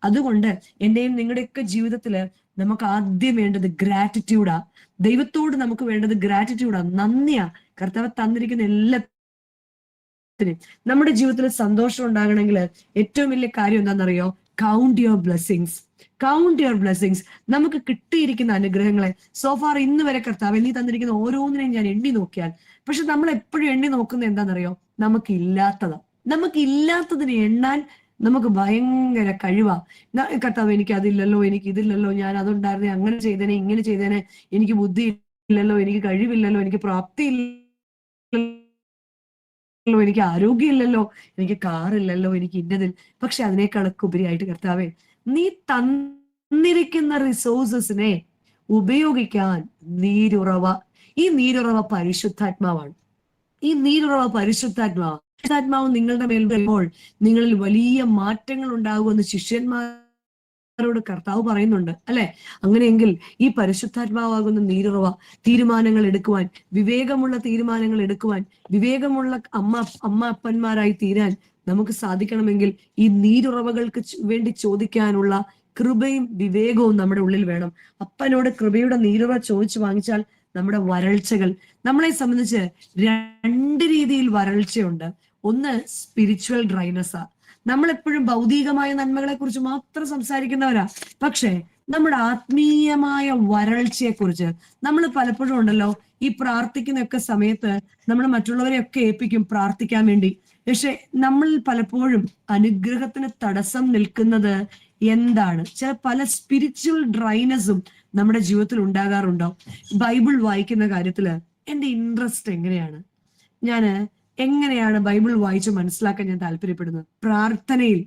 Speaker 8: അതുകൊണ്ട് എന്റെയും നിങ്ങളുടെയൊക്കെ ജീവിതത്തില് നമുക്ക് ആദ്യം വേണ്ടത് ഗ്രാറ്റിറ്റ്യൂഡാ. ദൈവത്തോട് നമുക്ക് വേണ്ടത് ഗ്രാറ്റിറ്റ്യൂഡാ, നന്ദിയാ. കർത്താവ് തന്നിരിക്കുന്ന എല്ലാത്തിനും നമ്മുടെ ജീവിതത്തിൽ സന്തോഷം ഉണ്ടാകണമെങ്കിൽ ഏറ്റവും വലിയ കാര്യം എന്താണെന്നറിയോ? Count your blessings, count your blessings. നമുക്ക് കിട്ടിയിരിക്കുന്ന അനുഗ്രഹങ്ങളെ സോഫാർ ഇന്ന് വരെ കർത്താവ് നീ തന്നിരിക്കുന്ന ഓരോന്നിനെയും ഞാൻ എണ്ണി നോക്കിയാൽ, പക്ഷെ നമ്മൾ എപ്പോഴും എണ്ണി നോക്കുന്നത് എന്താണെന്നറിയോ? നമുക്കില്ലാത്തതാ. നമുക്കില്ലാത്തതിനെ എണ്ണാൻ നമുക്ക് ഭയങ്കര കഴിവാ. കർത്താവ് എനിക്ക് അതില്ലല്ലോ, എനിക്ക് ഇതില്ലല്ലോ, ഞാൻ അതുണ്ടായിരുന്നേ, അങ്ങനെ ചെയ്തേനെ, ഇങ്ങനെ ചെയ്തേനെ, എനിക്ക് ബുദ്ധി ഇല്ലല്ലോ, എനിക്ക് കഴിവില്ലല്ലോ, എനിക്ക് പ്രാപ്തി ഇല്ലല്ലോ, എനിക്ക് ആരോഗ്യമില്ലല്ലോ, എനിക്ക് കാറില്ലല്ലോ, എനിക്ക് ഇന്നതിൽ. പക്ഷെ അതിനേക്കാളൊക്കെ ഉപരിയായിട്ട് കർത്താവെ, നീ തന്നിരിക്കുന്ന റിസോഴ്സസിനെ ഉപയോഗിക്കാൻ നീരുറവ. ഈ നീരുറവ പരിശുദ്ധാത്മാവാണ്. ഈ നീരുറവ പരിശുദ്ധാത്മാവ്. പരിശുദ്ധാത്മാവ് നിങ്ങളുടെ മേൽ വരുമ്പോൾ നിങ്ങളിൽ വലിയ മാറ്റങ്ങൾ ഉണ്ടാകുമെന്ന് ശിഷ്യന്മാരോട് കർത്താവ് പറയുന്നുണ്ട്, അല്ലെ? അങ്ങനെയെങ്കിൽ ഈ പരിശുദ്ധാത്മാവാകുന്ന നീരുറവ തീരുമാനങ്ങൾ എടുക്കുവാൻ, വിവേകമുള്ള തീരുമാനങ്ങൾ എടുക്കുവാൻ, വിവേകമുള്ള അപ്പന്മാരായി തീരാൻ നമുക്ക് സാധിക്കണമെങ്കിൽ ഈ നീരുറവകൾക്ക് വേണ്ടി ചോദിക്കാനുള്ള കൃപയും വിവേകവും നമ്മുടെ ഉള്ളിൽ വേണം. അപ്പനോട് കൃപയുടെ നീരുറവ ചോദിച്ചു വാങ്ങിച്ചാൽ നമ്മുടെ വരൾച്ചകൾ, നമ്മളെ സംബന്ധിച്ച് രണ്ട് രീതിയിൽ വരൾച്ചയുണ്ട്. ഒന്ന് സ്പിരിച്വൽ ഡ്രൈനസ്സാ. നമ്മളെപ്പോഴും ഭൗതികമായ നന്മകളെ കുറിച്ച് മാത്രം സംസാരിക്കുന്നവരാ. പക്ഷെ നമ്മുടെ ആത്മീയമായ വരൾച്ചയെ കുറിച്ച് നമ്മൾ പലപ്പോഴും ഉണ്ടല്ലോ, ഈ പ്രാർത്ഥിക്കുന്നൊക്കെ സമയത്ത് നമ്മൾ മറ്റുള്ളവരെയൊക്കെ ഏൽപ്പിക്കും പ്രാർത്ഥിക്കാൻ വേണ്ടി. പക്ഷെ നമ്മൾ പലപ്പോഴും അനുഗ്രഹത്തിന് തടസ്സം നിൽക്കുന്നത് എന്താണ്? പല സ്പിരിച്വൽ ഡ്രൈനസും നമ്മുടെ ജീവിതത്തിൽ ഉണ്ടാകാറുണ്ടോ? ബൈബിൾ വായിക്കുന്ന കാര്യത്തില് എന്റെ ഇൻട്രസ്റ്റ് എങ്ങനെയാണ്? എങ്ങനെയാണ് ബൈബിൾ വായിച്ച് മനസ്സിലാക്കാൻ ഞാൻ താല്പര്യപ്പെടുന്നത്? പ്രാർത്ഥനയിൽ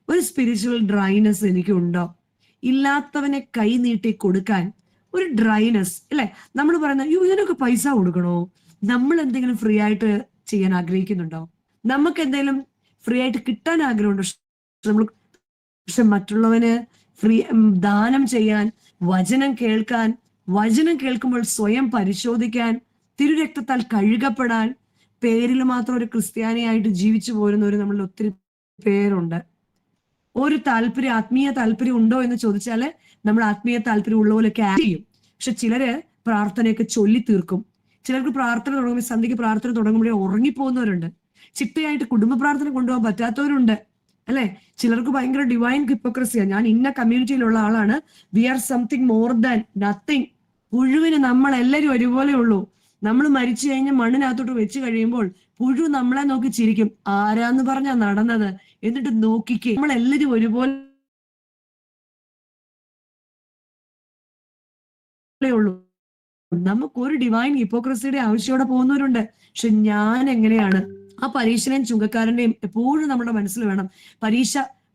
Speaker 8: ഒരു സ്പിരിച്വൽ ഡ്രൈനസ് എനിക്കുണ്ടോ? ഇല്ലാത്തവനെ കൈ നീട്ടി കൊടുക്കാൻ ഒരു ഡ്രൈനസ്, അല്ലെ? നമ്മൾ പറയുന്ന ഇതിനൊക്കെ പൈസ കൊടുക്കണോ? നമ്മൾ എന്തെങ്കിലും ഫ്രീ ആയിട്ട് ചെയ്യാൻ ആഗ്രഹിക്കുന്നുണ്ടോ? നമുക്ക് എന്തെങ്കിലും ഫ്രീ ആയിട്ട് കിട്ടാൻ ആഗ്രഹമുണ്ടോ? പക്ഷെ മറ്റുള്ളവന് ദാനം ചെയ്യാൻ, വചനം കേൾക്കാൻ, വചനം കേൾക്കുമ്പോൾ സ്വയം പരിശോധിക്കാൻ, തിരുരക്തത്താൽ കഴുകപ്പെടാൻ, പേരിൽ മാത്രം ഒരു ക്രിസ്ത്യാനിയായിട്ട് ജീവിച്ചു പോരുന്നവര് നമ്മളിൽ ഒത്തിരി പേരുണ്ട്. ഒരു ആത്മീയ താല്പര്യം ഉണ്ടോ എന്ന് ചോദിച്ചാല് നമ്മൾ ആത്മീയ താല്പര്യം ഉള്ള പോലെയൊക്കെ ആക്ട് ചെയ്യും. പക്ഷെ ചിലര് പ്രാർത്ഥനയൊക്കെ ചൊല്ലി തീർക്കും. ചിലർക്ക് പ്രാർത്ഥന തുടങ്ങുമ്പോൾ, സന്ധ്യക്ക് പ്രാർത്ഥന തുടങ്ങുമ്പോഴേ ഉറങ്ങിപ്പോകുന്നവരുണ്ട്. ചിട്ടയായിട്ട് കുടുംബ പ്രാർത്ഥന കൊണ്ടുപോകാൻ പറ്റാത്തവരുണ്ട്, അല്ലെ? ചിലർക്ക് ഭയങ്കര ഡിവൈൻ ഹിപ്പോക്രസിയാ. ഞാൻ ഇന്ന കമ്മ്യൂണിറ്റിയിലുള്ള ആളാണ്, we are something more than nothing. പുഴുവിന് നമ്മൾ എല്ലാവരും ഒരുപോലെ ഉള്ളൂ. നമ്മൾ മരിച്ചു കഴിഞ്ഞ് മണ്ണിനകത്തോട്ട് വെച്ച് കഴിയുമ്പോൾ പുഴു നമ്മളെ നോക്കി ചിരിക്കും, ആരാന്ന് പറഞ്ഞാ നടന്നത്, എന്നിട്ട് നോക്കിക്കേ, നമ്മൾ എല്ലാവരും ഒരുപോലെ ഉള്ളൂ. നമുക്കൊരു ഡിവൈൻ ഹിപ്പോക്രസിയുടെ ആവശ്യത്തോടെ പോകുന്നവരുണ്ട്. പക്ഷെ ഞാൻ എങ്ങനെയാണ്? ആ പരീക്ഷനെയും ചുങ്കക്കാരന്റെയും എപ്പോഴും നമ്മുടെ മനസ്സിൽ വേണം.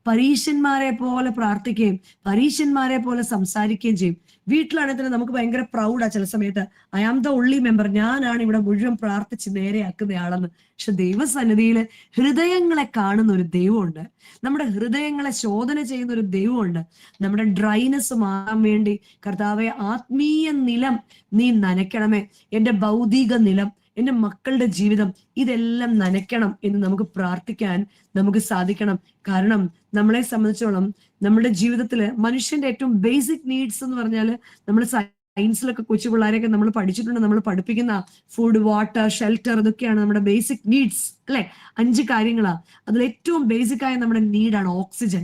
Speaker 8: പരീശന്മാരെ പോലെ പ്രാർത്ഥിക്കുകയും പരീശന്മാരെ പോലെ സംസാരിക്കുകയും ചെയ്യും. വീട്ടിലാണെങ്കിൽ നമുക്ക് ഭയങ്കര പ്രൗഡാ ചില സമയത്ത്, I am the only member, ഞാനാണ് ഇവിടെ മുഴുവൻ പ്രാർത്ഥിച്ച് നേരെയാക്കുന്ന ആളെന്ന്. പക്ഷെ ദൈവസന്നിധിയിൽ ഹൃദയങ്ങളെ കാണുന്ന ഒരു ദൈവമുണ്ട്. നമ്മുടെ ഹൃദയങ്ങളെ ശോധന ചെയ്യുന്ന ഒരു ദൈവമുണ്ട്. നമ്മുടെ ഡ്രൈനസ് മാറാൻ വേണ്ടി കർത്താവെ, ആത്മീയ നിലം നീ നനയ്ക്കണമേ, എന്റെ ഭൗതിക നിലം, എന്റെ മക്കളുടെ ജീവിതം, ഇതെല്ലാം നനയ്ക്കണം എന്ന് നമുക്ക് പ്രാർത്ഥിക്കാൻ നമുക്ക് സാധിക്കണം. കാരണം നമ്മളെ സംബന്ധിച്ചോളം നമ്മുടെ ജീവിതത്തില് മനുഷ്യന്റെ ഏറ്റവും ബേസിക് നീഡ്സ് എന്ന് പറഞ്ഞാൽ, നമ്മൾ സയൻസിലൊക്കെ കൊച്ചു പിള്ളേരെയൊക്കെ നമ്മൾ പഠിച്ചിട്ടുണ്ട്, നമ്മൾ പഠിപ്പിക്കുന്ന ഫുഡ്, വാട്ടർ, ഷെൽട്ടർ, ഇതൊക്കെയാണ് നമ്മുടെ ബേസിക് നീഡ്സ്, അല്ലെ? 5 കാര്യങ്ങളാ. അതിൽ ഏറ്റവും ബേസിക് ആയ നമ്മുടെ നീഡാണ് ഓക്സിജൻ,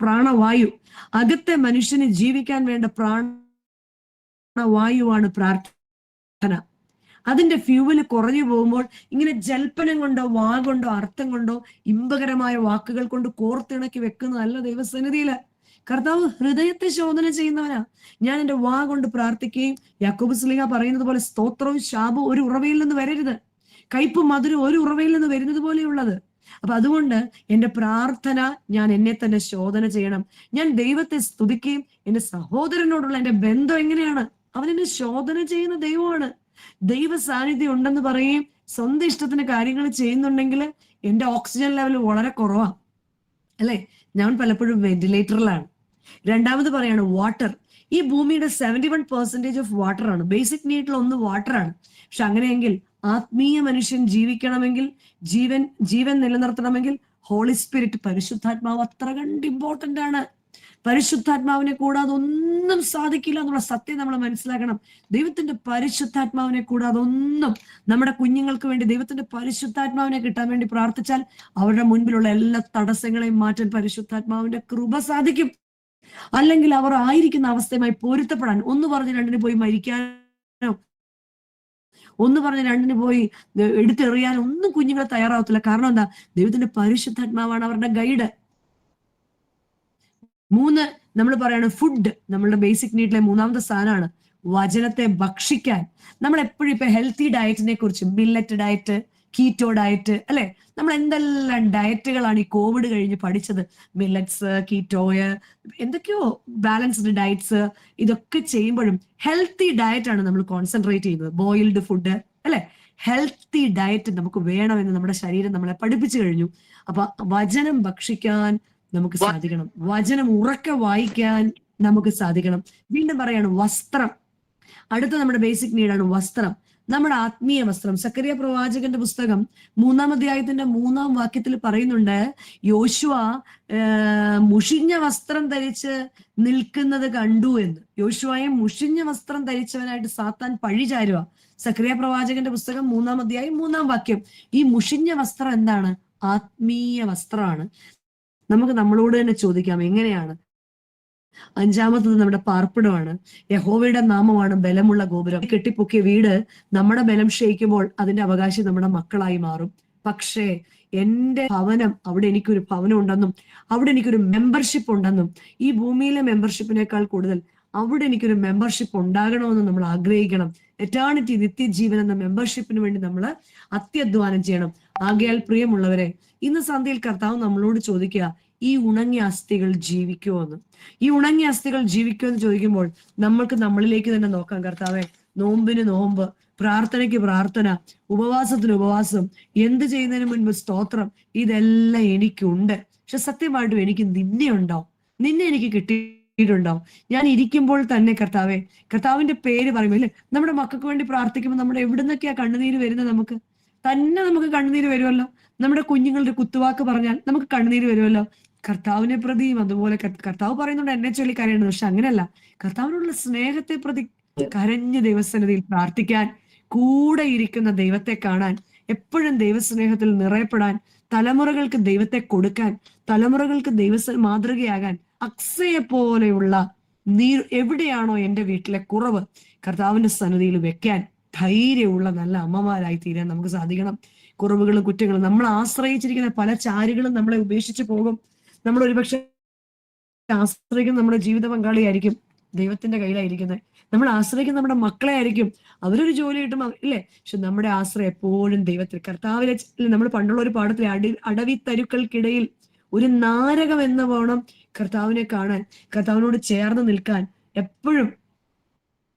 Speaker 8: പ്രാണവായു. അകത്തെ മനുഷ്യന് ജീവിക്കാൻ വേണ്ട പ്രാണവായുവാണ് പ്രാർത്ഥന. അതിന്റെ ഫ്യൂവല് കുറഞ്ഞു പോകുമ്പോൾ ഇങ്ങനെ ജൽപ്പനം കൊണ്ടോ വാ കൊണ്ടോ അർത്ഥം കൊണ്ടോ ഇമ്പകരമായ വാക്കുകൾ കൊണ്ട് കോർത്തിണക്കി വെക്കുന്നതല്ല ദൈവസന്നിധിയില്. കർത്താവ് ഹൃദയത്തെ ശോധന ചെയ്യുന്നവനാ. ഞാൻ എന്റെ വാ കൊണ്ട് പ്രാർത്ഥിക്കുകയും യാക്കോബ് ശ്ലീഹ പറയുന്നത് പോലെ സ്തോത്രവും ശാപവും ഒരു ഉറവയിൽ നിന്ന് വരരുത്, കയ്പും മധുരം ഒരു ഉറവയിൽ നിന്ന് വരുന്നത് പോലെയുള്ളത്. അപ്പൊ അതുകൊണ്ട് എന്റെ പ്രാർത്ഥന, ഞാൻ എന്നെ തന്നെ ശോധന ചെയ്യണം. ഞാൻ ദൈവത്തെ സ്തുതിക്കുകയും എന്റെ സഹോദരനോടുള്ള എന്റെ ബന്ധം എങ്ങനെയാണ്, അവൻ എന്നെ ശോധന ചെയ്യുന്ന ദൈവമാണ്. ദൈവ സാന്നിധ്യം ഉണ്ടെന്ന് പറയുകയും സ്വന്തം ഇഷ്ടത്തിന് കാര്യങ്ങൾ ചെയ്യുന്നുണ്ടെങ്കിൽ എന്റെ ഓക്സിജൻ ലെവൽ വളരെ കുറവാ, അല്ലെ? ഞാൻ പലപ്പോഴും വെന്റിലേറ്ററിലാണ്. രണ്ടാമത് പറയാണ് വാട്ടർ. ഈ ഭൂമിയുടെ 71% ഓഫ് വാട്ടർ ആണ്. ബേസിക് നീഡിൽ ഒന്ന് വാട്ടർ ആണ്. പക്ഷെ അങ്ങനെയെങ്കിൽ ആത്മീയ മനുഷ്യൻ ജീവിക്കണമെങ്കിൽ, ജീവൻ നിലനിർത്തണമെങ്കിൽ ഹോളി സ്പിരിറ്റ്, പരിശുദ്ധാത്മാവ് അത്ര കണ്ട് ഇമ്പോർട്ടന്റ് ആണ്. പരിശുദ്ധാത്മാവിനെ കൂടാതെ ഒന്നും സാധിക്കില്ല എന്നുള്ള സത്യം നമ്മൾ മനസ്സിലാക്കണം. ദൈവത്തിന്റെ പരിശുദ്ധാത്മാവിനെ കൂടാതെ ഒന്നും. നമ്മുടെ കുഞ്ഞുങ്ങൾക്ക് വേണ്ടി ദൈവത്തിന്റെ പരിശുദ്ധാത്മാവിനെ കിട്ടാൻ വേണ്ടി പ്രാർത്ഥിച്ചാൽ അവരുടെ മുൻപിലുള്ള എല്ലാ തടസ്സങ്ങളെയും മാറ്റാൻ പരിശുദ്ധാത്മാവിന്റെ കൃപ സാധിക്കും. അല്ലെങ്കിൽ അവർ ആയിരിക്കുന്ന അവസ്ഥയുമായി പൊരുത്തപ്പെടാൻ, ഒന്ന് പറഞ്ഞ് രണ്ടിന് പോയി മരിക്കാനോ ഒന്ന് പറഞ്ഞ് രണ്ടിന് പോയി എടുത്തെറിയാനോ ഒന്നും കുഞ്ഞുങ്ങളെ തയ്യാറാവത്തില്ല. കാരണം എന്താ? ദൈവത്തിന്റെ പരിശുദ്ധാത്മാവാണ് അവരുടെ ഗൈഡ്. 3 നമ്മൾ പറയാണ് ഫുഡ്. നമ്മളുടെ ബേസിക് നീഡിലെ 3ാമത്തെ സ്ഥാനമാണ് വചനത്തെ ഭക്ഷിക്കാൻ. നമ്മൾ എപ്പോഴും ഇപ്പൊ ഹെൽത്തി ഡയറ്റിനെ കുറിച്ച്, മില്ലറ്റ് ഡയറ്റ്, കീറ്റോ ഡയറ്റ്, അല്ലെ? നമ്മൾ എന്തെല്ലാം ഡയറ്റുകളാണ് ഈ കോവിഡ് കഴിഞ്ഞ് പഠിച്ചത്. മില്ലറ്റ്സ്, കീറ്റോയ്, എന്തൊക്കെയോ ബാലൻസ്ഡ് ഡയറ്റ്സ്. ഇതൊക്കെ ചെയ്യുമ്പോഴും ഹെൽത്തി ഡയറ്റ് ആണ് നമ്മൾ കോൺസെൻട്രേറ്റ് ചെയ്യുന്നത്. ബോയിൽഡ് ഫുഡ്, അല്ലെ? ഹെൽത്തി ഡയറ്റ് നമുക്ക് വേണമെന്ന് നമ്മുടെ ശരീരം നമ്മളെ പഠിപ്പിച്ചു കഴിഞ്ഞു. അപ്പൊ വചനം ഭക്ഷിക്കാൻ നമുക്ക് സാധിക്കണം. വചനം ഉറക്കെ വായിക്കാൻ നമുക്ക് സാധിക്കണം. വീണ്ടും പറയാണ് വസ്ത്രം. അടുത്ത നമ്മുടെ ബേസിക് നീഡാണ് വസ്ത്രം, നമ്മുടെ ആത്മീയ വസ്ത്രം. സക്കറിയ പ്രവാചകന്റെ പുസ്തകം 3-ാം അധ്യായത്തിന്റെ 3-ാം വാക്യത്തിൽ പറയുന്നുണ്ട്, യോശുവ മുഷിഞ്ഞ വസ്ത്രം ധരിച്ച് നിൽക്കുന്നത് കണ്ടു എന്ന്. യോശുവയെ മുഷിഞ്ഞ വസ്ത്രം ധരിച്ചവനായിട്ട് സാത്താൻ പഴിചാരുക. സക്കറിയ പ്രവാചകന്റെ പുസ്തകം 3-ാം അധ്യായം 3-ാം വാക്യം. ഈ മുഷിഞ്ഞ വസ്ത്രം എന്താണ്? ആത്മീയ വസ്ത്രമാണ്. നമുക്ക് നമ്മളോട് തന്നെ ചോദിക്കാം, എങ്ങനെയാണ്? 5-ാമത്തത് നമ്മുടെ പാർപ്പിടമാണ്. യഹോവയുടെ നാമമാണ് ബലമുള്ള ഗോപുരം. കെട്ടിപ്പൊക്കിയ വീട് നമ്മുടെ ബലം ക്ഷയിക്കുമ്പോൾ അതിന്റെ അവകാശി നമ്മുടെ മക്കളായി മാറും. പക്ഷേ എന്റെ ഭവനം, അവിടെ എനിക്കൊരു ഭവനം ഉണ്ടെന്നും അവിടെ എനിക്കൊരു മെമ്പർഷിപ്പ് ഉണ്ടെന്നും, ഈ ഭൂമിയിലെ മെമ്പർഷിപ്പിനേക്കാൾ കൂടുതൽ അവിടെ എനിക്കൊരു മെമ്പർഷിപ്പ് ഉണ്ടാകണമെന്ന് നമ്മൾ ആഗ്രഹിക്കണം. എറ്റേണിറ്റി, നിത്യജീവൻ എന്ന മെമ്പർഷിപ്പിന് വേണ്ടി നമ്മൾ അത്യധ്വാനം ചെയ്യണം. ആകയാൽ പ്രിയമുള്ളവരെ, ഇന്ന് സന്ധ്യയിൽ കർത്താവ് നമ്മളോട് ചോദിക്കുക, ഈ ഉണങ്ങിയ അസ്ഥികൾ ജീവിക്കുമോ എന്ന്. ഈ ഉണങ്ങിയ അസ്ഥികൾ ജീവിക്കുമോ എന്ന് ചോദിക്കുമ്പോൾ നമ്മൾക്ക് നമ്മളിലേക്ക് തന്നെ നോക്കാം. കർത്താവെ, നോമ്പിന് നോമ്പ്, പ്രാർത്ഥനയ്ക്ക് പ്രാർത്ഥന, ഉപവാസത്തിന് ഉപവാസം, എന്ത് ചെയ്യുന്നതിന് മുൻപ് സ്തോത്രം, ഇതെല്ലാം എനിക്കുണ്ട്. പക്ഷെ സത്യമായിട്ടും എനിക്ക് നിന്നെ ഉണ്ടോ? നിന്നെ എനിക്ക് കിട്ടിയിട്ടുണ്ടോ? ഞാൻ ഇരിക്കുമ്പോൾ തന്നെ കർത്താവെ, കർത്താവിന്റെ പേര് പറയുമ്പോൾ, ഇല്ലേ, നമ്മുടെ മക്കൾക്ക് വേണ്ടി പ്രാർത്ഥിക്കുമ്പോൾ നമ്മുടെ എവിടെ നിന്നൊക്കെയാ കണ്ണുനീര് വരുന്നത്? നമുക്ക് കണ്ണുനീര് വരുമല്ലോ. നമ്മുടെ കുഞ്ഞുങ്ങളുടെ കുത്തുവാക്ക് പറഞ്ഞാൽ നമുക്ക് കണ്ണുനീര് വരുമല്ലോ. കർത്താവിനെ പ്രതിയും അതുപോലെ കർത്താവ് പറയുന്നുണ്ട് എന്നെ ചൊല്ലി കരയണം. പക്ഷെ അങ്ങനെയല്ല, കർത്താവിനോടുള്ള സ്നേഹത്തെ പ്രതി കരഞ്ഞ് ദൈവസന്നിധിയിൽ പ്രാർത്ഥിക്കാൻ, കൂടെ ഇരിക്കുന്ന ദൈവത്തെ കാണാൻ, എപ്പോഴും ദൈവസ്നേഹത്തിൽ നിറയപ്പെടാൻ, തലമുറകൾക്ക് ദൈവത്തെ കൊടുക്കാൻ, തലമുറകൾക്ക് മാതൃകയാകാൻ, അക്സയെ പോലെയുള്ള എവിടെയാണോ എന്റെ വീട്ടിലെ കുറവ്, കർത്താവിന്റെ സന്നിധിയിൽ വെക്കാൻ ധൈര്യമുള്ള നല്ല അമ്മമാരായി തീരാൻ നമുക്ക് സാധിക്കണം. കുറവുകളും കുറ്റങ്ങളും നമ്മൾ ആശ്രയിച്ചിരിക്കുന്ന പല ചാരുകളും നമ്മളെ ഉപേക്ഷിച്ച് പോകും. നമ്മൾ ഒരുപക്ഷെ ആശ്രയിക്കുന്ന നമ്മുടെ ജീവിത പങ്കാളിയായിരിക്കും ദൈവത്തിന്റെ കയ്യിലായിരിക്കുന്നത്. നമ്മൾ ആശ്രയിക്കുന്ന നമ്മുടെ മക്കളെ ആയിരിക്കും. അവരൊരു ജോലി കിട്ടും, ഇല്ലേ? പക്ഷെ നമ്മുടെ ആശ്രയം എപ്പോഴും ദൈവത്തിൽ. കർത്താവിലെ നമ്മൾ പണ്ടുള്ള ഒരു പാഠത്തിൽ അടവി തരുക്കൾക്കിടയിൽ ഒരു നാരകം എന്ന വേണം കർത്താവിനെ കാണാൻ, കർത്താവിനോട് ചേർന്ന് നിൽക്കാൻ, എപ്പോഴും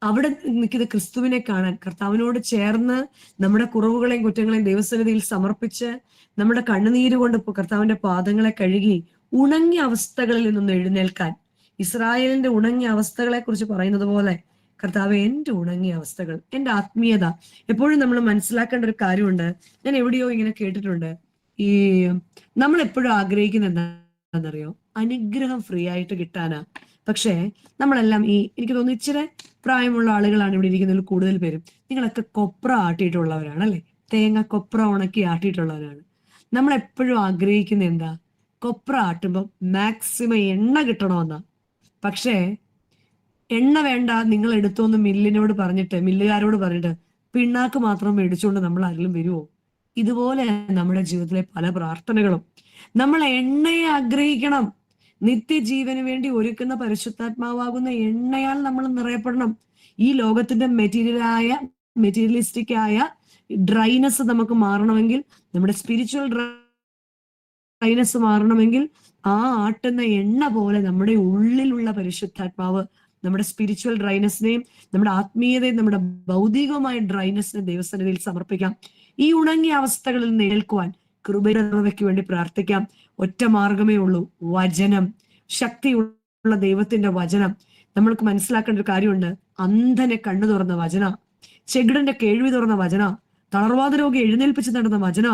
Speaker 8: അവിടെ നിൽക്കുന്ന ക്രിസ്തുവിനെ കാണാൻ, കർത്താവിനോട് ചേർന്ന് നമ്മുടെ കുറവുകളെയും കുറ്റങ്ങളെയും ദൈവസന്നിധിയിൽ സമർപ്പിച്ച് നമ്മുടെ കണ്ണുനീര് കൊണ്ട് കർത്താവിന്റെ പാദങ്ങളെ കഴുകി ഉണങ്ങിയ അവസ്ഥകളിൽ നിന്നൊന്ന് എഴുന്നേൽക്കാൻ. ഇസ്രായേലിന്റെ ഉണങ്ങിയ അവസ്ഥകളെ കുറിച്ച് പറയുന്നത് പോലെ, കർത്താവ് എന്റെ ഉണങ്ങിയ അവസ്ഥകൾ, എന്റെ ആത്മീയത. എപ്പോഴും നമ്മൾ മനസ്സിലാക്കേണ്ട ഒരു കാര്യമുണ്ട്. ഞാൻ എവിടെയോ ഇങ്ങനെ കേട്ടിട്ടുണ്ട്, ഈ നമ്മൾ എപ്പോഴും ആഗ്രഹിക്കുന്ന എന്താണെന്നറിയോ? അനുഗ്രഹം ഫ്രീ ആയിട്ട് കിട്ടാനാ. പക്ഷേ നമ്മളെല്ലാം എനിക്ക് തോന്നുന്നു ഇച്ചിരി പ്രായമുള്ള ആളുകളാണ് ഇവിടെ ഇരിക്കുന്നതിൽ കൂടുതൽ പേരും. നിങ്ങളൊക്കെ കൊപ്ര ആട്ടിയിട്ടുള്ളവരാണ്, അല്ലെ? തേങ്ങ കൊപ്ര ഉണക്കി ആട്ടിയിട്ടുള്ളവരാണ്. നമ്മൾ എപ്പോഴും ആഗ്രഹിക്കുന്ന എന്താ? കൊപ്ര ആട്ടുമ്പോൾ മാക്സിമം എണ്ണ കിട്ടണമെന്നാ. പക്ഷേ എണ്ണ വേണ്ട, നിങ്ങൾ എടുത്തോന്ന് മില്ലുകാരോട് പറഞ്ഞിട്ട് പിണ്ണാക്ക് മാത്രം മേടിച്ചുകൊണ്ട് നമ്മൾ ആരെങ്കിലും വരുമോ? ഇതുപോലെ നമ്മുടെ ജീവിതത്തിലെ പല പ്രാർത്ഥനകളും. നമ്മൾ എണ്ണയെ ആഗ്രഹിക്കണം. നിത്യജീവന് വേണ്ടി ഒരുക്കുന്ന പരിശുദ്ധാത്മാവാകുന്ന എണ്ണയാൽ നമ്മൾ നിറയപ്പെടണം. ഈ ലോകത്തിന്റെ മെറ്റീരിയലിസ്റ്റിക് ആയ ഡ്രൈനെസ് നമുക്ക് മാറണമെങ്കിൽ, നമ്മുടെ സ്പിരിച്വൽ ഡ്രൈനെസ് മാറണമെങ്കിൽ, ആ ആട്ടുന്ന എണ്ണ പോലെ നമ്മുടെ ഉള്ളിലുള്ള പരിശുദ്ധാത്മാവ് നമ്മുടെ സ്പിരിച്വൽ ഡ്രൈനെസ്സിനെയും നമ്മുടെ ആത്മീയതയും നമ്മുടെ ഭൗതികമായ ഡ്രൈനെസ്സിനെ ദൈവസന്നിധിയിൽ സമർപ്പിക്കാം. ഈ ഉണങ്ങിയ അവസ്ഥകളിൽ നേൽക്കുവാൻ കൃപയുടെ നിറവയ്ക്ക് വേണ്ടി പ്രാർത്ഥിക്കാം. ഒറ്റ മാർഗമേ ഉള്ളൂ, വചനം. ശക്തിയുള്ള ദൈവത്തിന്റെ വചനം. നമ്മൾക്ക് മനസ്സിലാക്കേണ്ട ഒരു കാര്യമുണ്ട്. അന്ധനെ കണ്ണു തുറന്ന വചന, ചെകിടന്റെ കേൾവി തുറന്ന വചന, തളർവാദ രോഗി എഴുന്നേൽപ്പിച്ച് നടന്ന വചന.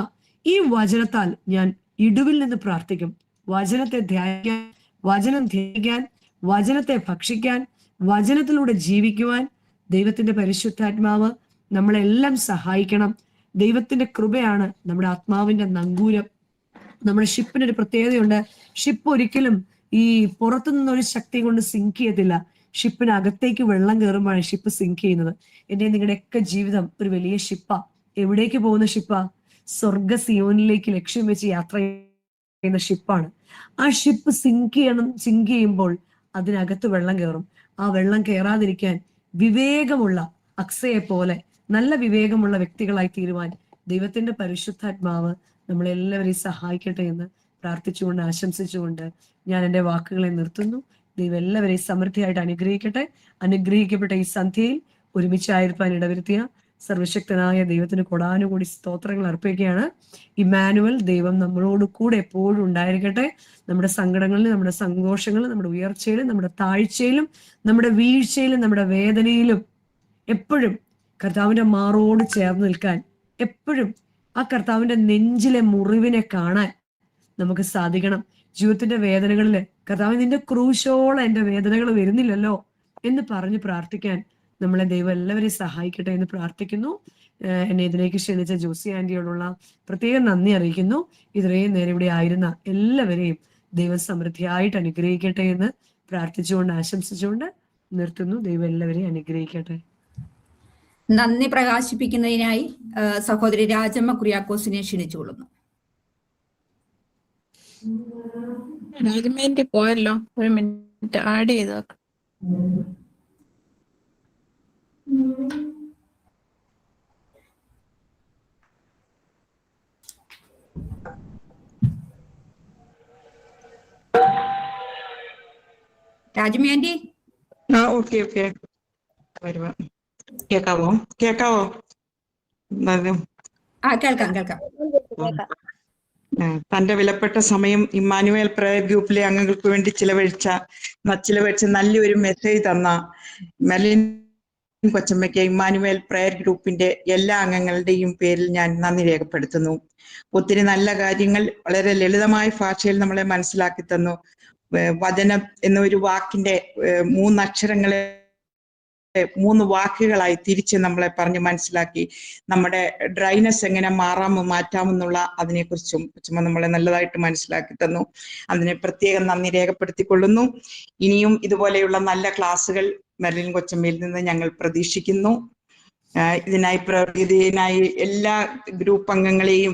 Speaker 8: ഈ വചനത്താൽ ഞാൻ ഇടുവിൽ നിന്ന് പ്രാർത്ഥിക്കും. വചനത്തെ ധ്യാനിക്കാൻ, വചനം ധ്യാനിക്കാൻ, വചനത്തെ ഭക്ഷിക്കാൻ, വചനത്തിലൂടെ ജീവിക്കുവാൻ ദൈവത്തിന്റെ പരിശുദ്ധാത്മാവ് നമ്മളെല്ലാം സഹായിക്കണം. ദൈവത്തിന്റെ കൃപയാണ് നമ്മുടെ ആത്മാവിന്റെ നങ്കൂരം. നമ്മുടെ ഷിപ്പിനൊരു പ്രത്യേകതയുണ്ട്. ഷിപ്പ് ഒരിക്കലും ഈ പുറത്തു നിന്നൊരു ശക്തി കൊണ്ട് സിങ്ക് ചെയ്യത്തില്ല. ഷിപ്പിനകത്തേക്ക് വെള്ളം കയറുമ്പോഴാണ് ഷിപ്പ് സിങ്ക് ചെയ്യുന്നത്. എന്റെ നിങ്ങളുടെയൊക്കെ ജീവിതം ഒരു വലിയ ഷിപ്പാ. എവിടേക്ക് പോകുന്ന ഷിപ്പാ? സ്വർഗ സിയോനിലേക്ക് ലക്ഷ്യം വെച്ച് യാത്ര ചെയ്യുന്ന ഷിപ്പാണ്. ആ ഷിപ്പ് സിങ്ക് ചെയ്യുമ്പോൾ അതിനകത്ത് വെള്ളം കയറും. ആ വെള്ളം കയറാതിരിക്കാൻ വിവേകമുള്ള അക്സയെ പോലെ നല്ല വിവേകമുള്ള വ്യക്തികളായി തീരുവാൻ ദൈവത്തിന്റെ പരിശുദ്ധാത്മാവ് നമ്മളെല്ലാവരെയും സഹായിക്കട്ടെ എന്ന് പ്രാർത്ഥിച്ചുകൊണ്ട് ആശംസിച്ചുകൊണ്ട് ഞാൻ എൻ്റെ വാക്കുകളെ നിർത്തുന്നു. ദൈവം എല്ലാവരെയും സമൃദ്ധിയായിട്ട് അനുഗ്രഹിക്കട്ടെ. അനുഗ്രഹിക്കപ്പെട്ട ഈ സന്ധ്യയിൽ ഒരുമിച്ചായിരിക്കാൻ ഇടവരുത്തിയ സർവശക്തനായ ദൈവത്തിന് കൊടാനുകൂടി സ്തോത്രങ്ങൾ അർപ്പിക്കുകയാണ്. ഇമ്മാനുവൽ, ദൈവം നമ്മളോട് കൂടെ എപ്പോഴും ഉണ്ടായിരിക്കട്ടെ. നമ്മുടെ സങ്കടങ്ങളിലും നമ്മുടെ സന്തോഷങ്ങളിലും നമ്മുടെ ഉയർച്ചയിലും നമ്മുടെ താഴ്ചയിലും നമ്മുടെ വീഴ്ചയിലും നമ്മുടെ വേദനയിലും എപ്പോഴും കർത്താവിന്റെ മാറോട് ചേർന്ന് നിൽക്കാൻ, എപ്പോഴും ആ കർത്താവിന്റെ നെഞ്ചിലെ മുറിവിനെ കാണാൻ നമുക്ക് സാധിക്കണം. ജീവിതത്തിന്റെ വേദനകളില് കർത്താവ് നിന്റെ ക്രൂശോളം എന്റെ വേദനകൾ വരുന്നില്ലല്ലോ എന്ന് പറഞ്ഞ് പ്രാർത്ഥിക്കാൻ നമ്മളെ ദൈവം എല്ലാവരെയും സഹായിക്കട്ടെ എന്ന് പ്രാർത്ഥിക്കുന്നു. എന്നെ ഇതിലേക്ക് ക്ഷണിച്ച ജോസി ആന്റിയോടുള്ള പ്രത്യേകം നന്ദി അറിയിക്കുന്നു. ഇത്രയും നേരം ഇവിടെ ആയിരുന്ന എല്ലാവരെയും ദൈവം സമൃദ്ധിയായിട്ട് അനുഗ്രഹിക്കട്ടെ എന്ന് പ്രാർത്ഥിച്ചുകൊണ്ട് ആശംസിച്ചുകൊണ്ട് നിർത്തുന്നു. ദൈവം എല്ലാവരെയും അനുഗ്രഹിക്കട്ടെ.
Speaker 3: നന്ദി പ്രകാശിപ്പിക്കുന്നതിനായി സഹോദരി രാജമ്മ കുര്യാക്കോസിനെ ക്ഷണിച്ചുകൊള്ളുന്നു.
Speaker 9: രാജമ്മേന്റെ പോയല്ലോ, ഒരു മിനിറ്റ് ആഡ് ചെയ്തോ.
Speaker 3: രാജമ്മ ആന്റി.
Speaker 10: ഓക്കെ വരുവാ. കേക്കാവോ? കേൾക്കാം. തന്റെ വിലപ്പെട്ട സമയം ഇമ്മാനുവേൽ പ്രയർ ഗ്രൂപ്പിലെ അംഗങ്ങൾക്ക് വേണ്ടി ചിലവഴിച്ച നല്ലൊരു മെസ്സേജ് തന്ന മെർലിൻ കൊച്ചമ്മയ്ക്ക് ഇമ്മാനുവേൽ പ്രയർ ഗ്രൂപ്പിന്റെ എല്ലാ അംഗങ്ങളുടെയും പേരിൽ ഞാൻ നന്ദി രേഖപ്പെടുത്തുന്നു. ഒത്തിരി നല്ല കാര്യങ്ങൾ വളരെ ലളിതമായ ഭാഷയിൽ നമ്മളെ മനസ്സിലാക്കി തന്നു. വചനം എന്നൊരു വാക്കിന്റെ 3 അക്ഷരങ്ങളെ 3 വാക്കുകളായി തിരിച്ച് നമ്മളെ പറഞ്ഞ് മനസ്സിലാക്കി. നമ്മുടെ ഡ്രൈനെസ് എങ്ങനെ മാറ്റാമെന്നുള്ള അതിനെക്കുറിച്ചും ചുമ്മാ നമ്മളെ നല്ലതായിട്ട് മനസ്സിലാക്കി തന്നു. അതിനെ പ്രത്യേകം നന്ദി രേഖപ്പെടുത്തിക്കൊള്ളുന്നു. ഇനിയും ഇതുപോലെയുള്ള നല്ല ക്ലാസ്സുകൾ മെർലിൻ കൊച്ചമ്മയിൽ നിന്ന് ഞങ്ങൾ പ്രതീക്ഷിക്കുന്നു. ഇതിനായി എല്ലാ ഗ്രൂപ്പ് അംഗങ്ങളെയും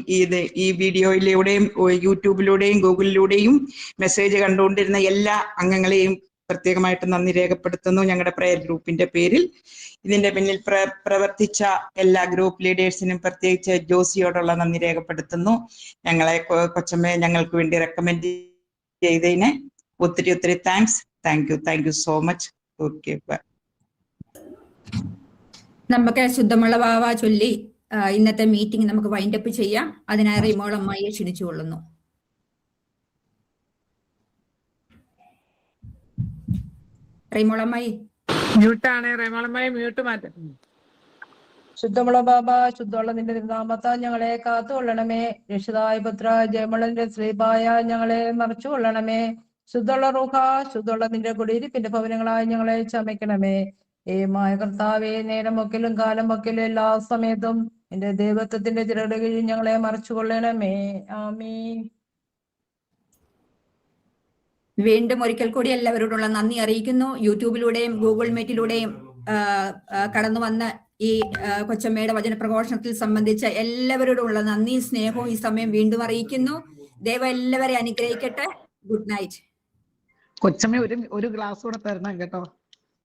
Speaker 10: ഈ വീഡിയോയിലൂടെയും യൂട്യൂബിലൂടെയും ഗൂഗിളിലൂടെയും മെസ്സേജ് കണ്ടുകൊണ്ടിരുന്ന എല്ലാ അംഗങ്ങളെയും പ്രത്യേകമായിട്ട് നന്ദി രേഖപ്പെടുത്തുന്നു ഞങ്ങളുടെ പ്രയർ ഗ്രൂപ്പിന്റെ പേരിൽ. ഇതിന്റെ പിന്നിൽ പ്രവർത്തിച്ച എല്ലാ ഗ്രൂപ്പ് ലീഡേഴ്സിനും പ്രത്യേകിച്ച് ജോസിയോടുള്ള നന്ദി രേഖപ്പെടുത്തുന്നു. കൊച്ചമ്മയെ ഞങ്ങൾക്ക് വേണ്ടി റെക്കമെൻഡ് ചെയ്തതിന് ഒത്തിരി thanks. Thank you so much. Okay, bye.
Speaker 3: നമുക്ക് ശുദ്ധമുള്ള വാവ ചൊല്ലി ഇന്നത്തെ മീറ്റിംഗ് നമുക്ക് വൈൻഡപ്പ് ചെയ്യാം. അതിനായി റിമോൾ അമ്മായിയെ ക്ഷണിച്ചുകൊള്ളുന്നു. റൈമോളമ്മായി
Speaker 9: മ്യൂട്ടാണ്. റൈമോളമ്മായി മ്യൂട്ട് മാറ്റും.
Speaker 11: ശുദ്ധമുള്ള ബാബ, ശുദ്ധമുള്ള നിന്റെ തിരുനാമത്താൽ ഞങ്ങളെ കാത്തുകൊള്ളണമേ. രക്ഷിതായ പുത്ര ജയമളന്റെ ശ്രീപായ ഞങ്ങളെ മറച്ചുകൊള്ളണമേ. ശുദ്ധമുള്ള റൂഹ, ശുദ്ധമുള്ള നിന്റെ കുടിയിരിപ്പിന്റെ ഭവനങ്ങളായി ഞങ്ങളെ ചമയ്ക്കണമേ. ഏമായ കർത്താവേ, നേരം ഒക്കിലും കാലം ഒക്കിലും എല്ലാ സമയത്തും എന്റെ ദൈവത്വത്തിന്റെ ചിറകുടെ കീഴിൽ ഞങ്ങളെ മറച്ചുകൊള്ളണമേ. ആമീൻ.
Speaker 3: വീണ്ടും ഒരിക്കൽ കൂടി എല്ലാവരോടുള്ള നന്ദി അറിയിക്കുന്നു. യൂട്യൂബിലൂടെയും ഗൂഗിൾ മീറ്റിലൂടെയും കടന്നു വന്ന ഈ കൊച്ചമ്മയുടെ വചന പ്രഘോഷണത്തിൽ സംബന്ധിച്ച എല്ലാവരോടുമുള്ള നന്ദി സ്നേഹവും ഈ സമയം വീണ്ടും അറിയിക്കുന്നു. ദൈവം എല്ലാവരെയും അനുഗ്രഹിക്കട്ടെ. Good night.
Speaker 9: കൊച്ചമ്മ ഒരു ഗ്ലാസ് കൂടെ തരണം കേട്ടോ.